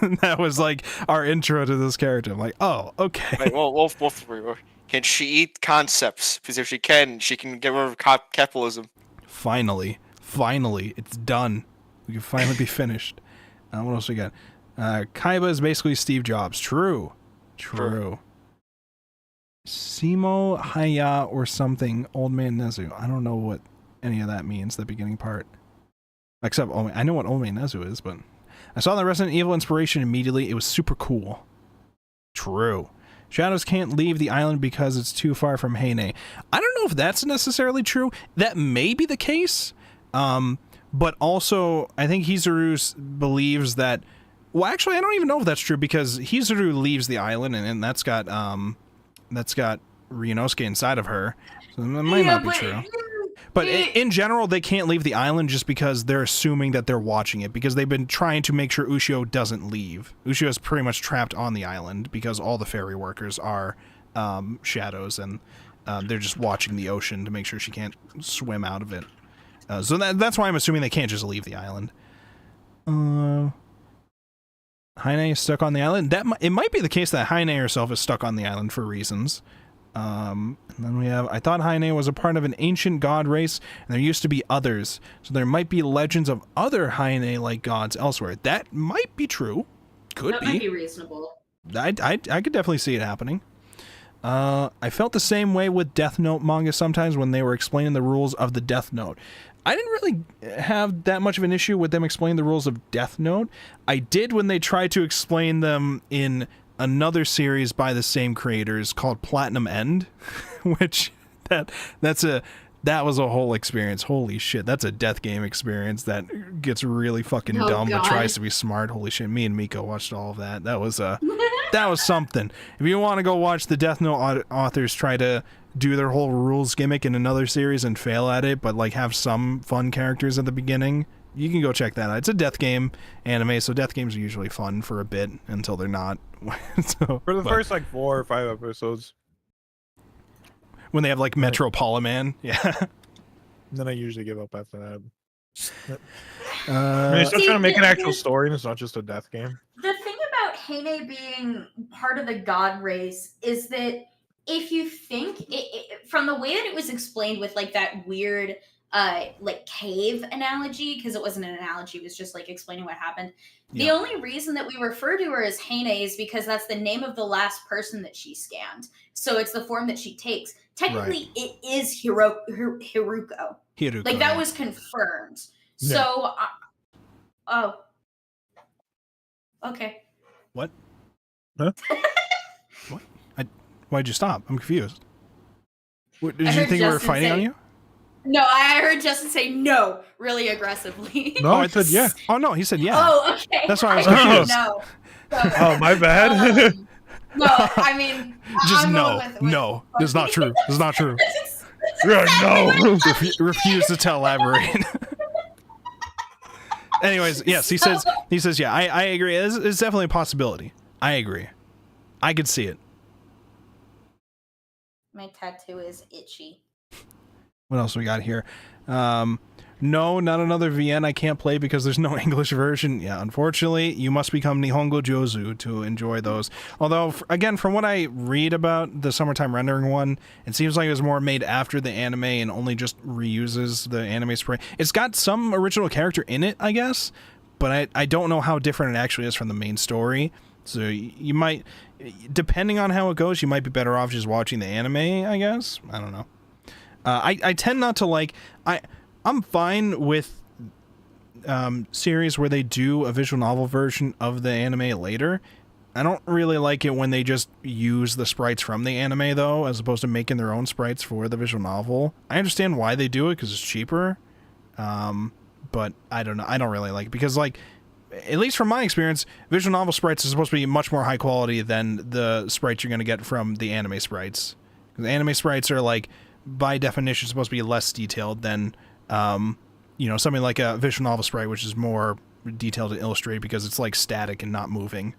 And that was like our intro to this character. I'm like, oh, okay. Wait, Wolf, can she eat concepts? Because if she can get rid of capitalism. Finally, it's done. We can finally be finished. What else we got? Kaiba is basically Steve Jobs. True. Simo Haya or something, Old Man Nezu. I don't know what any of that means, the beginning part. Except I know what Ome Nezu is, but I saw the Resident Evil inspiration immediately. It was super cool. True. Shadows can't leave the island because it's too far from Heine. I don't know if that's necessarily true. That may be the case. But also, I think Hizuru believes that... Well, actually, I don't even know if that's true, because Hizuru leaves the island, and that's got Ryunosuke inside of her. So that might not be true. But in general, they can't leave the island just because they're assuming that they're watching it, because they've been trying to make sure Ushio doesn't leave. Ushio is pretty much trapped on the island because all the ferry workers are shadows, and they're just watching the ocean to make sure she can't swim out of it. So that's why I'm assuming they can't just leave the island. Heine is stuck on the island. It might be the case that Heine herself is stuck on the island for reasons. And then we have, I thought Heine was a part of an ancient god race, and there used to be others. So there might be legends of other Heine-like gods elsewhere. That might be true. That might be reasonable. I could definitely see it happening. I felt the same way with Death Note manga sometimes when they were explaining the rules of the Death Note. I didn't really have that much of an issue with them explaining the rules of Death Note. I did when they tried to explain them in another series by the same creators called Platinum End, which that was a whole experience. Holy shit, that's a death game experience that gets really fucking dumb but tries to be smart. Holy shit, me and Miko watched all of that. That was something. If you want to go watch the Death Note authors try to do their whole rules gimmick in another series and fail at it, but like have some fun characters at the beginning, you can go check that out. It's a death game anime, so death games are usually fun for a bit until they're not. For the first like 4 or 5 episodes, when they have like Metropoliman, yeah. Then I usually give up after that. I mean, they're still trying to make an actual story, and it's not just a death game. The thing about Heine being part of the god race is that if you think from the way that it was explained with like that weird like cave analogy, because it wasn't an analogy, it was just like explaining what happened. The only reason that we refer to her as Heine is because that's the name of the last person that she scanned. So it's the form that she takes. Technically, It is Hiruko. Like that was confirmed. Yeah. So, okay. What? Huh? What? Why'd you stop? I'm confused. Did you think we were Justin fighting on you? No, I heard Justin say no really aggressively. No, I said yeah. Oh no, he said yeah. Oh, okay. That's why I was didn't confused. know. So, Oh, my bad. no, I mean, Just I'm no, going with no. It's not true. It's not true. Yeah, no. Refuse to elaborate. Anyways, yes, he says, yeah, I agree. It's definitely a possibility. I agree. I could see it. My tattoo is itchy. What else we got here? No, not another VN I can't play because there's no English version. Yeah, unfortunately, you must become Nihongo Jozu to enjoy those. Although, again, from what I read about the Summertime Rendering one, it seems like it was more made after the anime and only just reuses the anime spray. It's got some original character in it, I guess, but I don't know how different it actually is from the main story. So you might, depending on how it goes, you might be better off just watching the anime, I guess. I don't know. I tend not to like... I'm fine with series where they do a visual novel version of the anime later. I don't really like it when they just use the sprites from the anime, though, as opposed to making their own sprites for the visual novel. I understand why they do it, because it's cheaper. But I don't know. I don't really like it, because, like, at least from my experience, visual novel sprites are supposed to be much more high quality than the sprites you're going to get from the anime sprites. The anime sprites are, like, by definition, supposed to be less detailed than... you know, something like a visual novel sprite, which is more detailed and illustrated because it's like static and not moving.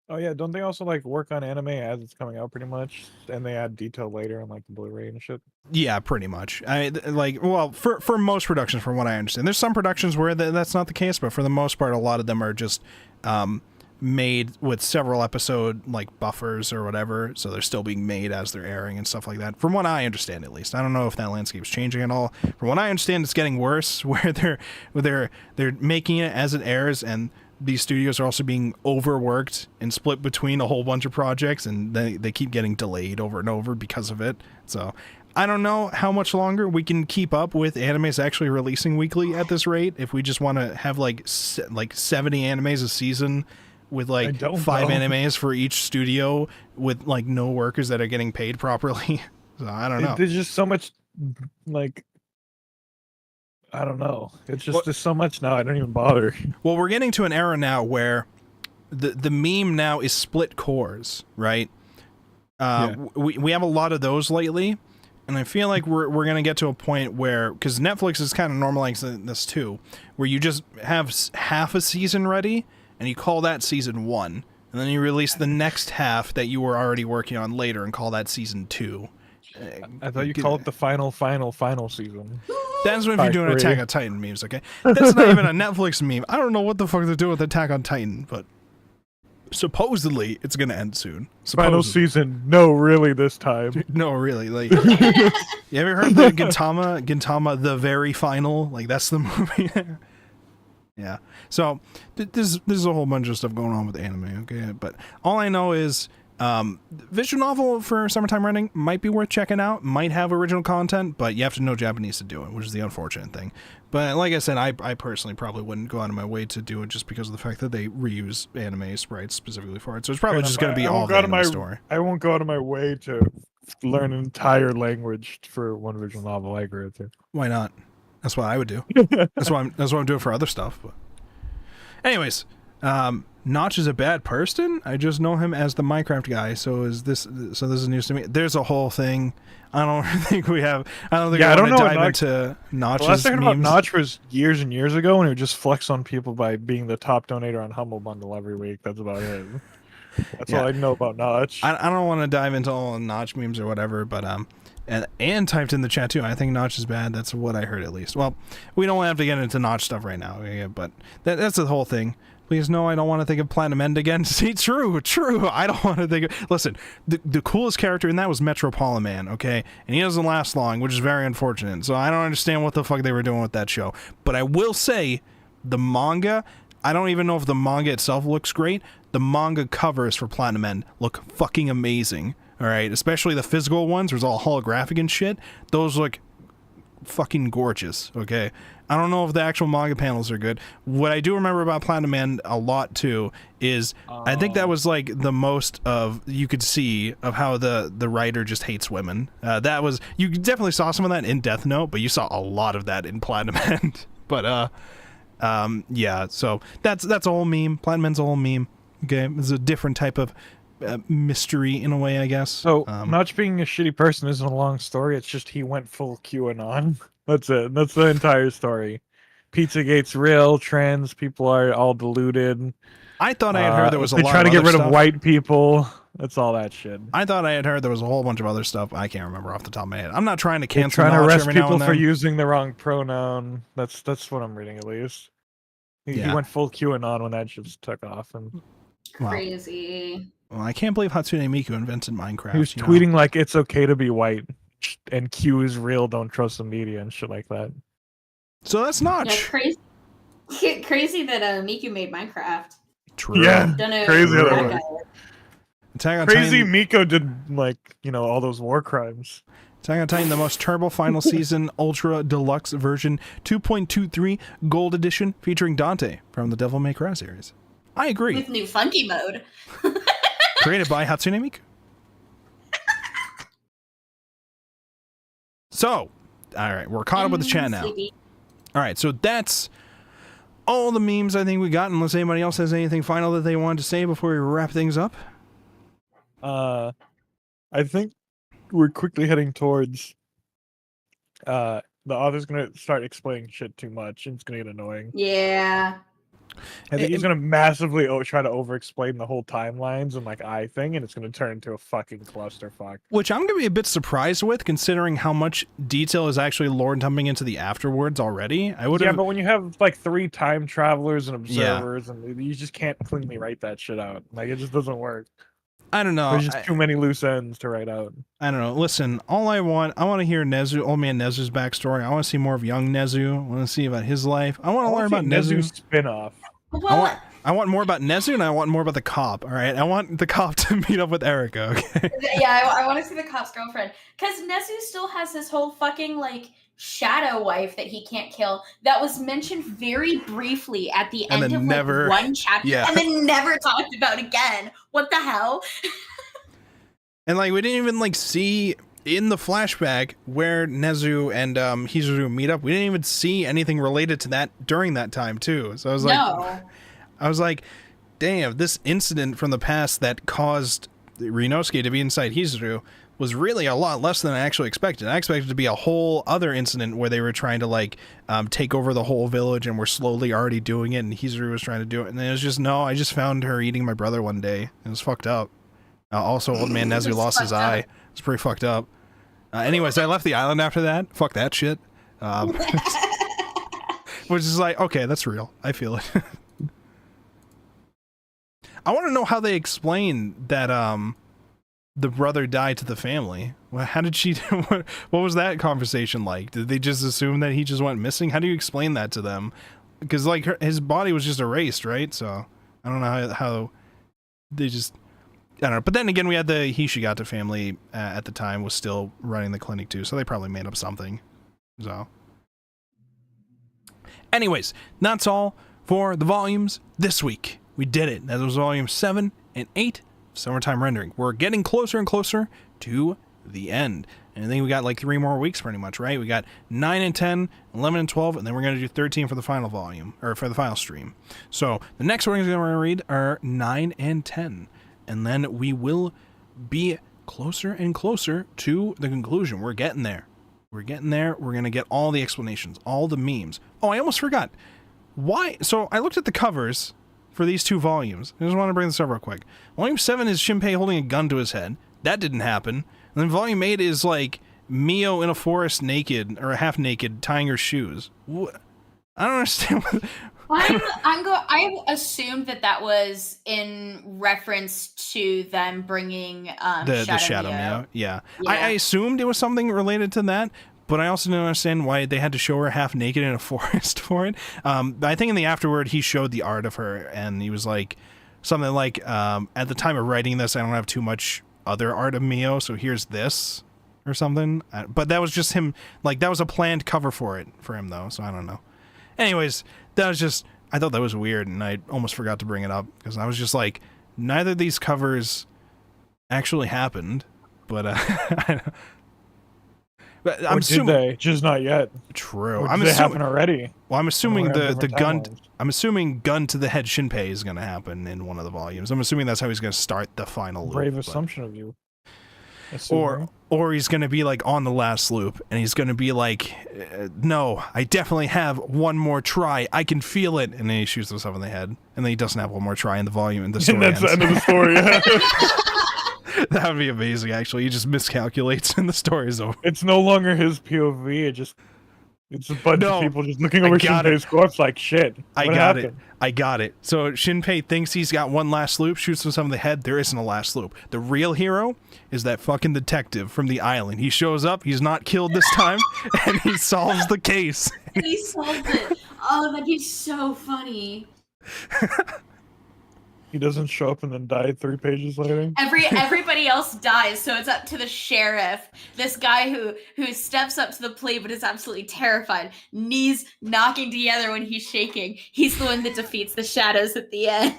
Oh yeah, don't they also like work on anime as it's coming out pretty much, and they add detail later on like the Blu-ray and shit? Yeah, pretty much. Well, for most productions, from what I understand, there's some productions where that's not the case, but for the most part, a lot of them are just made with several episode like buffers or whatever, so they're still being made as they're airing and stuff like that. From what I understand, at least, I don't know if that landscape is changing at all. From what I understand, it's getting worse, where they're making it as it airs, and these studios are also being overworked and split between a whole bunch of projects, and they keep getting delayed over and over because of it. So I don't know how much longer we can keep up with animes actually releasing weekly at this rate. If we just want to have like 70 animes a season with like 5 animes for each studio with like no workers that are getting paid properly. So I don't know. There's just so much, like, I don't know. It's just there's so much now. I don't even bother. Well, we're getting to an era now where the meme now is split cores, right? We have a lot of those lately, and I feel like we're going to get to a point where, because Netflix is kind of normalizing this too, where you just have half a season ready, and you call that season 1, and then you release the next half that you were already working on later and call that season 2. I thought you called it the final season. That's what if you're doing Attack on Titan memes, okay? That's not even a Netflix meme. I don't know what the fuck they're doing with Attack on Titan, but supposedly it's gonna end soon. Final season. No, really, this time. No, really. Like, you ever heard the Gintama, the very final? Like, that's the movie. Yeah. So there's a whole bunch of stuff going on with anime, okay? But all I know is visual novel for summertime reading might be worth checking out, might have original content, but you have to know Japanese to do it, which is the unfortunate thing. But like I said, I personally probably wouldn't go out of my way to do it just because of the fact that they reuse anime sprites specifically for it. So it's probably just going to be all the anime story. I won't go out of my way to learn an entire language for one visual novel. I agree with you. Why not? That's what I would do. That's what I'm doing for other stuff. But anyways, Notch is a bad person. I just know him as the Minecraft guy. So this is news to me. There's a whole thing. I don't think we have. I don't think I want to dive into Notch's last thing about memes. Notch was years and years ago when he would just flex on people by being the top donator on Humble Bundle every week. That's about it. That's all I know about Notch. I don't want to dive into all Notch memes or whatever, but and typed in the chat too. I think Notch is bad. That's what I heard at least. Well, we don't have to get into Notch stuff right now, but that's the whole thing. Please no, I don't want to think of Platinum End again. See, true. I don't want to think of... Listen, the coolest character in that was Metropolitan, okay? And he doesn't last long, which is very unfortunate. So I don't understand what the fuck they were doing with that show. But I will say, the manga, I don't even know if the manga itself looks great. The manga covers for Platinum End look fucking amazing, all right? Especially the physical ones, where it's all holographic and shit. Those look fucking gorgeous, okay? I don't know if the actual manga panels are good. What I do remember about Platinum End a lot too is I think that was like the most of you could see of how the writer just hates women. That was, you definitely saw some of that in Death Note, but you saw a lot of that in Platinum End. But yeah, so that's a whole meme. Platinum End's a whole meme. Okay, it's a different type of mystery in a way, I guess. So Notch being a shitty person isn't a long story. It's just he went full QAnon. That's it. That's the entire story. Pizzagate's real. Trans people are all deluded. I thought I had heard there was a lot of They try to get rid stuff. of white people. That's all that shit. I thought I had heard there was a whole bunch of other stuff. I can't remember off the top of my head. I'm not trying to cancel. They're trying to arrest every now people and then. for using the wrong pronoun. That's what I'm reading at least. He went full QAnon when that just took off. And Crazy. Well, I can't believe Hatsune Miku invented Minecraft. he was tweeting like it's okay to be white and Q is real. Don't trust the media and shit like that. So that's Notch. Yeah, crazy that Miku made Minecraft. True. Yeah, Don't know crazy. who that guy is. Attack on Crazy Titan, Miko did all those war crimes. Attack on Titan, the most terrible final season, ultra deluxe version, 2.23 gold edition, featuring Dante from the Devil May Cry series. I agree. With new funky mode. Created by Hatsune Miku. So, all right, we're caught up with the chat now. Sleepy. All right, so that's all the memes I think we got, unless anybody else has anything final that they wanted to say before we wrap things up. I think we're quickly heading towards the author's gonna start explaining shit too much and it's gonna get annoying. Yeah. I think he's gonna massively try to over-explain the whole timelines and I thing, and it's gonna turn into a fucking clusterfuck. Which I'm gonna be a bit surprised with, considering how much detail is actually lore dumping into the afterwards already. I would. Yeah, but when you have 3 time travelers and observers, and you just can't cleanly write that shit out. It just doesn't work. I don't know. There's just too many loose ends to write out. I don't know. Listen, I want to hear Old Man Nezu's backstory. I want to see more of young Nezu. I want to see about his life. I want to learn about Nezu. Spin-off. Well, I want more about Nezu, and I want more about the cop. All right, I want the cop to meet up with Erica. Okay. Yeah, I want to see the cop's girlfriend because Nezu still has this whole fucking like shadow wife that he can't kill that was mentioned very briefly at the And end then of never- like one chapter, yeah. and then never talked about again. What the hell? And like we didn't even like see in the flashback where Nezu and Hizuru meet up. We didn't even see anything related to that during that time too. So I was like, I was like, damn, this incident from the past that caused Rinosuke to be inside Hizuru was really a lot less than I actually expected. I expected it to be a whole other incident where they were trying to like take over the whole village and were slowly already doing it, and Hizuru was trying to do it. And then it was just, no, I just found her eating my brother one day. It was fucked up. Also, old man Nezu lost his eye. It was pretty fucked up. Anyways, I left the island after that. Fuck that shit. Which is like, okay, that's real. I feel it. I want to know how they explain that the brother died to the family. Well, how did she? What was that conversation like? Did they just assume that he just went missing? How do you explain that to them? Because like his body was just erased, right? So I don't know how they just. I don't know. But then again, we had the Hishigata family at the time was still running the clinic too, so they probably made up something. So, anyways, that's all for the volumes this week. We did it. That was volume 7 and 8, Summertime Rendering. We're getting closer and closer to the end. And I think we got like 3 more weeks pretty much, right? We got 9 and 10, 11 and 12, and then we're going to do 13 for the final volume, or for the final stream. So the next ones we're going to read are 9 and 10. And then we will be closer and closer to the conclusion. We're getting there. We're getting there. We're going to get all the explanations, all the memes. Oh, I almost forgot. Why? So I looked at the covers for these 2 volumes. I just want to bring this up real quick. Volume 7 is Shinpei holding a gun to his head. That didn't happen. And then Volume 8 is like Mio in a forest naked, or half naked, tying her shoes. What? I don't understand. I assumed that was in reference to them bringing the Shadow Mio. Yeah. I assumed it was something related to that, but I also didn't understand why they had to show her half naked in a forest for it. I think in the afterword he showed the art of her, and he was like something like, at the time of writing this, I don't have too much other art of Mio, so here's this or something. But that was just him, like that was a planned cover for him though, so I don't know. Anyways, that was just, I thought that was weird, and I almost forgot to bring it up, because I was just like, neither of these covers actually happened, but but I'm assuming they? Just not yet. True. Or did they happen already? Well, I'm assuming the gun. timelines. I'm assuming gun to the head Shinpei is going to happen in one of the volumes. I'm assuming that's how he's going to start the final loop. Brave but- assumption of you. Or he's going to be like on the last loop, and he's going to be like, no, I definitely have one more try. I can feel it. And then he shoots himself in the head. And then he doesn't have one more try in the volume, and the story and that's ends. the end of the story. That would be amazing, actually. He just miscalculates, and the story's over. It's no longer his POV. It's a bunch of people just looking over Shinpei's corpse like, shit. I got it. So Shinpei thinks he's got one last loop, shoots himself in the head. There isn't a last loop. The real hero is that fucking detective from the island. He shows up. He's not killed this time, and he solves the case. He solved it. Oh, that'd be so funny. He doesn't show up and then die 3 pages later. Everybody else dies, so it's up to the sheriff. This guy who steps up to the plate but is absolutely terrified, knees knocking together when he's shaking. He's the one that defeats the shadows at the end.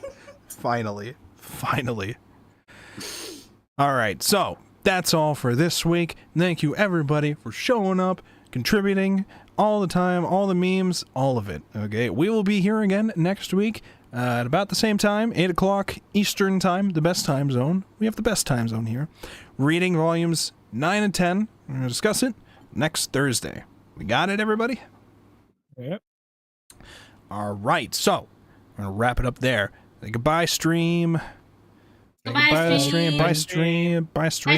Finally. All right, so that's all for this week. Thank you everybody for showing up, contributing all the time, all the memes, all of it. Okay, we will be here again next week. At about the same time, 8 o'clock Eastern time, the best time zone. We have the best time zone here. Reading volumes 9 and 10. We're going to discuss it next Thursday. We got it, everybody? Yep. All right, so we're going to wrap it up there. Say goodbye, stream. Say Goodbye, goodbye, stream. Bye, stream. Bye, stream.